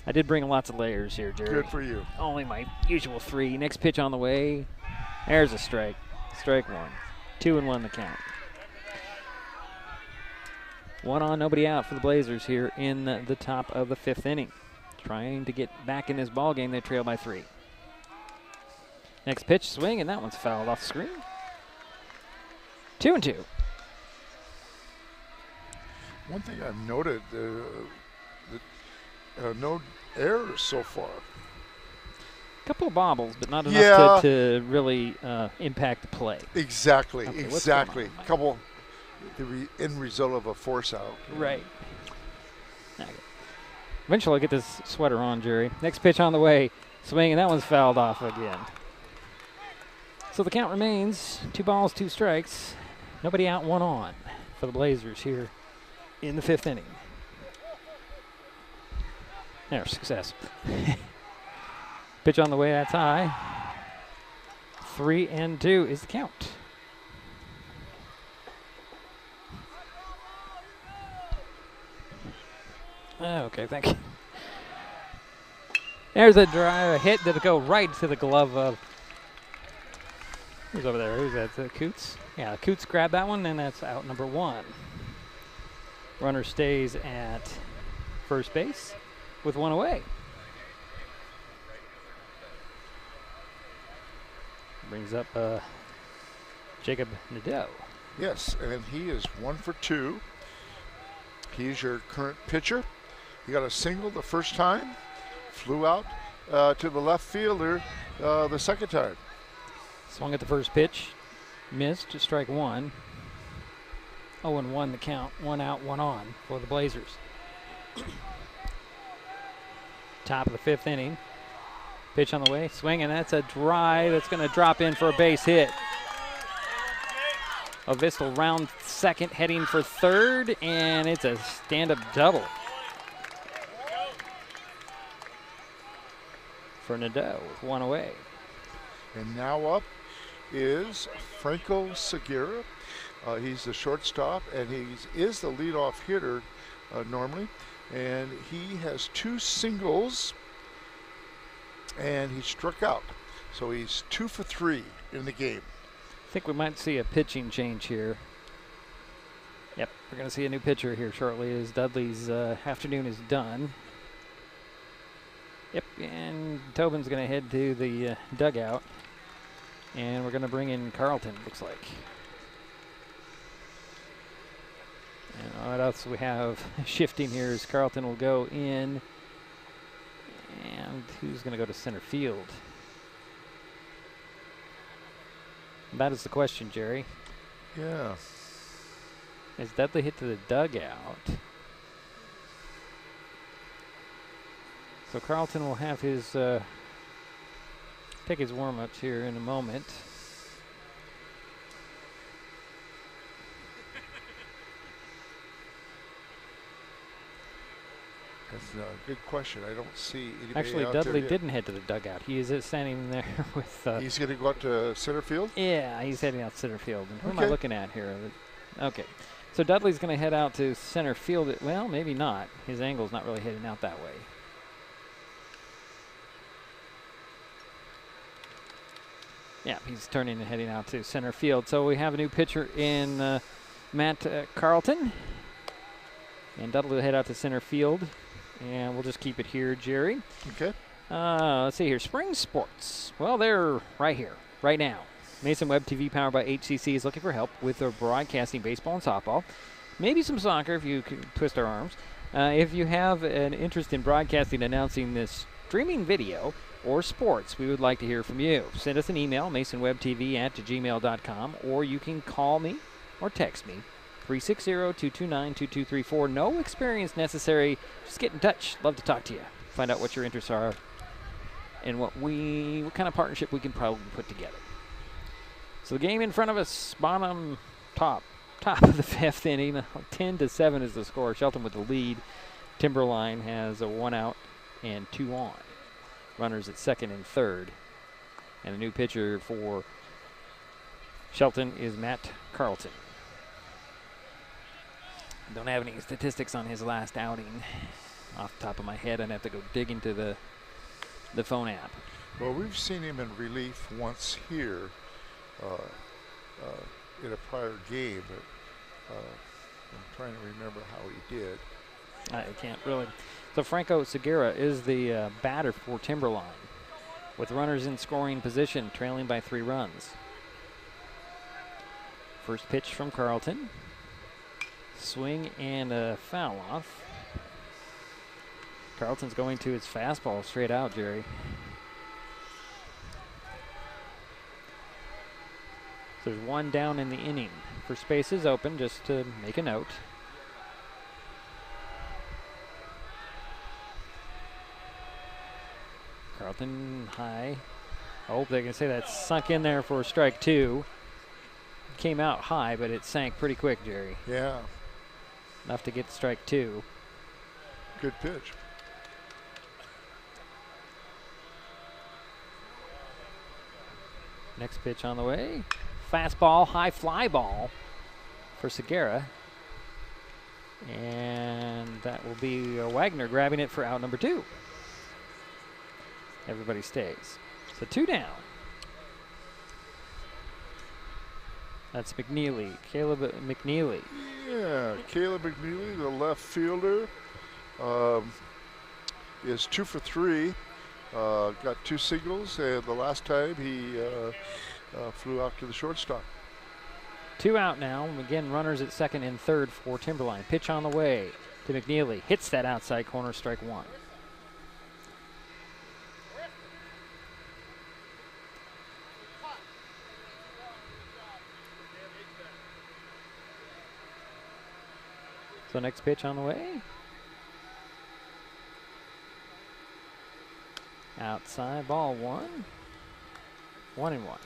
I did bring lots of layers here, Jerry. Good for you. Only my usual 3. Next pitch on the way. There's a strike. Strike 1. 2-1 the count. 1 on, nobody out for the Blazers here in the top of the 5th inning. Trying to get back in this ball game. They trail by 3. Next pitch, swing, and that one's fouled off the screen. 2-2. One thing I've noted, no errors so far. A couple of bobbles, but not enough to really impact the play. Exactly, Okay, exactly. Couple, the end result of a force out. Right. Okay. Eventually I'll get this sweater on, Jerry. Next pitch on the way. Swing, and that one's fouled off again. So the count remains 2 balls, 2 strikes. Nobody out, 1 on for the Blazers here in the 5th inning. There's success. Pitch on the way, that's high. 3-2 is the count. Okay, thank you. There's a drive, a hit that'll go right to the glove of, who's over there? Who's that? Coots? Yeah, Coots grabbed that one, and that's out number 1. Runner stays at first base with 1 away. Brings up Jacob Nadeau. Yes, and he is 1 for 2. He's your current pitcher. He got a single the first time, flew out to the left fielder the second time. Swung at the first pitch, missed to strike 1. 0-1 the count, 1 out, 1 on for the Blazers. Top of the 5th inning. Pitch on the way, swing, and that's a drive that's going to drop in for a base hit. Ovistel round second, heading for third, and it's a stand-up double for Nadeau with 1 away. And now up is Franco Segura. He's the shortstop, and he is the leadoff hitter normally. And he has 2 singles, and he struck out. So he's 2 for 3 in the game. I think we might see a pitching change here. Yep, we're going to see a new pitcher here shortly as Dudley's afternoon is done. Yep, and Tobin's going to head to the dugout. And we're going to bring in Carlton, looks like. And what else we have shifting here is Carlton will go in. And who's going to go to center field? That is the question, Jerry. Yeah. Is Dudley hit to the dugout? So Carlton will have his take his warm-ups here in a moment. That's a good question. I don't see anybody Actually, out Dudley there didn't head to the dugout. He is standing there with... he's going to go out to center field? Yeah, he's heading out center field. And who am I Okay. looking at here? Okay. So Dudley's going to head out to center field. Well, maybe not. His angle's not really heading out that way. Yeah, he's turning and heading out to center field. So we have a new pitcher in Matt Carlton. And Dudley will head out to center field. And we'll just keep it here, Jerry. Okay. Let's see here. Spring sports. Well, they're right here, right now. Mason Web TV, powered by HCC, is looking for help with their broadcasting baseball and softball. Maybe some soccer if you can twist our arms. If you have an interest in broadcasting, announcing this streaming video or sports, we would like to hear from you. Send us an email, masonwebtv@gmail.com, or you can call me or text me, 360-229-2234. No experience necessary. Just get in touch. Love to talk to you. Find out what your interests are and what kind of partnership we can probably put together. So the game in front of us, top of the fifth inning, 10-7 is the score. Shelton with the lead. Timberline has a 1 out and 2 on. Runners at second and third. And the new pitcher for Shelton is Matt Carlton. Don't have any statistics on his last outing off the top of my head. I'd have to go dig into the phone app. Well, we've seen him in relief once here in a prior game, but I'm trying to remember how he did. I can't really. So Franco Segura is the batter for Timberline, with runners in scoring position, trailing by 3 runs. First pitch from Carlton. Swing and a foul off. Carlton's going to his fastball straight out, Jerry. So there's 1 down in the inning. First base is open, just to make a note. Carlton high. Oh, they can say that sunk in there for strike 2. Came out high, but it sank pretty quick, Jerry. Yeah. Enough to get strike 2. Good pitch. Next pitch on the way. Fastball, high fly ball for Segura. And that will be Wagner grabbing it for out number 2. Everybody stays. So 2 down. That's McNeely, Caleb McNeely. Yeah, Caleb McNeely, the left fielder, is 2 for 3. Got 2 singles, and the last time he flew out to the shortstop. 2 out now. Again, runners at second and third for Timberline. Pitch on the way to McNeely. Hits that outside corner, strike 1. So next pitch on the way. Outside ball 1. 1-1.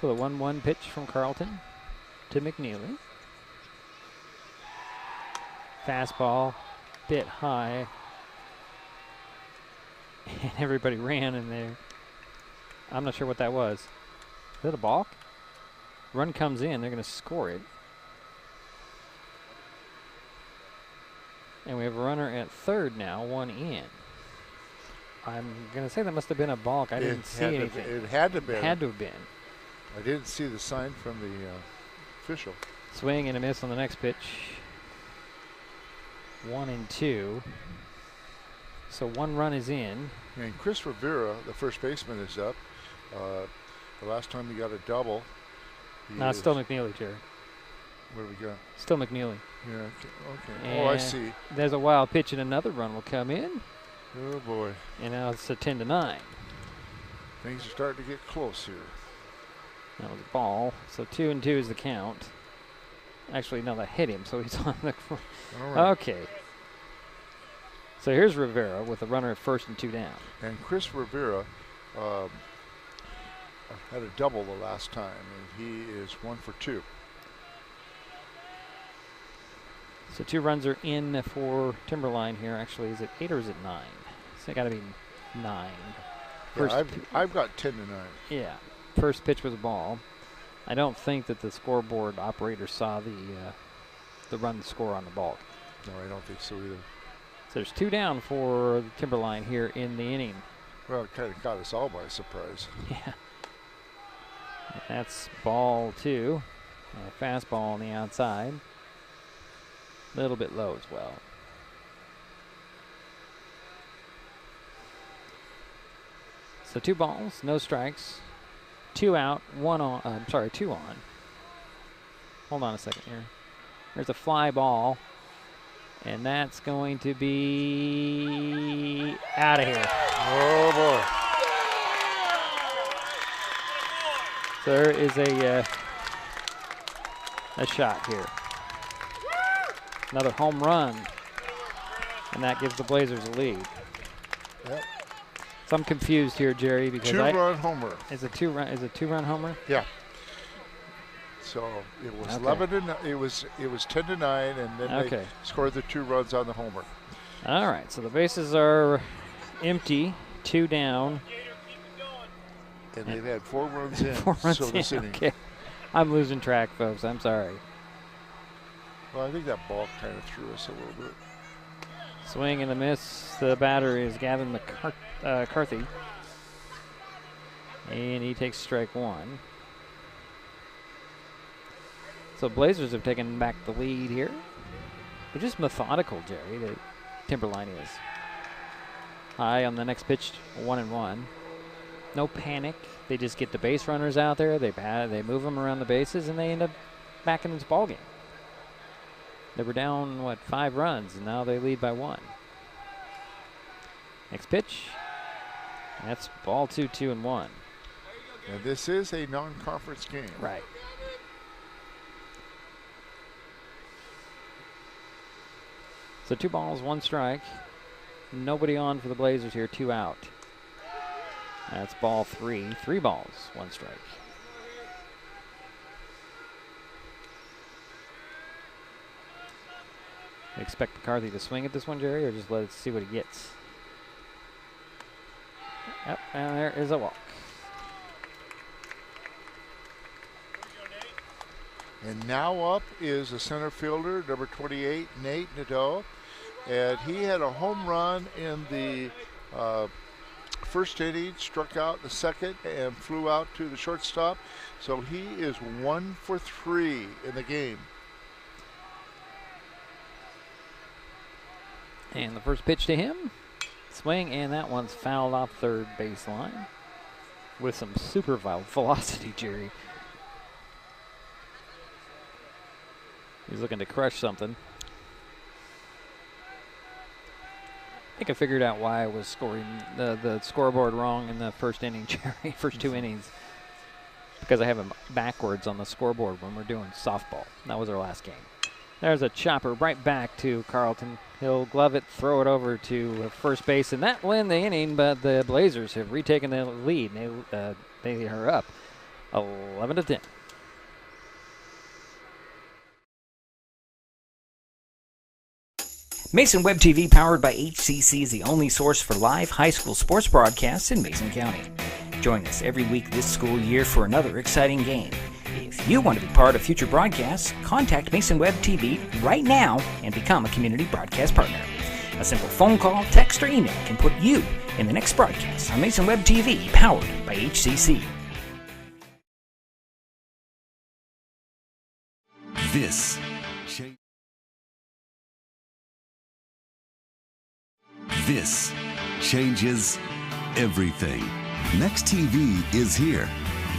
So the 1-1 pitch from Carlton to McNeely. Fastball, bit high. And everybody ran in there. I'm not sure what that was. Is that a balk? Run comes in, they're going to score it. And we have a runner at third now, 1 in. I'm going to say that must have been a balk. I didn't see anything. It had to have been. It had to have been. I didn't see the sign from the official. Swing and a miss on the next pitch. 1-2. So 1 run is in. And Chris Rivera, the first baseman, is up. The last time he got a double. No, it's still McNeely, Jerry. What do we got? Still McNeely. Yeah, okay. And oh, I see. There's a wild pitch and another run will come in. Oh, boy. And now it's a 10-9. Things are starting to get close here. That was a ball. So 2-2 is the count. Actually, no, that hit him, so he's on the... All right. Okay. So here's Rivera with a runner at first and 2 down. And Chris Rivera had a double the last time, and he is 1 for 2. So 2 runs are in for Timberline here. Actually, is it 8 or is it 9? So it got to be 9. Yeah, I've got 10-9. Yeah. First pitch was a ball. I don't think that the scoreboard operator saw the run score on the ball. No, I don't think so either. So there's 2 down for Timberline here in the inning. Well, it kind of caught us all by surprise. Yeah. That's ball 2. A fastball on the outside. A little bit low as well. So 2 balls, no strikes. 2 out, 1 on. 2 on. Hold on a second here. There's a fly ball. And that's going to be out of here. Oh, boy. So there is a shot here. Another home run. And that gives the Blazers a lead. Yep. So I'm confused here, Jerry, because 2-run homer. Is it 2-run homer? Yeah. So it was 10-9, and then they scored the 2 runs on the homer. All right, so the bases are empty, 2 down. And they've had 4 runs in. 4 runs this in. inning. Okay, I'm losing track, folks. I'm sorry. Well, I think that ball kind of threw us a little bit. Swing and a miss. The batter is Gavin McCarthy, and he takes strike 1. So Blazers have taken back the lead here. They're just methodical, Jerry, that Timberline is. High on the next pitch, 1-1. No panic. They just get the base runners out there. They move them around the bases, and they end up back in this ballgame. They were down, 5 runs, and now they lead by 1. Next pitch. That's ball 2, 2-1. And this is a non-conference game. Right. So 2 balls, 1 strike. Nobody on for the Blazers here, 2 out. That's ball 3. 3 balls, 1 strike. Expect McCarthy to swing at this one, Jerry, or just let it see what he gets? Yep, and there is a walk. And now up is the center fielder, number 28, Nate Nadeau. And he had a home run in the first inning, struck out in the second, and flew out to the shortstop. So he is 1 for 3 in the game. And the first pitch to him, swing, and that one's fouled off third baseline with some super velocity, Jerry. He's looking to crush something. I think I figured out why I was scoring the scoreboard wrong in the first inning, Jerry, first 2 innings. Because I have him backwards on the scoreboard when we're doing softball. That was our last game. There's a chopper right back to Carlton. He'll glove it, throw it over to first base, and that will end the inning, but the Blazers have retaken the lead. They are up 11-10. Mason Web TV, powered by HCC, is the only source for live high school sports broadcasts in Mason County. Join us every week this school year for another exciting game. If you want to be part of future broadcasts, contact Mason Web TV right now and become a community broadcast partner. A simple phone call, text, or email can put you in the next broadcast on Mason Web TV, powered by HCC. This changes everything. Next TV is here.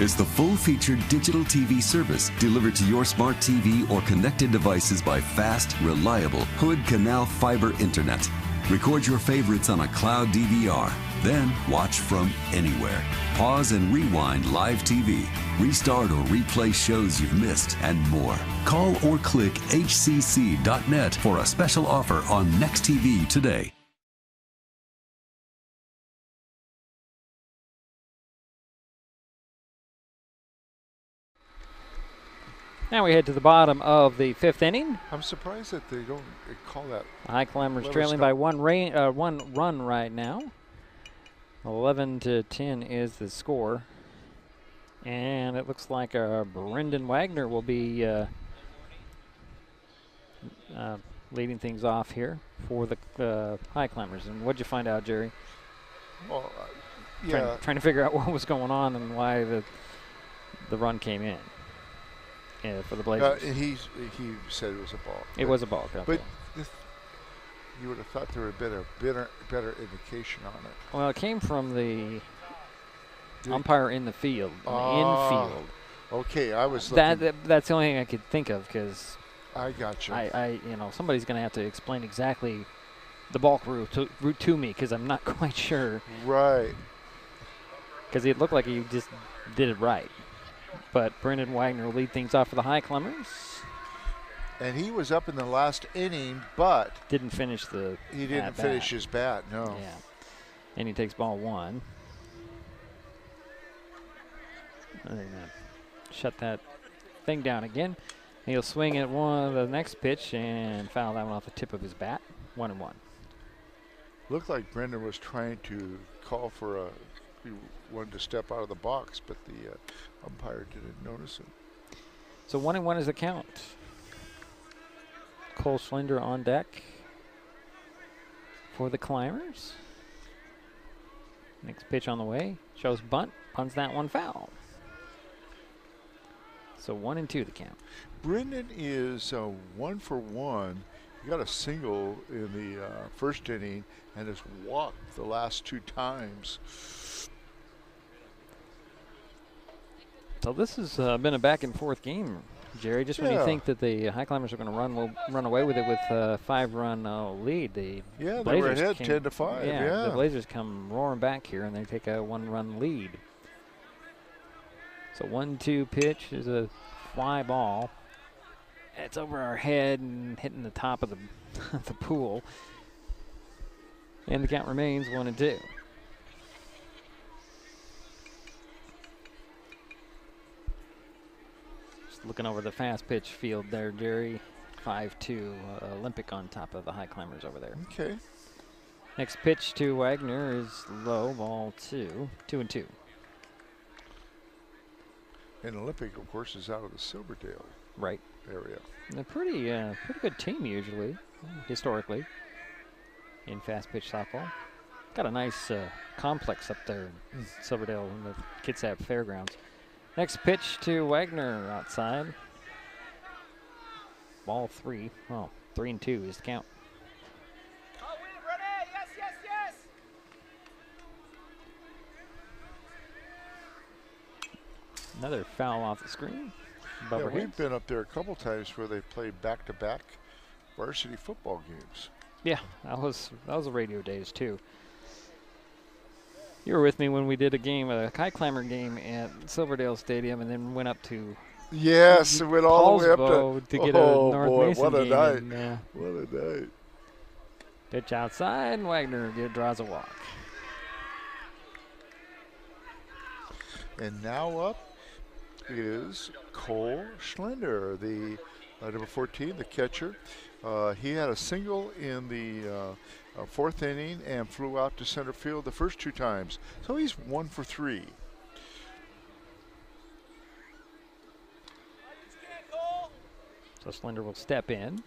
is the full-featured digital TV service delivered to your smart TV or connected devices by fast, reliable Hood Canal fiber internet. Record your favorites on a cloud DVR, then watch from anywhere. Pause and rewind live TV, restart or replay shows you've missed, and more. Call or click hcc.net for a special offer on Next TV today. Now we head to the bottom of the 5th inning. I'm surprised that they don't call that. Highclimbers trailing by one run right now. 11-10 is the score. And it looks like Brendan Wagner will be leading things off here for the Highclimbers. And what'd you find out, Jerry? Well, Trying to figure out what was going on and why the run came in. Yeah, for the Blazers. He said it was a ball. It was a ball. But you would have thought there would have been a better indication on it. Well, it came from the umpire in the field, infield. Okay, I was looking. That's the only thing I could think of because I got you. Somebody's going to have to explain exactly the ball route to me because I'm not quite sure. Right. Because it looked like he just did it right. But Brendan Wagner will lead things off for the Highclimbers. And he was up in the last inning, but didn't finish He didn't finish his bat, no. Yeah. And he takes ball 1. And then shut that thing down again. He'll swing at the next pitch and foul that one off the tip of his bat. 1-1. Looked like Brendan was trying to call for he wanted to step out of the box, but the umpire didn't notice him. So 1-1 is the count. Cole Schlender on deck for the Climbers. Next pitch on the way. Shows bunt. Punts that one foul. So 1-2 the count. Brendan is 1 for 1. He got a single in the first inning and has walked the last 2 times. So this has been a back and forth game, Jerry. Just when you think that the Highclimbers are going to run away with it with a 5-run lead, the Blazers they were ahead 10-5. Yeah, the Blazers come roaring back here and they take a 1-run lead. So 1-2 pitch is a fly ball. It's over our head and hitting the top of the pool, and the count remains 1-2. Looking over the fast pitch field there, Jerry. 5-2 Olympic on top of the Highclimbers over there. Okay. Next pitch to Wagner is low, ball 2. 2-2. And Olympic, of course, is out of the Silverdale area. And a pretty good team usually, historically, in fast pitch softball. Got a nice complex up there in Silverdale in the Kitsap Fairgrounds. Next pitch to Wagner outside. Ball 3. Well, 3-2 is the count. Another foul off the screen. Yeah, we've been up there a couple times where they played back-to-back varsity football games. Yeah, that was the radio days too. You were with me when we did a Highclimber game at Silverdale Stadium, and then went up to it went all the way up to get a North Mason what a game. night! And, what a night! Pitch outside, and Wagner draws a walk. And now up is Cole Schlender, the number 14, the catcher. He had a single in the 4th inning and flew out to center field the first 2 times. So he's 1 for 3. So Schlender will step in.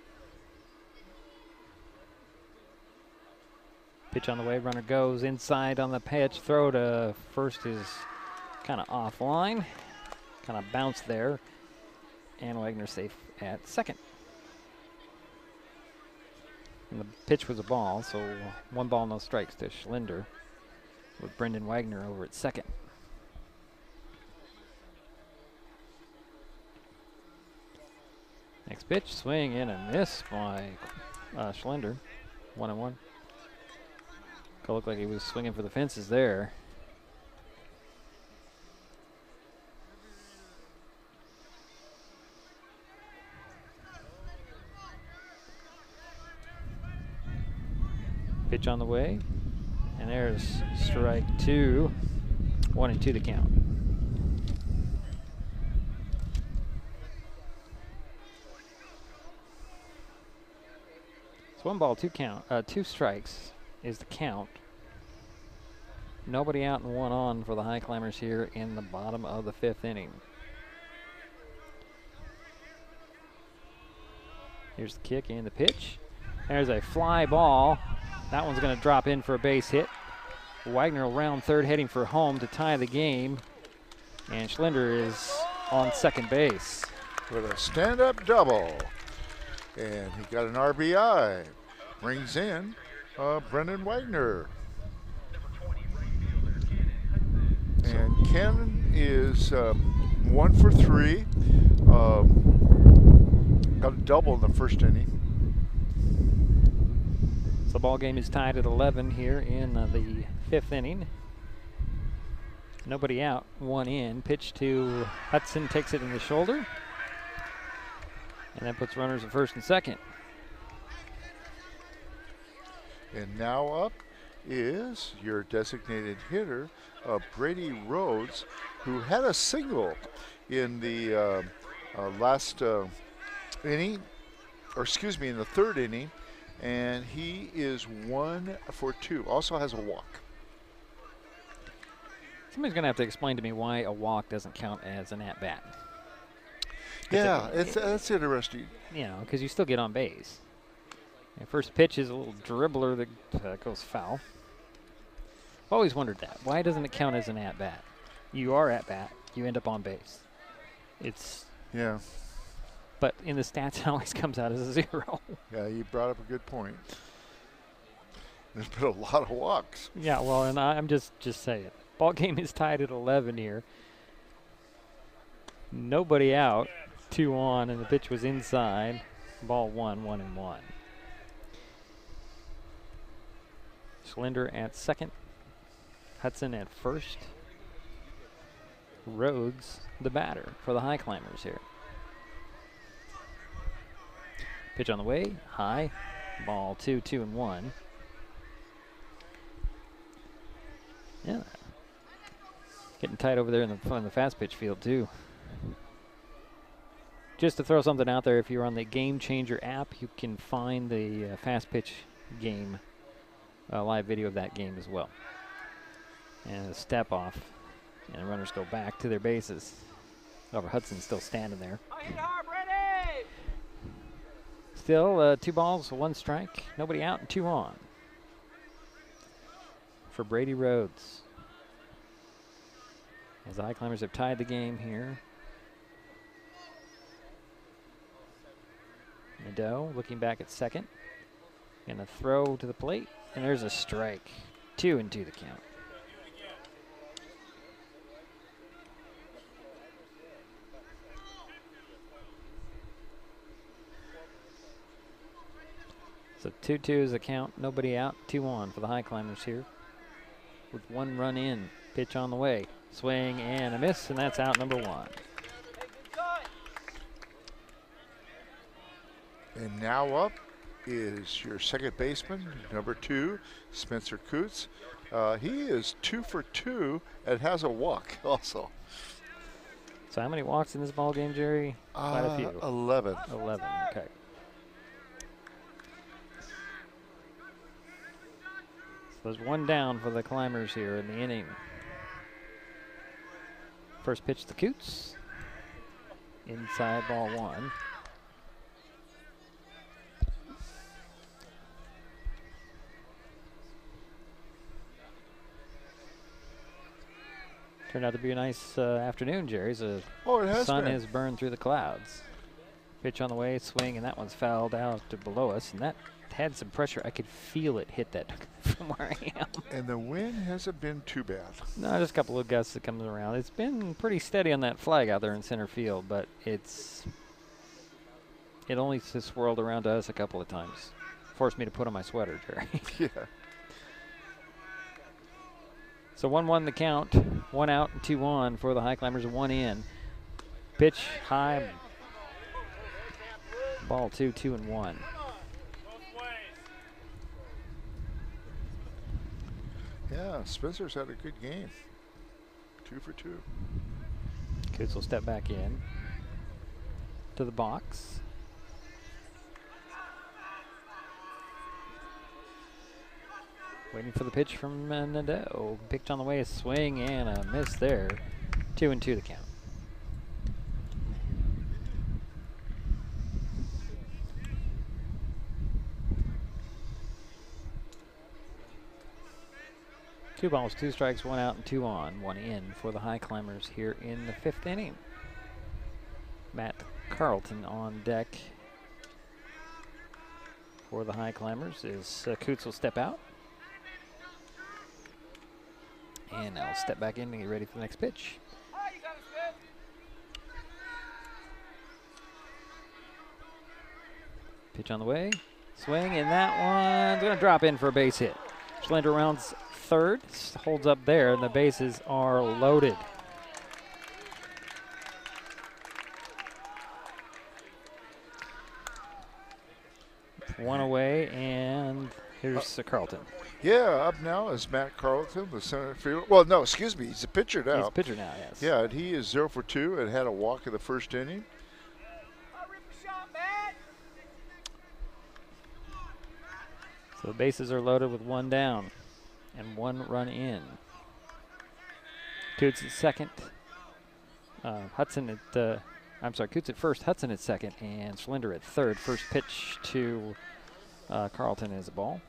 Pitch on the way, runner goes inside on the pitch. Throw to first is kind of offline. Kind of bounced there. And Wagner safe at second. And the pitch was a ball, so 1 ball, no strikes to Schlender with Brendan Wagner over at second. Next pitch, swing and a miss by Schlender. 1-1. Could look like he was swinging for the fences there. Pitch on the way, and there's strike 2. 1-2 the count. It's 1 ball, 2 count. 2 strikes is the count. Nobody out and 1 on for the Highclimbers here in the bottom of the 5th inning. Here's the kick and the pitch. There's a fly ball. That one's going to drop in for a base hit. Wagner around third, heading for home to tie the game. And Schlender is on second base. With a stand-up double. And he got an RBI. Brings in Brendan Wagner. And Cannon is 1 for 3. Got a double in the first inning. The ball game is tied at 11 here in the 5th inning. Nobody out, 1 in. Pitch to Hudson, takes it in the shoulder. And that puts runners at first and second. And now up is your designated hitter, Brady Rhodes, who had a single in the last inning, or excuse me, in the 3rd inning. And he is 1 for 2. Also has a walk. Somebody's going to have to explain to me why a walk doesn't count as an at-bat. Yeah, that's interesting. You know, because you still get on base. And first pitch is a little dribbler that goes foul. I've always wondered that. Why doesn't it count as an at-bat? You are at-bat. You end up on base. It's... Yeah. But in the stats, it always comes out as a 0. Yeah, you brought up a good point. There's been a lot of walks. Yeah, well, and I'm just saying. Ball game is tied at 11 here. Nobody out, 2 on, and the pitch was inside. Ball 1-1-1. Schlender at second. Hudson at first. Rhodes, the batter for the Highclimbers here. Pitch on the way, high, ball 2-2-1. Yeah, getting tight over there in the fast pitch field too. Just to throw something out there, if you're on the Game Changer app, you can find the fast pitch game, live video of that game as well. And a step off, and the runners go back to their bases. However, Hudson's still standing there. Still 2 balls, 1 strike, nobody out and 2 on for Brady Rhodes. As the Highclimbers have tied the game here. Nadeau looking back at second. And a throw to the plate, and there's a strike. 2-2 the count. So 2-2 is the count. Nobody out. 2 on for the Highclimbers here. With 1 run in. Pitch on the way. Swing and a miss, and that's out number 1. And now up is your second baseman, number 2, Spencer Coots. He is 2 for 2 and has a walk also. So how many walks in this ball game, Jerry? Quite a few. 11. 11, okay. So there's 1 down for the Climbers here in the inning. First pitch to Coots. Inside, ball 1. Turned out to be a nice afternoon, Jerry. The sun has burned through the clouds. Pitch on the way, swing, and that one's fouled out to below us, and that had some pressure. I could feel it hit that from where I am. And the wind hasn't been too bad. No, just a couple of gusts that comes around. It's been pretty steady on that flag out there in center field, but it's It only swirled around us a couple of times. Forced me to put on my sweater, Jerry. Yeah. So 1-1 the count. 1 out and 2 on for the Highclimbers, 1 in. Pitch high. Ball 2, 2-1. Yeah, Spencer's had a good game. 2 for 2. Coots will step back in to the box. Waiting for the pitch from Nadeau. Picked on the way, a swing and a miss there. 2-2 the count. Two balls, 2 strikes, 1 out and 2 on. 1 in for the Highclimbers here in the 5th inning. Matt Carlton on deck for the Highclimbers as Coots will step out. And I'll step back in and get ready for the next pitch. Pitch on the way. Swing, and that one's going to drop in for a base hit. Schlinder rounds third, holds up there, and the bases are loaded. One away, and here's Carlton. Yeah, up now is Matt Carlton, the center fielder. Well, no, excuse me, he's a pitcher now. He's a pitcher now, yes. Yeah, and he is 0 for 2 and had a walk in the first inning. So the bases are loaded with 1 down and 1 run in. Coots at second. Coots at first, Hudson at second, and Schlinder at third. First pitch to Carlton is a ball.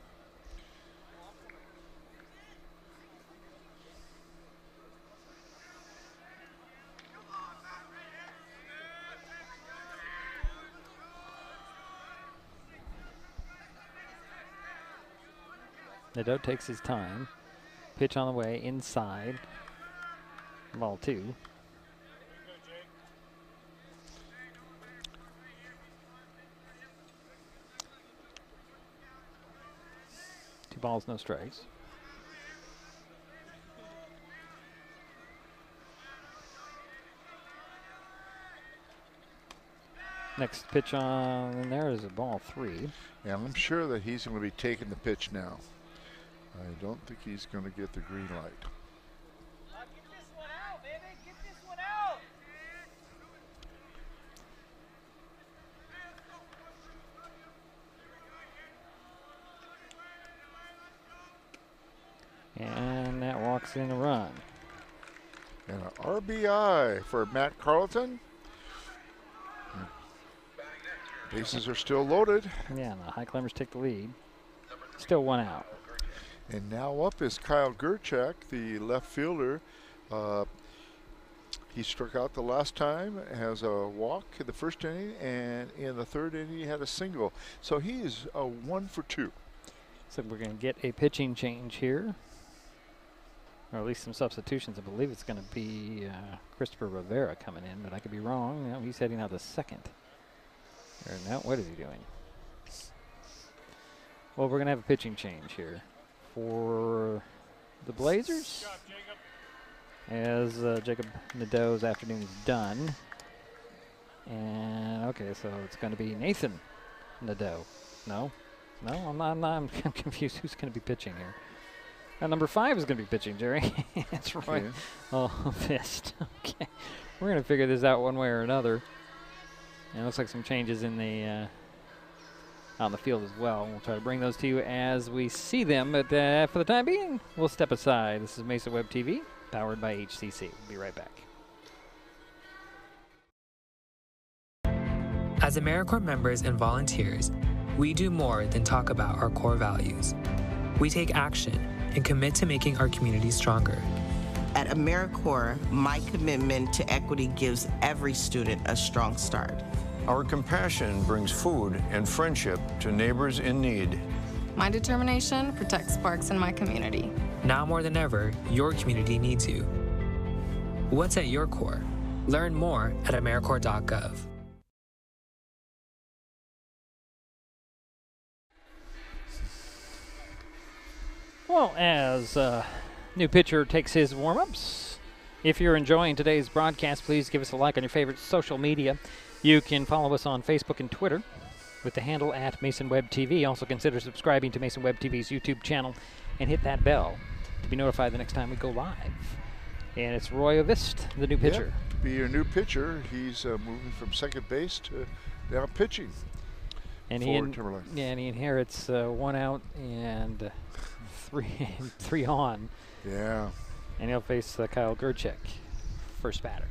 Nadeau takes his time. Pitch on the way, inside. Ball 2. Two balls, no strikes. Next pitch on there is a ball 3. Yeah, I'm sure that he's going to be taking the pitch now. I don't think he's going to get the green light. Get this one out, baby. Get this one out. And that walks in a run. And an RBI for Matt Carlton. Bases are still loaded. Yeah, and the Highclimbers take the lead. Still 1 out. And now up is Kyle Gerchak, the left fielder. He struck out the last time, has a walk in the first inning, and in the third inning he had a single. So he is 1 for 2. So we're going to get a pitching change here, or at least some substitutions. I believe it's going to be Christopher Rivera coming in, but I could be wrong. No, he's heading out the second. Or no, what is he doing? Well, we're going to have a pitching change here for the Blazers, as Jacob Nadeau's afternoon is done. And okay, so it's going to be Nathan Nadeau. No, I'm confused. Who's going to be pitching here? Number 5 is going to be pitching, Jerry. That's right. Okay. Oh, Fist. Okay, we're going to figure this out one way or another. And it looks like some changes in the out in the field as well. We'll try to bring those to you as we see them, but for the time being, we'll step aside. This is Mesa Web TV, powered by HCC. We'll be right back. As AmeriCorps members and volunteers, we do more than talk about our core values. We take action and commit to making our community stronger. At AmeriCorps, my commitment to equity gives every student a strong start. Our compassion brings food and friendship to neighbors in need. My determination protects sparks in my community. Now more than ever, your community needs you. What's at your core? Learn more at AmeriCorps.gov. Well, as new pitcher takes his warm-ups, if you're enjoying today's broadcast, please give us a like on your favorite social media. You can follow us on Facebook and Twitter with the handle at Mason Web TV. Also consider subscribing to Mason Web TV's YouTube channel and hit that bell to be notified the next time we go live. And it's Roy Ovist, the new pitcher. Yep, to be your new pitcher, he's moving from second base to now pitching. And he inherits 1 out and three on. Yeah. And he'll face Kyle Gerchek, first batter.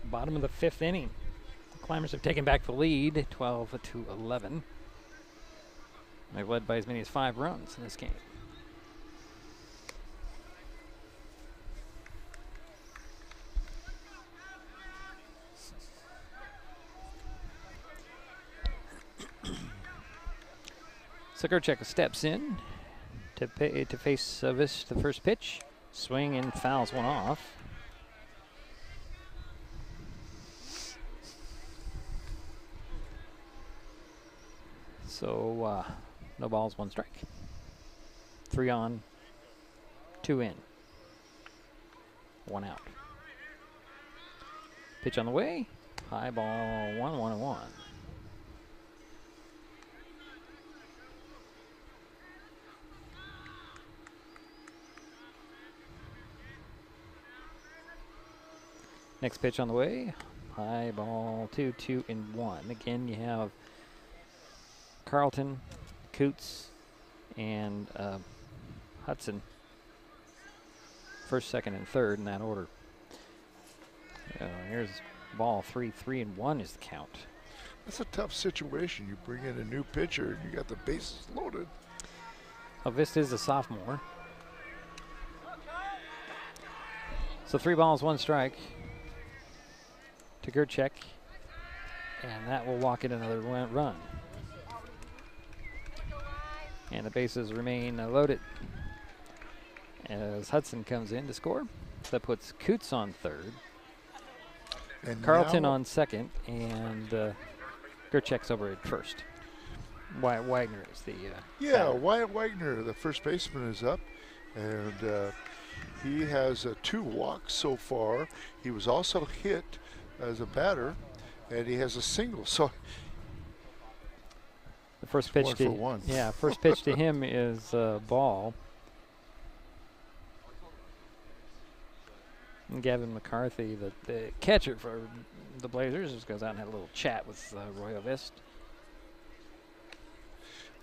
Bottom of the 5th inning. The Climbers have taken back the lead, 12-11. They've led by as many as 5 runs in this game. So Gerchek steps in to face Vis, the first pitch. Swing and fouls one off. So no balls, 1 strike. 3 on, 2 in. 1 out. Pitch on the way. High ball, 1-1-1. Next pitch on the way. High ball, 2-2-1. Again, you have Carlton, Coots, and Hudson. First, second, and third in that order. Here's ball 3-3-1 is the count. That's a tough situation. You bring in a new pitcher and you got the bases loaded. Ovist is a sophomore. So 3 balls, 1 strike to Gerchek, and that will walk in another run. And the bases remain loaded as Hudson comes in to score. That puts Coots on third, and Carlton on second, and Gerchek's over at first. Wyatt Wagner is the batter. Wyatt Wagner, the first baseman, is up, and he has 2 walks so far. He was also hit as a batter, and he has a single. So the first pitch first pitch to him is ball. And Gavin McCarthy, the catcher for the Blazers, just goes out and had a little chat with Roy Ovist.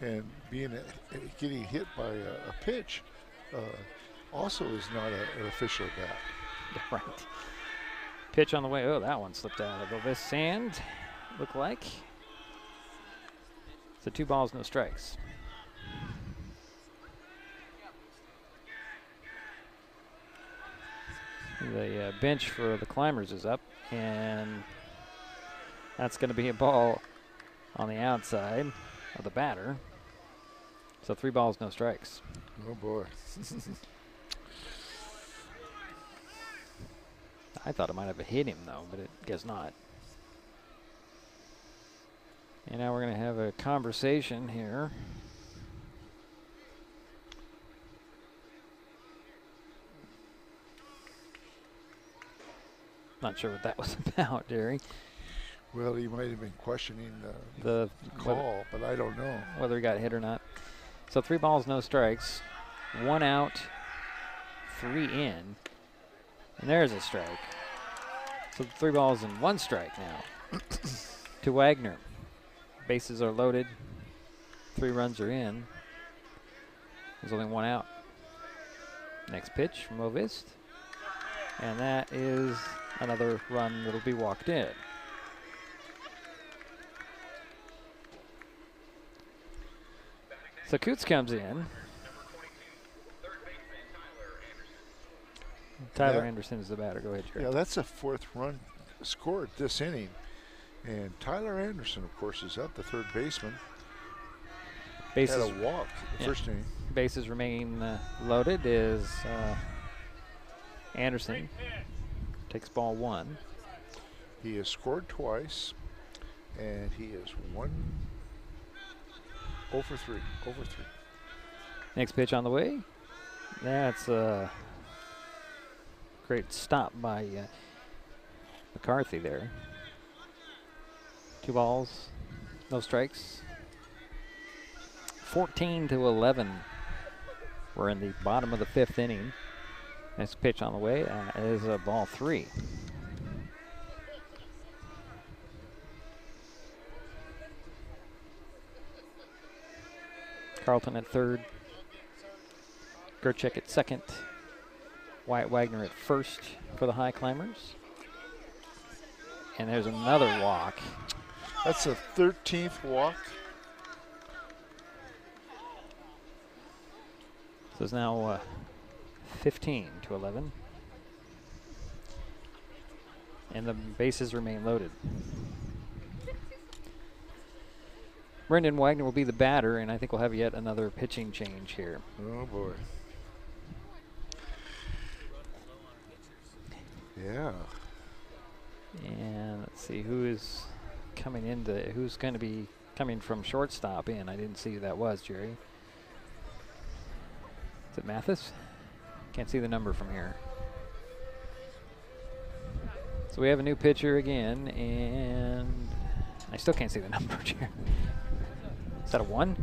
And getting hit by a pitch also is not an official bat. Right. Pitch on the way. Oh, that one slipped out of Ovist's hand. Looked like. So 2 balls, no strikes. The bench for the Climbers is up, and that's going to be a ball on the outside of the batter. So 3 balls, no strikes. Oh, boy. I thought it might have hit him, though, but it guess not. And now we're going to have a conversation here. Not sure what that was about, Jerry. Well, he might have been questioning the call, but I don't know whether he got hit or not. So 3 balls, no strikes. 1 out, 3 in. And there's a strike. So 3 balls and 1 strike now to Wagner. Bases are loaded. 3 runs are in. There's only 1 out. Next pitch from Ovist. And that is another run that'll be walked in. So Coots comes in. Tyler Anderson is the batter. Go ahead, Jerry. Yeah, that's a 4th run scored this inning. And Tyler Anderson, of course, is up, the 3rd baseman. Bases, had a walk the first inning. Bases remain loaded is Anderson. Takes ball 1. He has scored twice, and he is 0 for 3. Next pitch on the way. That's a great stop by McCarthy there. 2 balls, no strikes. 14-11. We're in the bottom of the 5th inning. Next pitch on the way is a ball 3. Carlton at third. Gerchek at second. Wyatt Wagner at first for the Highclimbers. And there's another walk. That's the 13th walk. So it's now 15-11. And the bases remain loaded. Brendan Wagner will be the batter, and I think we'll have yet another pitching change here. Oh, boy. Yeah. And let's see who is coming into, who's going to be coming from shortstop in. I didn't see who that was, Jerry. Is it Mathis? Can't see the number from here. So we have a new pitcher again, and I still can't see the number, Jerry. Is that a 1?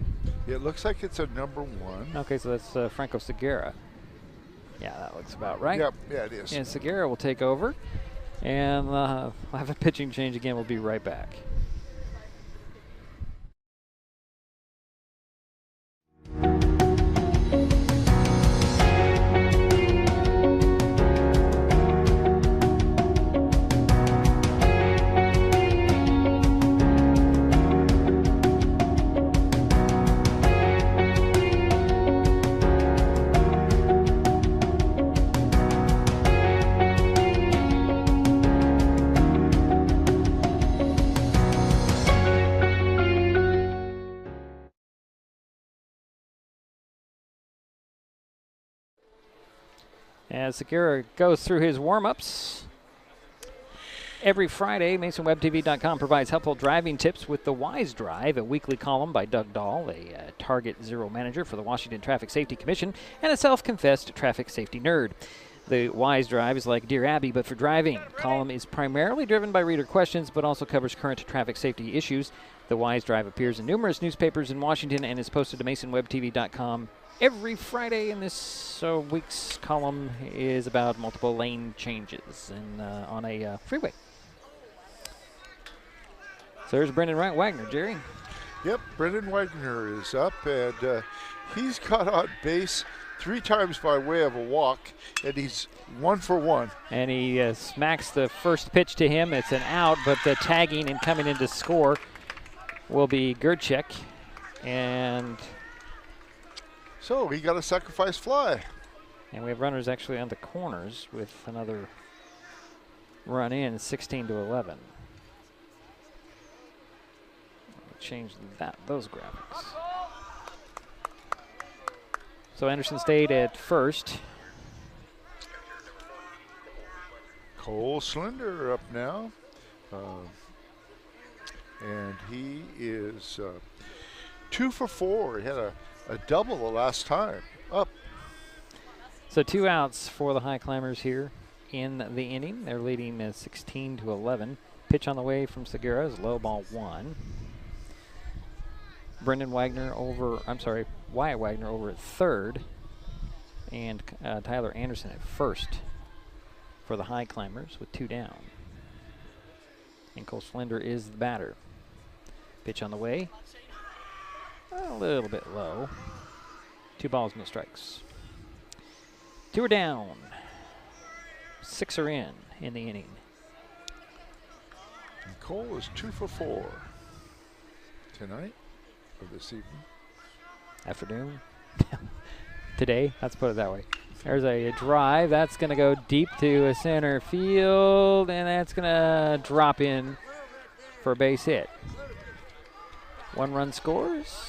It looks like it's a number 1. Okay, so that's Franco Segura. Yeah, that looks about right. Yep, yeah, it is. And Segura will take over, and we'll have a pitching change again. We'll be right back. As Segura goes through his warm-ups. Every Friday, MasonWebTV.com provides helpful driving tips with the Wise Drive, a weekly column by Doug Dahl, a Target Zero manager for the Washington Traffic Safety Commission, and a self-confessed traffic safety nerd. The Wise Drive is like Dear Abby, but for driving. The column is primarily driven by reader questions, but also covers current traffic safety issues. The Wise Drive appears in numerous newspapers in Washington and is posted to MasonWebTV.com every Friday, and this week's column is about multiple lane changes on a freeway. So there's Brendan Wagner, Jerry. Yep, Brendan Wagner is up, and he's got on base 3 times by way of a walk, and he's 1 for 1. And he smacks the first pitch to him. It's an out, but tagging and coming in to score will be Gerchek. And so he got a sacrifice fly. And we have runners actually on the corners with another run in, 16-11. Change those graphics. So Anderson stayed at first. Cole Slender up now. And he is 2 for 4. He had a double the last time. Up. So 2 outs for the Highclimbers here in the inning. They're leading 16-11. Pitch on the way from Segura is low, ball 1. Wyatt Wagner over at third, and Tyler Anderson at first for the Highclimbers with 2 down. And Cole Slender is the batter. Pitch on the way. A little bit low. 2 balls, no strikes. 2 are down. 6 are in the inning. And Cole is 2 for 4 tonight, or this evening. Afternoon. Today, let's put it that way. There's a drive. That's going to go deep to center field, and that's going to drop in for a base hit. 1 run scores,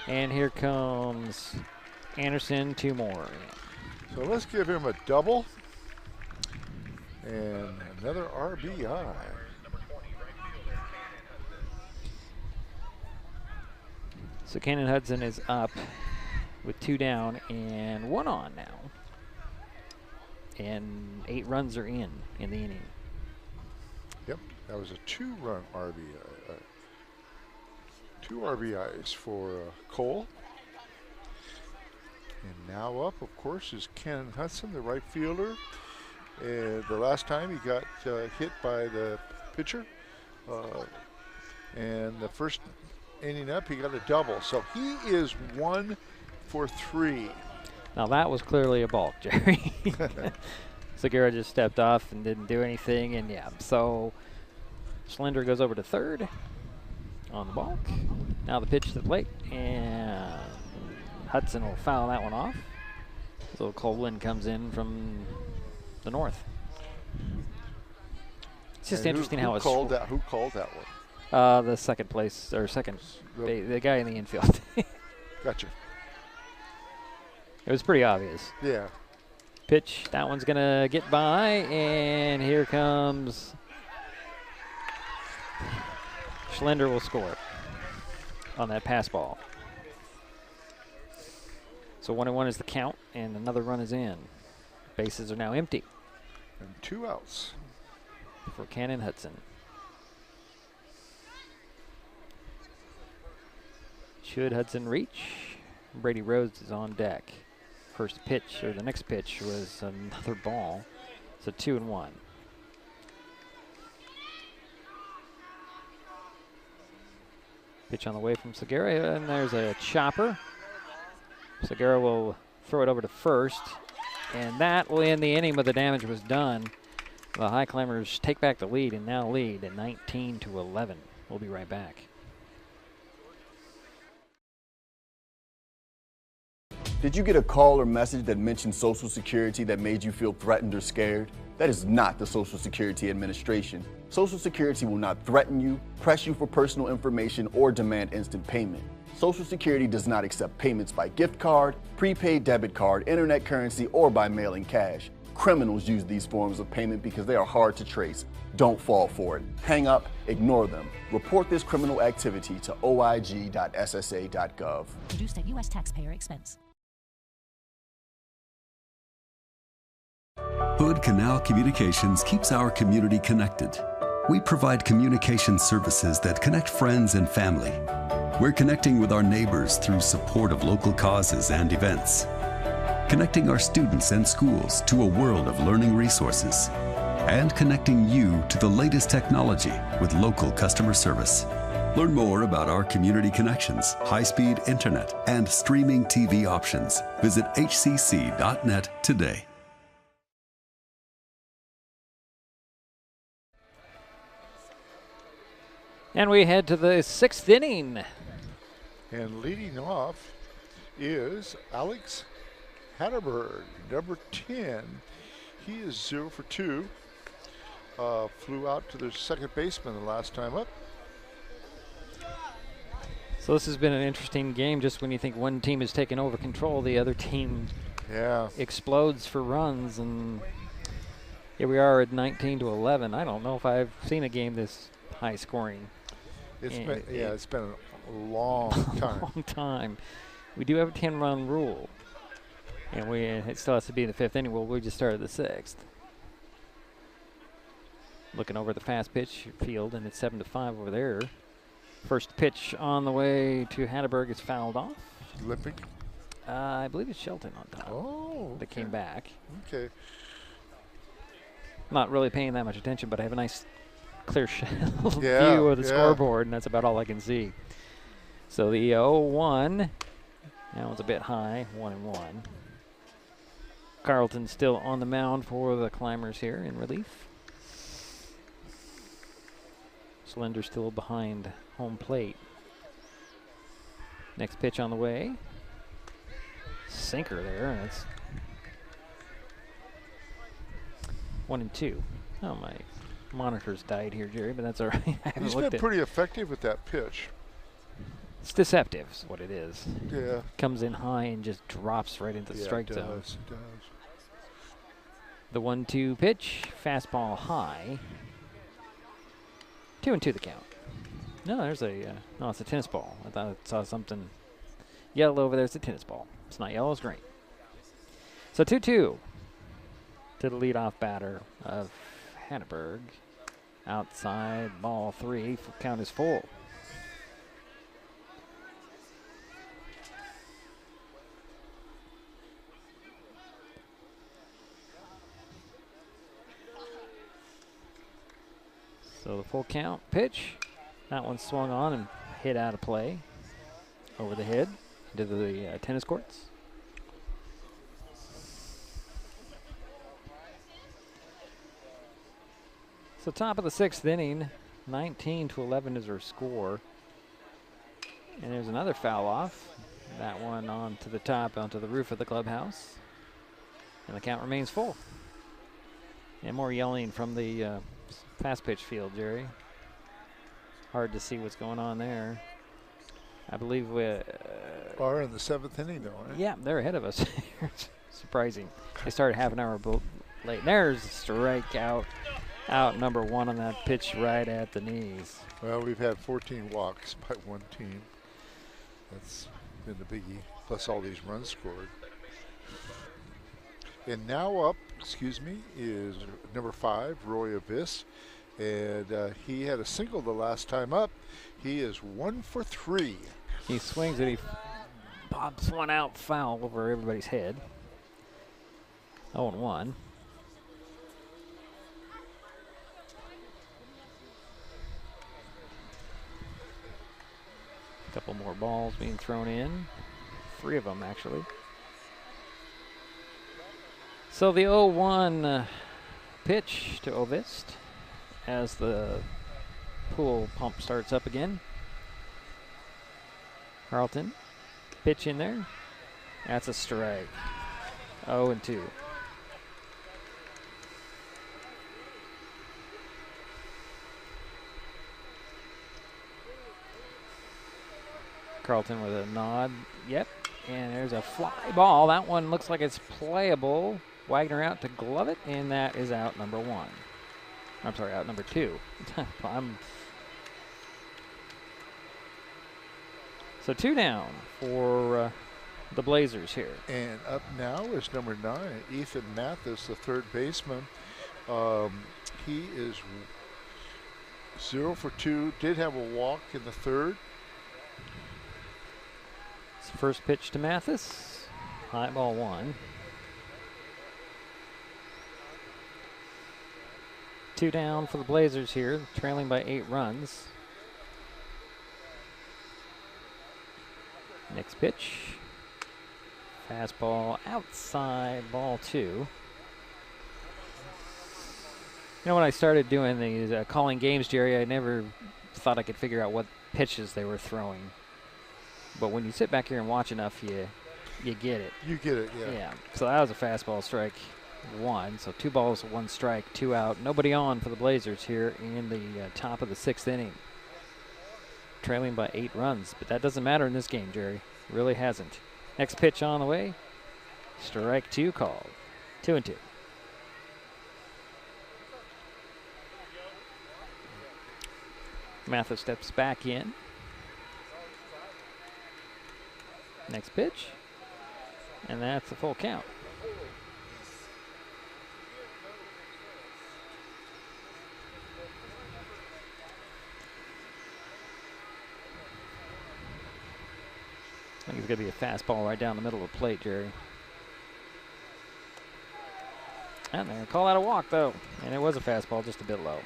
and here comes Anderson, 2 more. So let's give him a double and another RBI. So Cannon Hudson is up. with 2 down and 1 on now. And 8 runs are in the inning. Yep, that was a 2-run RBI. 2 RBIs for Cole. And now up, of course, is Ken Hudson, the right fielder. And the last time he got hit by the pitcher. And the first inning up, he got a double. So he is 1 for 3. Now that was clearly a balk, Jerry. Segura just stepped off and didn't do anything. And yeah, so Schlender goes over to third on the balk. Now the pitch to the plate, and Hudson will foul that one off. So Coleman comes in from the north. It's just interesting how it's called that. Who called that one? The second place or the guy in the infield. Gotcha. It was pretty obvious. Yeah. Pitch. That one's gonna get by, and here comes Schlender will score on that pass ball. So 1-1 is the count, and another run is in. Bases are now empty. And 2 outs for Cannon Hudson. Should Hudson reach? Brady Rhodes is on deck. First pitch, or the next pitch, was another ball. It's a 2-1. Pitch on the way from Segura, and there's a chopper. Segura will throw it over to first, and that will end the inning, but the damage was done. The Highclimbers take back the lead and now lead at 19-11. We'll be right back. Did you get a call or message that mentioned Social Security that made you feel threatened or scared? That is not the Social Security Administration. Social Security will not threaten you, press you for personal information, or demand instant payment. Social Security does not accept payments by gift card, prepaid debit card, internet currency, or by mailing cash. Criminals use these forms of payment because they are hard to trace. Don't fall for it. Hang up, ignore them. Report this criminal activity to oig.ssa.gov. Produced at U.S. taxpayer expense. Hood Canal Communications keeps our community connected. We provide communication services that connect friends and family. We're connecting with our neighbors through support of local causes and events, connecting our students and schools to a world of learning resources, and connecting you to the latest technology with local customer service. Learn more about our community connections, high-speed internet, and streaming TV options. Visit hcc.net today. And we head to the 6th inning. And leading off is Alex Hatterberg, number 10. He is 0 for 2. Flew out to the second baseman the last time up. So this has been an interesting game. Just when you think one team is taking over control, the other team explodes for runs. And here we are at 19-11. I don't know if I've seen a game this high scoring. It's been a long time. Long time. We do have a 10-run rule, and it still has to be in the 5th inning. Well, we just started the 6th. Looking over the fast pitch field, and it's 7-5 over there. First pitch on the way to Hatterberg is fouled off. Limping? I believe it's Shelton on top. Oh, that came back. Okay. Not really paying that much attention, but I have a nice clear view of the scoreboard, and that's about all I can see. So the 0-1, that one's a bit high, 1-1. Carlton still on the mound for the Climbers here in relief. Slender still behind home plate. Next pitch on the way. Sinker there, and it's 1-2. Oh, my monitors died here, Jerry, but that's all right. He's been pretty effective with that pitch. It's deceptive is what it is. Yeah. Comes in high and just drops right into the strike zone. It does. The 1-2 pitch, fastball high. 2-2 the count. No, there's no, it's a tennis ball. I thought I saw something yellow over there. It's a tennis ball. It's not yellow, it's green. So 2-2 to the leadoff batter of Hanneberg. Outside, ball 3. Count is full. So the full count pitch. That one swung on and hit out of play over the head into the tennis courts. So top of the 6th inning, 19-11 is our score. And there's another foul off. That one on to the top, onto the roof of the clubhouse. And the count remains full. And more yelling from the fast pitch field, Jerry. Hard to see what's going on there. I believe we are in the 7th inning, though, right? Yeah, they're ahead of us. Surprising. They started half an hour late. There's a strikeout. Out number 1 on that pitch right at the knees. Well, we've had 14 walks by one team. That's been the biggie, plus all these runs scored. And now up, is number 5, Roy Avis. And he had a single the last time up. He is 1 for 3. He swings and he pops one out foul over everybody's head. 0-1. Couple more balls being thrown in. 3 of them, actually. So the 0-1 pitch to Ovist as the pool pump starts up again. Carlton, pitch in there. That's a strike. 0-2. Carlton with a nod. Yep. And there's a fly ball. That one looks like it's playable. Wagner out to glove it, and that is out number 1. I'm sorry, out number 2. So 2 down for the Blazers here. And up now is number 9, Ethan Mathis, the third baseman. He is 0 for 2. Did have a walk in the 3rd. First pitch to Mathis. High ball 1. 2 down for the Blazers here, trailing by 8 runs. Next pitch. Fastball outside, ball 2. You know, when I started doing these calling games, Jerry, I never thought I could figure out what pitches they were throwing. But when you sit back here and watch enough, you get it. You get it, yeah. Yeah. So that was a fastball, strike 1. So 2 balls, 1 strike, 2 out. Nobody on for the Blazers here in the top of the 6th inning. Trailing by 8 runs. But that doesn't matter in this game, Jerry. Really hasn't. Next pitch on the way. Strike 2 called. 2-2. Mathis steps back in. Next pitch, and that's a full count. I think it's going to be a fastball right down the middle of the plate, Jerry. And they're going to call out a walk, though, and it was a fastball, just a bit low.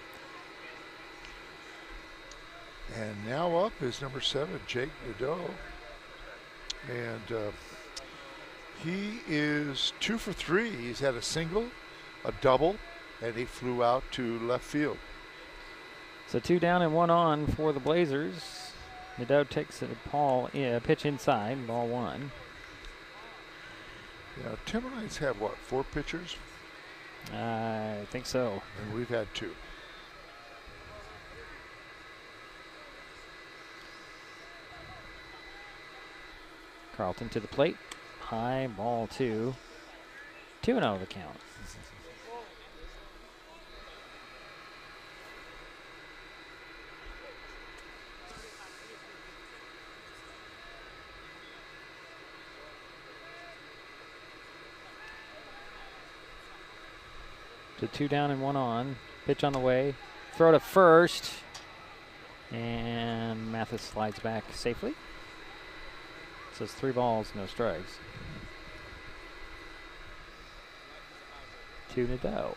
And now up is number 7, Jake Nadeau. And he is 2 for 3. He's had a single, a double, and he flew out to left field. So 2 down and 1 on for the Blazers. Nadeau takes a pitch inside, ball 1. Yeah, Timberlines have what, 4 pitchers? I think so. And we've had 2. Carlton to the plate. High, ball 2. 2-0 the count. to 2 down and 1 on. Pitch on the way. Throw to first. And Mathis slides back safely. So it's 3 balls, no strikes. 2 to go.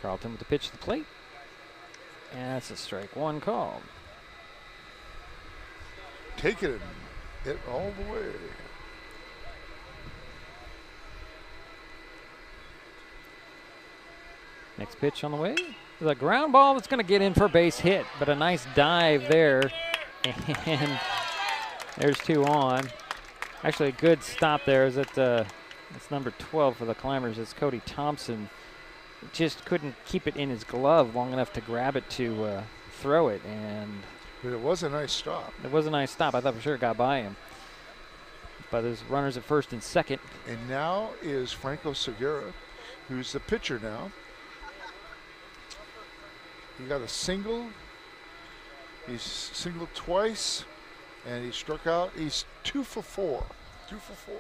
Carlton with the pitch to the plate. And that's a strike 1 called. Taking it all the way. Next pitch on the way. There's a ground ball that's going to get in for a base hit, but a nice dive there. And there's 2 on. Actually, a good stop there. Is that it's number 12 for the Climbers. It's Cody Thompson. Just couldn't keep it in his glove long enough to grab it to throw it. But it was a nice stop. It was a nice stop. I thought for sure it got by him. But there's runners at first and second. And now is Franco Segura, who's the pitcher now. He got a single. He's singled twice, and he struck out. He's 2 for 4. 2 for 4.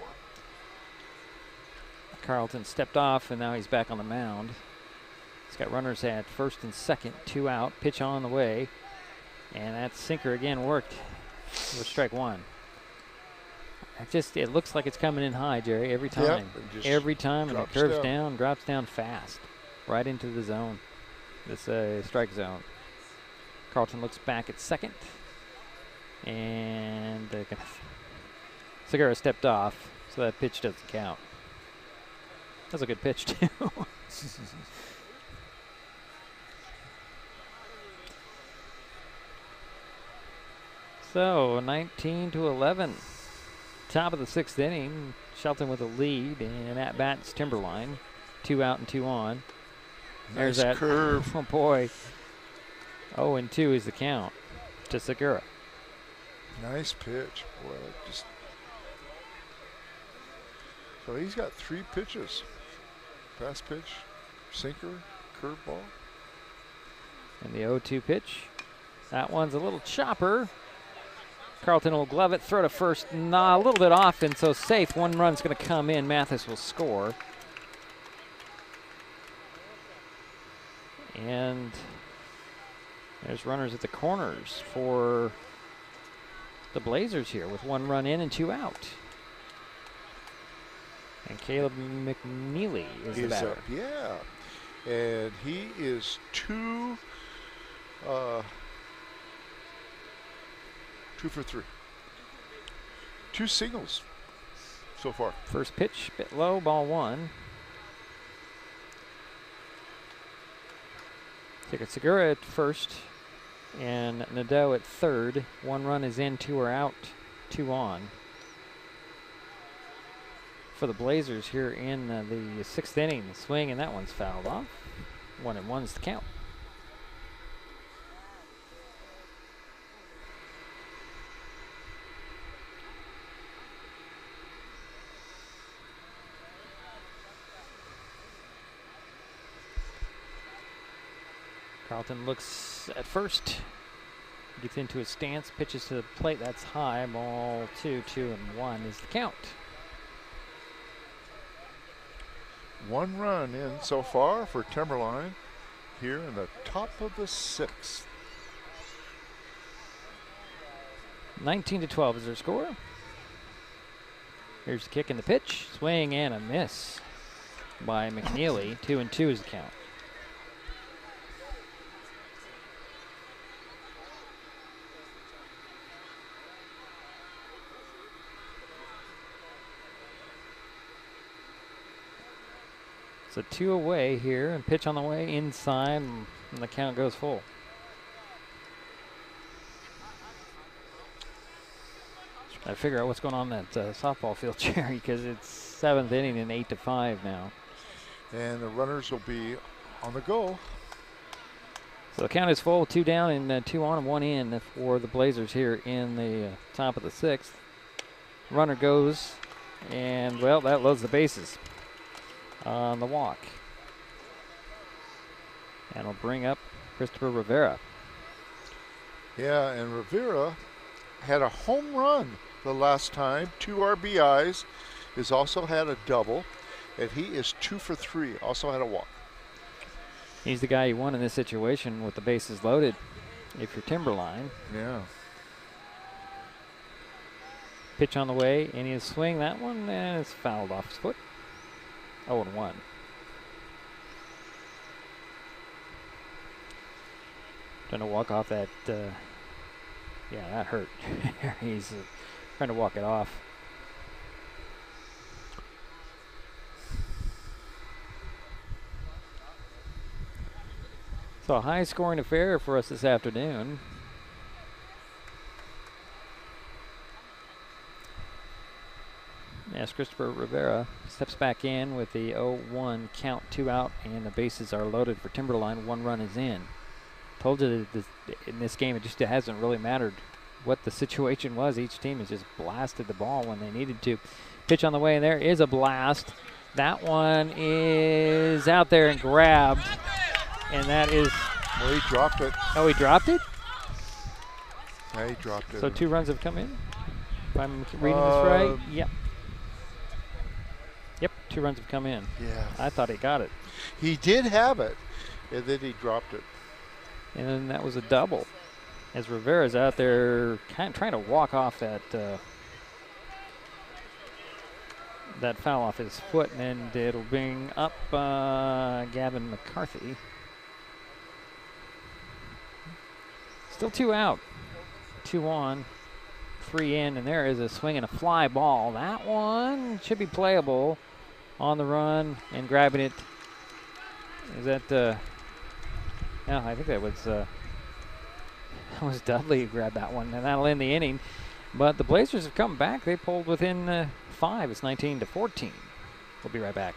Carlton stepped off, and now he's back on the mound. He's got runners at first and second, 2 out. Pitch on the way, and that sinker again worked with strike 1. It looks like it's coming in high, Jerry, every time. Yep, every time, and it curves down, drops down fast, right into the zone. It's a strike zone. Carlton looks back at second, and Segura stepped off, so that pitch doesn't count. That's a good pitch, too. So, 19-11. Top of the 6th inning. Shelton with a lead, and at bat's Timberline. 2 out and 2 on. There's Nice that curve. Oh, boy. 0-2 is the count to Segura. Nice pitch. Boy, so he's got 3 pitches. Pass pitch, sinker, curveball. And the 0-2 pitch. That one's a little chopper. Carlton will glove it, throw to first. A little bit off, and so safe. 1 run's going to come in. Mathis will score. And there's runners at the corners for the Blazers here with 1 run in and 2 out. And Caleb McNeely is the batter. Yeah, and he is 2 for 3. 2 singles so far. First pitch, bit low, ball 1. Segura at first, and Nadeau at third. 1 run is in, 2 are out, 2 on. For the Blazers here in the 6th inning, the swing, and that one's fouled off. 1-1's the count. Carlton looks at first, gets into his stance, pitches to the plate. That's high. Ball 2, 2-1 is the count. 1 run in so far for Timberline here in the top of the 6th. 19-12 is their score. Here's the kick and the pitch. Swing and a miss by McNeely. 2-2 is the count. So 2 away here, and pitch on the way inside, and the count goes full. I figure out what's going on in that softball field, Jerry, because it's 7th inning and 8-5 now. And the runners will be on the go. So the count is full, 2 down and 2 on and 1 in for the Blazers here in the top of the 6th. Runner goes, and, well, that loads the bases on the walk. And will bring up Christopher Rivera. Yeah, and Rivera had a home run the last time. 2 RBIs. Has also had a double. And he is 2 for 3. Also had a walk. He's the guy you want in this situation with the bases loaded if you're Timberline. Yeah. Pitch on the way, and he'll swing that one, and it's fouled off his foot. 0-1. Trying to walk off that, yeah, that hurt. He's trying to walk it off. So a high-scoring affair for us this afternoon. As Christopher Rivera steps back in with the 0-1 count, 2 out, and the bases are loaded for Timberline. 1 run is in. Told you that in this game it just hasn't really mattered what the situation was. Each team has just blasted the ball when they needed to. Pitch on the way, and there is a blast. That one is out there and grabbed, and that is... Well, he dropped it. Oh, he dropped it? Yeah, he dropped it. So 2 runs have come in, if I'm reading this right? Yep. Yep, 2 runs have come in. Yeah. I thought he got it. He did have it, and then he dropped it. And then that was a double. As Rivera's out there kind of trying to walk off that that foul off his foot, and it'll bring up Gavin McCarthy. Still 2 out. 2 on, 3 in, and there is a swing and a fly ball. That one should be playable on the run and grabbing it. Is that, yeah, I think that was Dudley who grabbed that one, and that'll end the inning. But the Blazers have come back. They pulled within 5. It's 19-14. We'll be right back.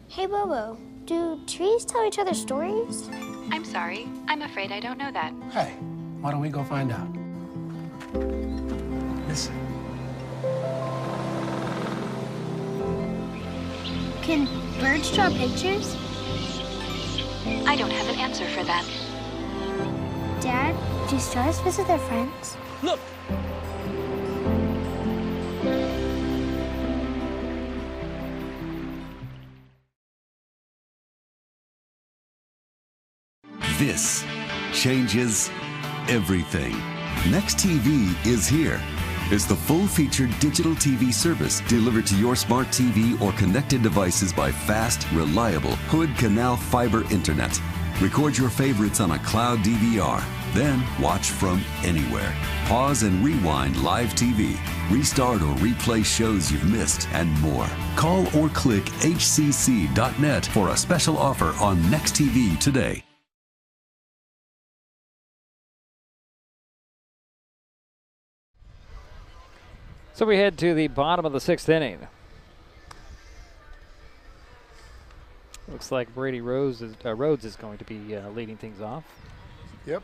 Hey, Bobo, do trees tell each other stories? I'm sorry. I'm afraid I don't know that. Hey, why don't we go find out? Listen. Can birds draw pictures? I don't have an answer for that. Dad, do stars visit their friends? Look! This changes everything. Next TV is here. It's the full-featured digital TV service delivered to your smart TV or connected devices by fast, reliable Hood Canal fiber internet. Record your favorites on a cloud DVR, then watch from anywhere. Pause and rewind live TV, restart or replay shows you've missed, and more. Call or click hcc.net for a special offer on Next TV today. So we head to the bottom of the 6th inning. Looks like Brady Rhodes is going to be leading things off. Yep.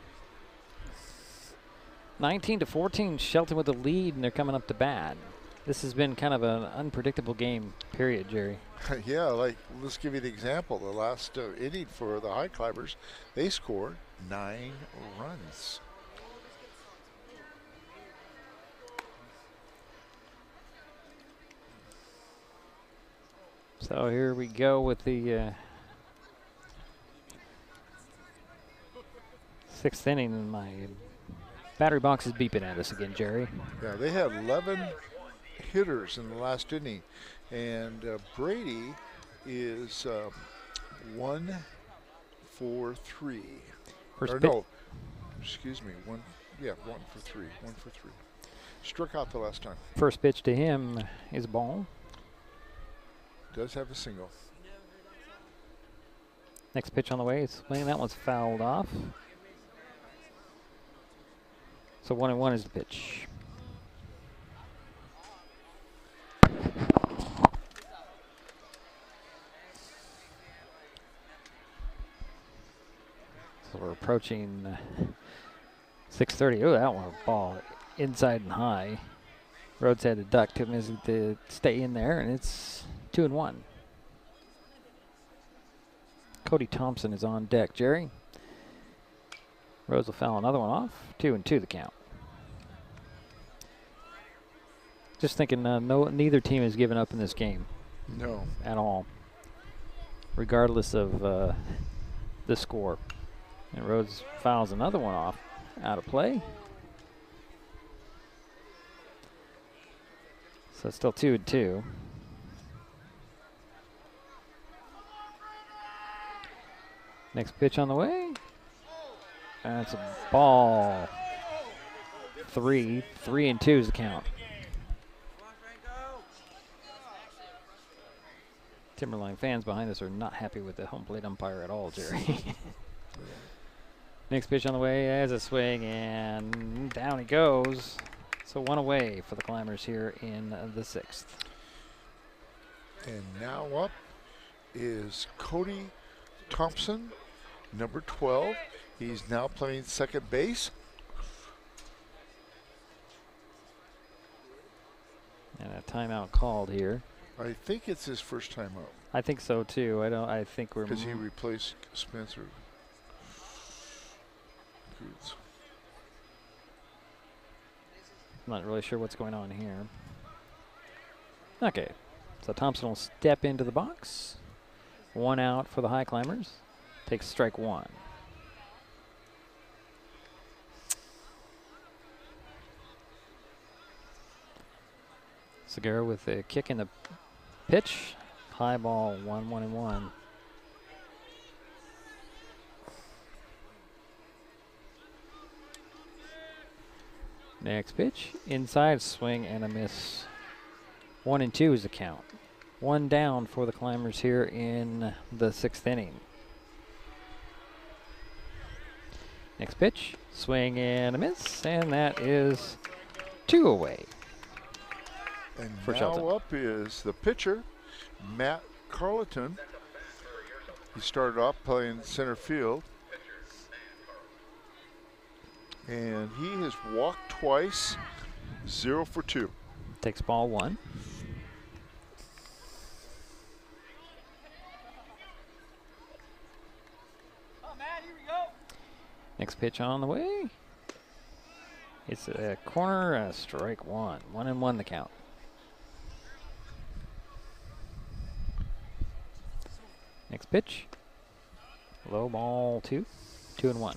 19-14, Shelton with the lead, and they're coming up to bat. This has been kind of an unpredictable game, period, Jerry. Yeah, like, let's give you the example. The last inning for the Highclimbers, they scored 9 runs. So here we go with the 6th inning, and my battery box is beeping at us again, Jerry. Yeah, they had 11 hitters in the last inning, and Brady is 1 for 3. No, excuse me, 1 for 3. 1 for 3. Struck out the last time. First pitch to him is a ball. Does have a single. Next pitch on the way, swing. That one's fouled off. So 1-1 is the pitch. So we're approaching 6:30. Oh, that one ball inside and high. Rhodes had to duck to stay in there, and it's 2-1. Cody Thompson is on deck. Jerry? Rose will foul another one off. 2-2 the count. Just thinking, neither team has given up in this game. No. At all. Regardless of the score. And Rhodes fouls another one off. Out of play. So it's still 2-2. Next pitch on the way. That's a ball. 3-2 is the count. Timberline fans behind us are not happy with the home plate umpire at all, Jerry. Next pitch on the way as a swing, and down he goes. So one away for the Climbers here in the 6th. And now up is Cody Thompson, number 12. He's now playing second base. And a timeout called here. I think it's his first time up. I think so too. I think we're because he replaced Spencer. I'm not really sure what's going on here. Okay, so Thompson will step into the box. 1 out for the Highclimbers. Takes strike 1. Segura with a kick in the pitch. High ball, 1-1-1. Next pitch, inside swing and a miss. 1-2 is the count. 1 down for the Climbers here in the 6th inning. Next pitch, swing and a miss, and that is 2 away. And for now Shelton. Up is the pitcher, Matt Carleton. He started off playing center field. And he has walked twice, 0 for 2. Takes ball 1. Next pitch on the way. It's a corner, strike 1. 1-1 the count. Next pitch. Low ball 2. 2-1.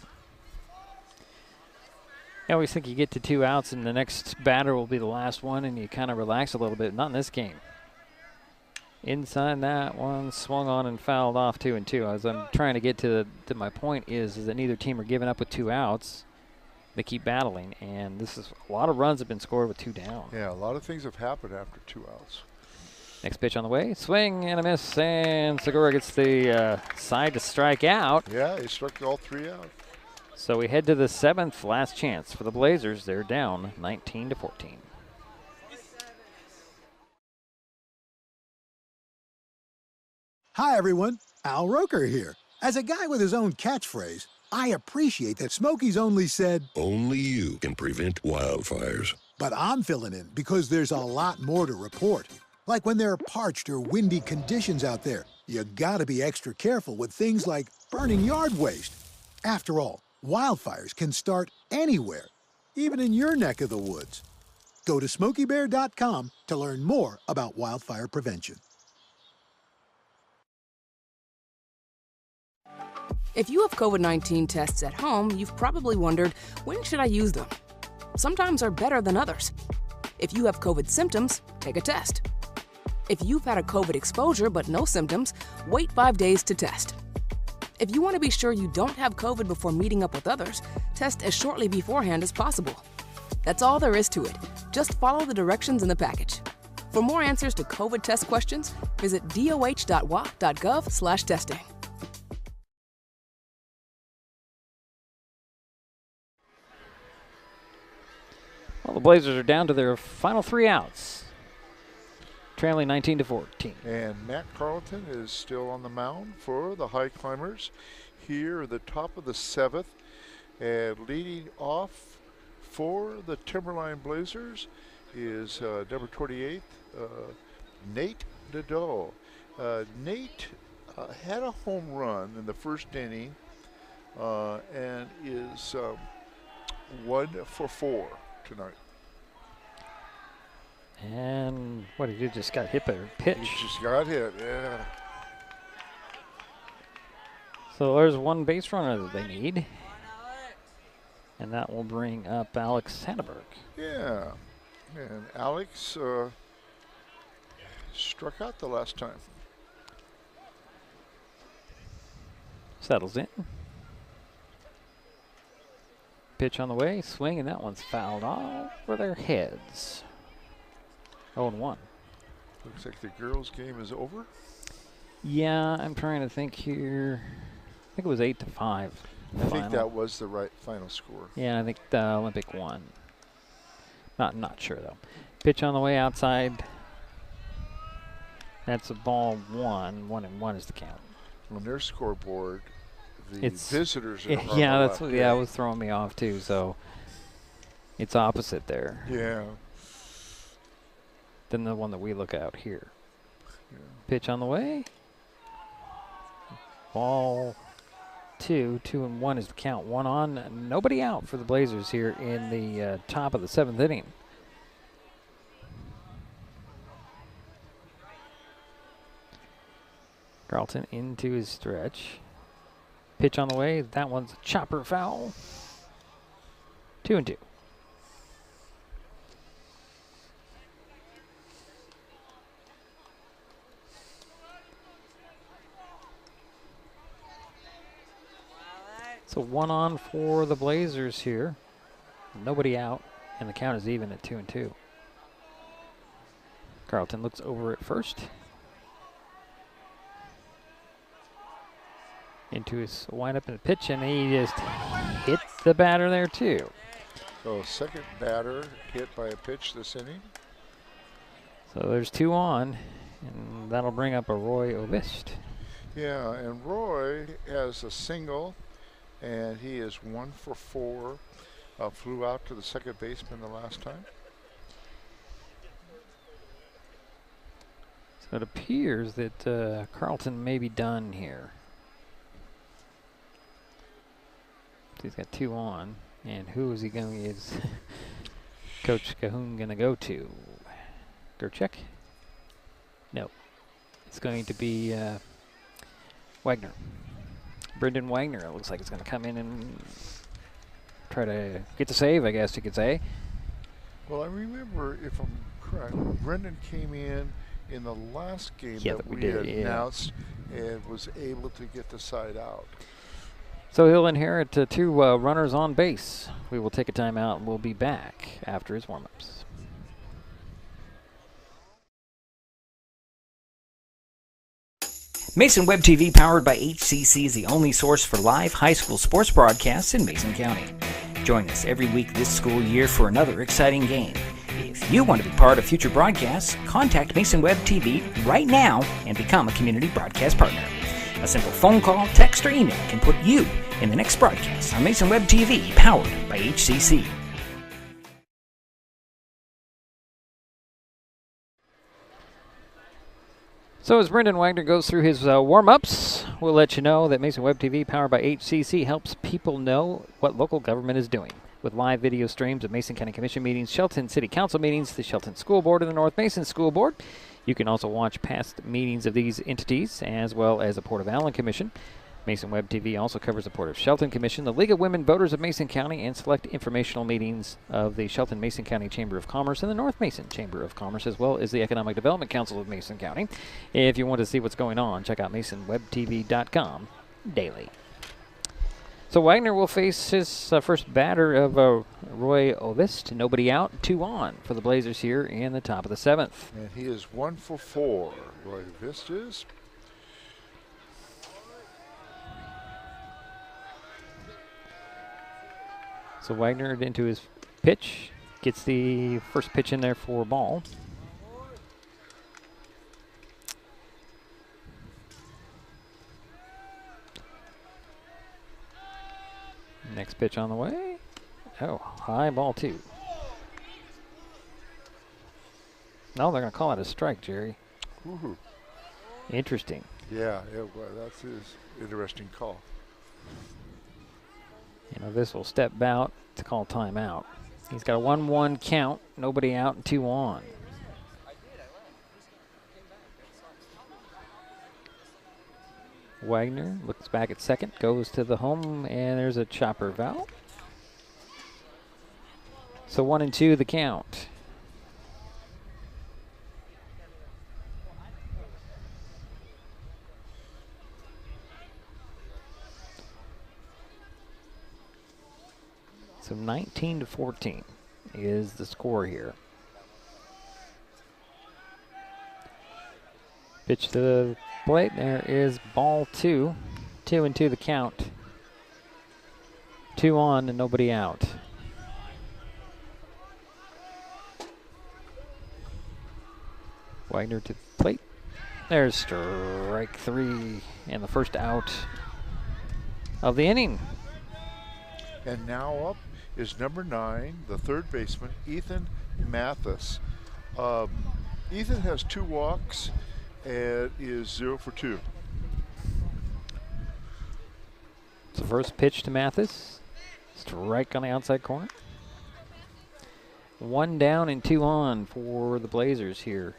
I always think you get to 2 outs and the next batter will be the last one and you kind of relax a little bit. Not in this game. Inside that one, swung on and fouled off 2-2. As I'm trying to get to my point is that neither team are giving up with 2 outs. They keep battling, and this is a lot of runs have been scored with 2 down. Yeah, a lot of things have happened after 2 outs. Next pitch on the way, swing and a miss, and Segura gets the side to strike out. Yeah, he struck all 3 out. So we head to the 7th, last chance for the Blazers. They're down 19-14. Hi, everyone. Al Roker here. As a guy with his own catchphrase, I appreciate that Smokey's only said, "Only you can prevent wildfires." But I'm filling in because there's a lot more to report. Like when there are parched or windy conditions out there, you gotta be extra careful with things like burning yard waste. After all, wildfires can start anywhere, even in your neck of the woods. Go to SmokeyBear.com to learn more about wildfire prevention. If you have COVID-19 tests at home, you've probably wondered, when should I use them? Some times are better than others. If you have COVID symptoms, take a test. If you've had a COVID exposure but no symptoms, wait 5 days to test. If you want to be sure you don't have COVID before meeting up with others, test as shortly beforehand as possible. That's all there is to it. Just follow the directions in the package. For more answers to COVID test questions, visit doh.wa.gov/testing. Well, the Blazers are down to their final 3 outs, trailing 19-14. And Matt Carleton is still on the mound for the Highclimbers here at the top of the 7th. And leading off for the Timberline Blazers is number 28, Nate Nadeau. Nate had a home run in the first inning and is 1 for 4 tonight. And what did you just got hit by a pitch? He just got hit, yeah. So there's one base runner that they need. And that will bring up Alex Sandberg. Yeah. And Alex struck out the last time. Settles in. Pitch on the way, swing, and that one's fouled over their heads. 0-1. Looks like the girls' game is over. Yeah, I'm trying to think here. I think it was 8-5. I think that was the right final score. Yeah, I think the Olympic won. Not sure though. Pitch on the way outside. That's a ball 1. 1-1 is the count. On their scoreboard, the visitors are yeah, that's what, yeah, it was throwing me off too. So it's opposite there. Yeah. Than the one that we look out here. Yeah. Pitch on the way. Ball 2. 2-1 is the count. 1 on. Nobody out for the Blazers here in the top of the 7th inning. Carlton into his stretch. Pitch on the way. That one's a chopper foul. 2-2. So 1 on for the Blazers here. Nobody out, and the count is even at 2-2. Carlton looks over at first. Into his windup and pitch, and he just hit the batter there too. So second batter hit by a pitch this inning. So there's 2 on, and that'll bring up a Roy Ovist. Yeah, and Roy has a single, and he is 1 for 4. Flew out to the second baseman the last time. So it appears that Carlton may be done here. He's got 2 on, and who is he going? Is Coach Cahoon going to go to? Gerchek? No, it's going to be Wagner. Brendan Wagner. It looks like it's going to come in and try to get the save, I guess you could say. Well, I remember, if I'm correct, Brendan came in the last game that we had announced and was able to get the side out. So he'll inherit 2 runners on base. We will take a timeout and we'll be back after his warm-ups. Mason Web TV, powered by HCC, is the only source for live high school sports broadcasts in Mason County. Join us every week this school year for another exciting game. If you want to be part of future broadcasts, contact Mason Web TV right now and become a community broadcast partner. A simple phone call, text, or email can put you in the next broadcast on Mason Web TV, powered by HCC. So as Brendan Wagner goes through his warm-ups, we'll let you know that Mason Web TV, powered by HCC, helps people know what local government is doing. With live video streams of Mason County Commission meetings, Shelton City Council meetings, the Shelton School Board, and the North Mason School Board. You can also watch past meetings of these entities, as well as the Port of Allen Commission. Mason Web TV also covers the Port of Shelton Commission, the League of Women Voters of Mason County, and select informational meetings of the Shelton Mason County Chamber of Commerce and the North Mason Chamber of Commerce, as well as the Economic Development Council of Mason County. If you want to see what's going on, check out MasonWebTV.com daily. So Wagner will face his first batter of Roy Ovist. Nobody out, 2 on for the Blazers here in the top of the 7th. And he is 1 for 4. Roy Ovist is. So Wagner into his pitch, gets the first pitch in there for a ball. Next pitch on the way. Oh, high ball 2. No, they're going to call it a strike, Jerry. Ooh. Interesting. Yeah, well, that's his interesting call. This will step out to call timeout. He's got a 1-1 count, nobody out and 2 on. Wagner looks back at second, goes to the home, and there's a chopper foul. So 1-2 the count. So 19-14 is the score here. Pitch to the plate. There is ball 2. 2-2 the count. 2 on and nobody out. Wagner to the plate. There's strike 3 and the first out of the inning. And now up is number 9, the third baseman, Ethan Mathis. Ethan has 2 walks and is 0 for 2. So first pitch to Mathis. Strike on the outside corner. 1 down and 2 on for the Blazers here.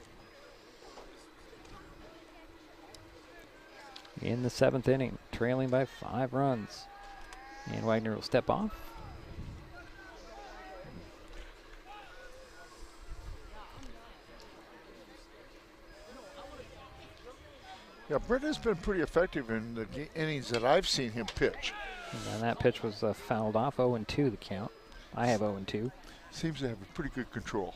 In the 7th inning, trailing by 5 runs. And Wagner will step off. Yeah, Brent has been pretty effective in the innings that I've seen him pitch. And that pitch was fouled off, 0-2 the count. I have 0-2. Seems to have a pretty good control.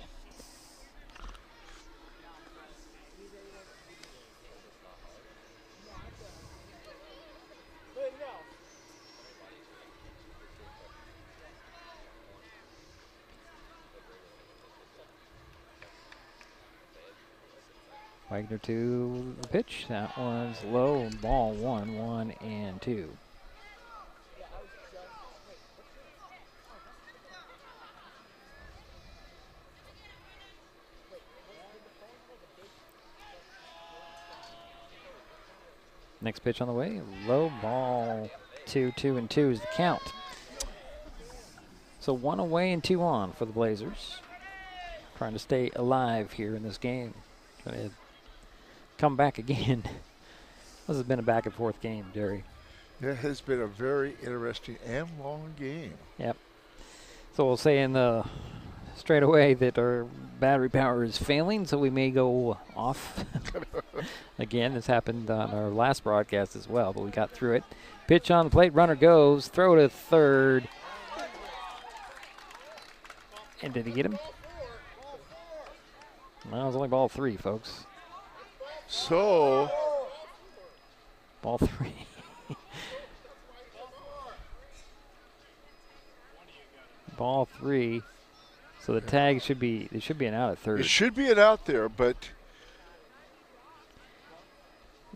Wagner to the pitch. That one's low. Ball 1, 1-2. Next pitch on the way. Low, ball 2, 2-2 is the count. So 1 away and 2 on for the Blazers. Trying to stay alive here in this game. Going to come back again. This has been a back and forth game, Jerry. It has been a very interesting and long game. Yep. So we'll say in the straight away that our battery power is failing, so we may go off again. This happened on our last broadcast as well, but we got through it. Pitch on the plate, runner goes, throw to third. And did he get him? No, it was only ball 3, folks. So, ball 3. Ball 3. So the tag should be, there should be an out at third. It should be an out there, but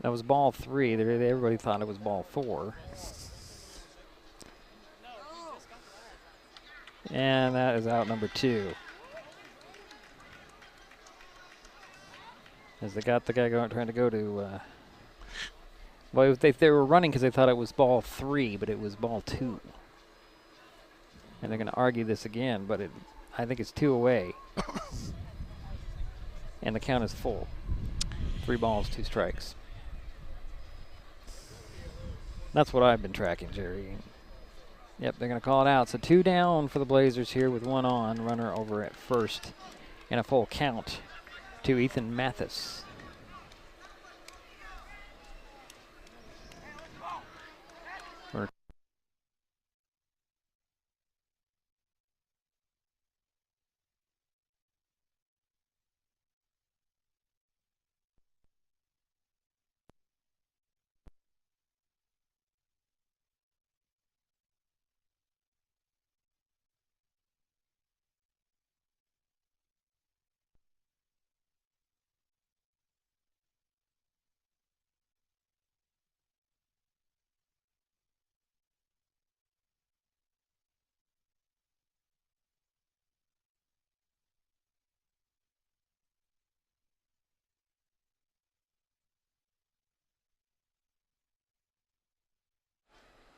that was ball 3. Everybody thought it was ball 4. And that is out number 2. As they got the guy trying to go to, well, they were running because they thought it was ball 3, but it was ball 2. And they're going to argue this again, but I think it's 2 away. And the count is full. 3 balls, 2 strikes. That's what I've been tracking, Jerry. Yep, they're going to call it out. So 2 down for the Blazers here with 1 on. Runner over at first. And a full count to Ethan Mathis.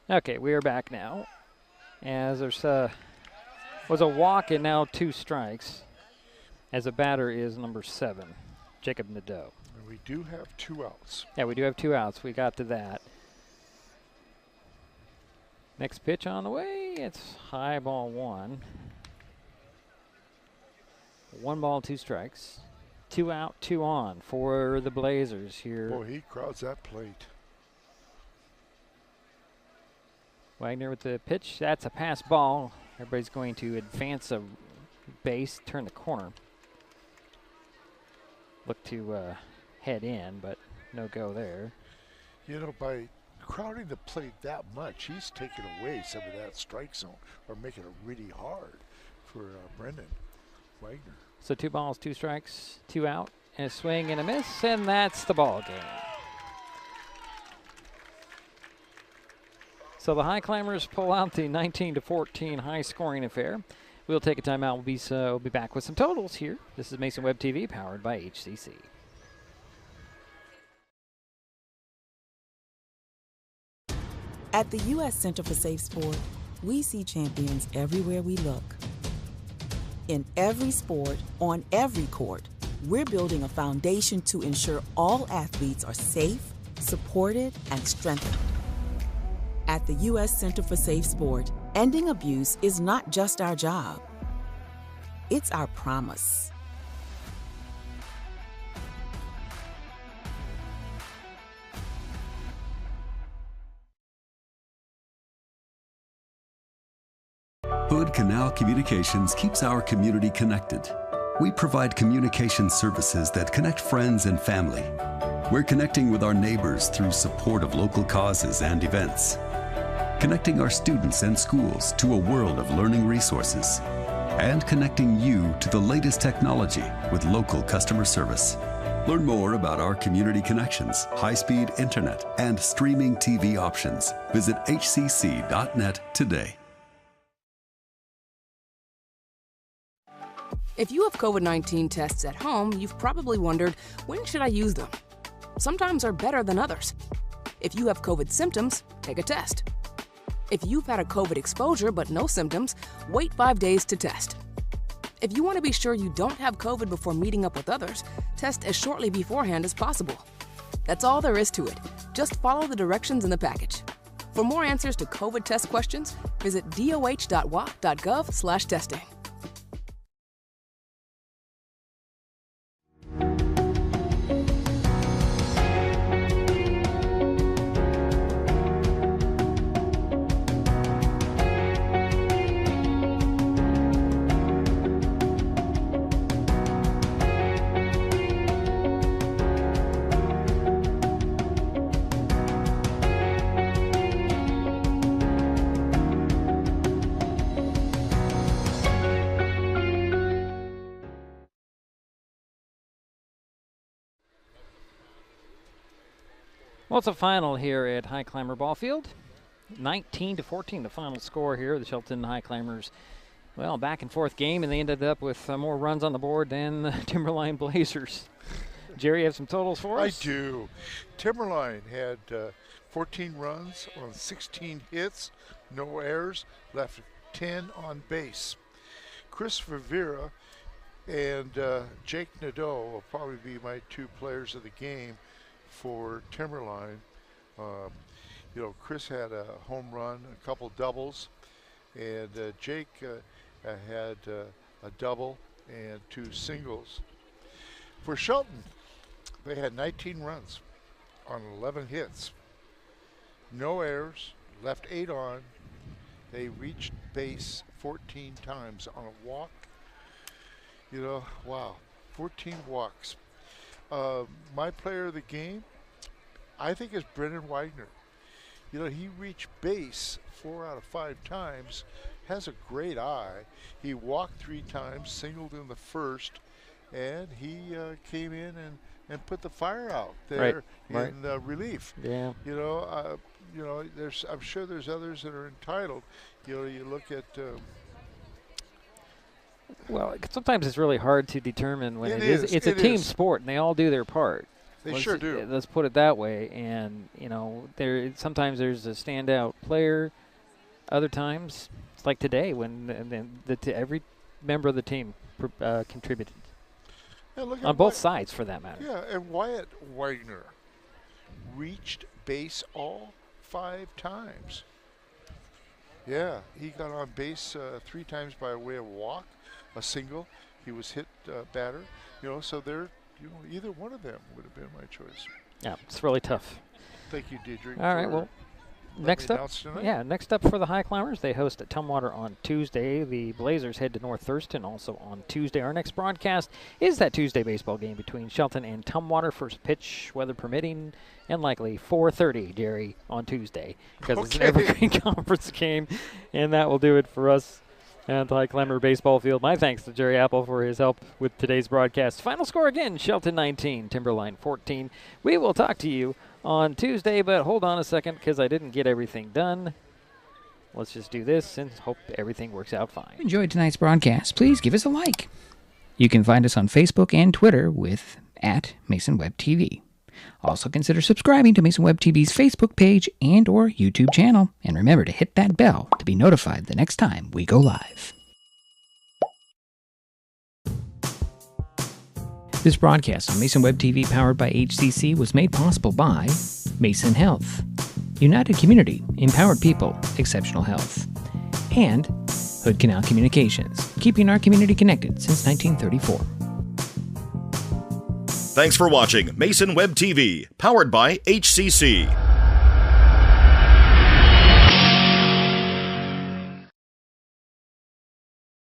Okay, we are back now. as there's was a walk and now 2 strikes, as a batter is number 7, Jacob Nadeau. And we do have 2 outs. Yeah, we do have 2 outs. We got to that. Next pitch on the way. It's high ball 1. 1 ball, 2 strikes. 2 out, 2 on for the Blazers here. Boy, he crowds that plate. Wagner with the pitch. That's a pass ball. Everybody's going to advance a base, turn the corner. Look to head in, but no go there. You know, by crowding the plate that much, he's taking away some of that strike zone, or making it really hard for Brendan Wagner. So 2 balls, 2 strikes, 2 out, and a swing and a miss, and that's the ball game. So the Highclimbers pull out the 19-14 high-scoring affair. We'll take a timeout. We'll be back with some totals here. This is Mason Web TV, powered by HCC. At the U.S. Center for Safe Sport, we see champions everywhere we look. In every sport, on every court, we're building a foundation to ensure all athletes are safe, supported, and strengthened. At the U.S. Center for Safe Sport, ending abuse is not just our job. It's our promise. Hood Canal Communications keeps our community connected. We provide communication services that connect friends and family. We're connecting with our neighbors through support of local causes and events. Connecting our students and schools to a world of learning resources. And connecting you to the latest technology with local customer service. Learn more about our community connections, high-speed internet, and streaming TV options. Visit hcc.net today. If you have COVID-19 tests at home, you've probably wondered, when should I use them? Sometimes are better than others. If you have COVID symptoms, take a test. If you've had a COVID exposure but no symptoms, wait 5 days to test. If you want to be sure you don't have COVID before meeting up with others, test as shortly beforehand as possible. That's all there is to it. Just follow the directions in the package. For more answers to COVID test questions, visit doh.wa.gov/testing. Well, it's a final here at Highclimber Ball Field. 19-14, the final score here. The Shelton Highclimbers, well, back and forth game, and they ended up with more runs on the board than the Timberline Blazers. Jerry, you have some totals for us? I do. Timberline had 14 runs on 16 hits, no errors, left 10 on base. Chris Rivera and Jake Nadeau will probably be my 2 players of the game for Timberline. You know, Chris had a home run, a couple doubles, and Jake had a double and 2 singles. For Shelton, they had 19 runs on 11 hits, no errors, left 8 on. They reached base 14 times on a walk. You know, wow, 14 walks. My player of the game, I think, is Brendan Wagner. You know, he reached base 4 out of 5 times, has a great eye. He walked 3 times, singled in the first, and he came in and put the fire out there in relief. Yeah. You know, I'm sure there's others that are entitled. You know, you look at. Well, sometimes it's really hard to determine when it is. is. It's a team sport, and they all do their part. They sure do. Let's put it that way. And, you know, sometimes there's a standout player. Other times, It's like today when every member of the team contributed. On both sides, for that matter. Yeah, and Wyatt Wagner reached base all 5 times. Yeah, he got on base 3 times by way of walk, a single. He was hit batter. So either one of them would have been my choice. Yeah, it's really tough. Thank you, Deidre. All right, well, next up for the Highclimbers, they host at Tumwater on Tuesday. The Blazers head to North Thurston also on Tuesday. Our next broadcast is that Tuesday baseball game between Shelton and Tumwater. First pitch, weather permitting, and likely 4:30, Jerry, on Tuesday, because it's an Evergreen Conference game, and that will do it for us at the Highclimber Baseball Field. My thanks to Jerry Apple for his help with today's broadcast. Final score again, Shelton 19, Timberline 14. We will talk to you on Tuesday, but hold on a second because I didn't get everything done. Let's just do this and hope everything works out fine. Enjoyed tonight's broadcast. Please give us a like. You can find us on Facebook and Twitter with @MasonWebTV. Also consider subscribing to Mason Web TV's Facebook page and or YouTube channel. And remember to hit that bell to be notified the next time we go live. This broadcast on Mason Web TV powered by HCC was made possible by Mason Health, United Community, Empowered People, Exceptional Health, and Hood Canal Communications, keeping our community connected since 1934. Thanks for watching Mason Web TV, powered by HCC.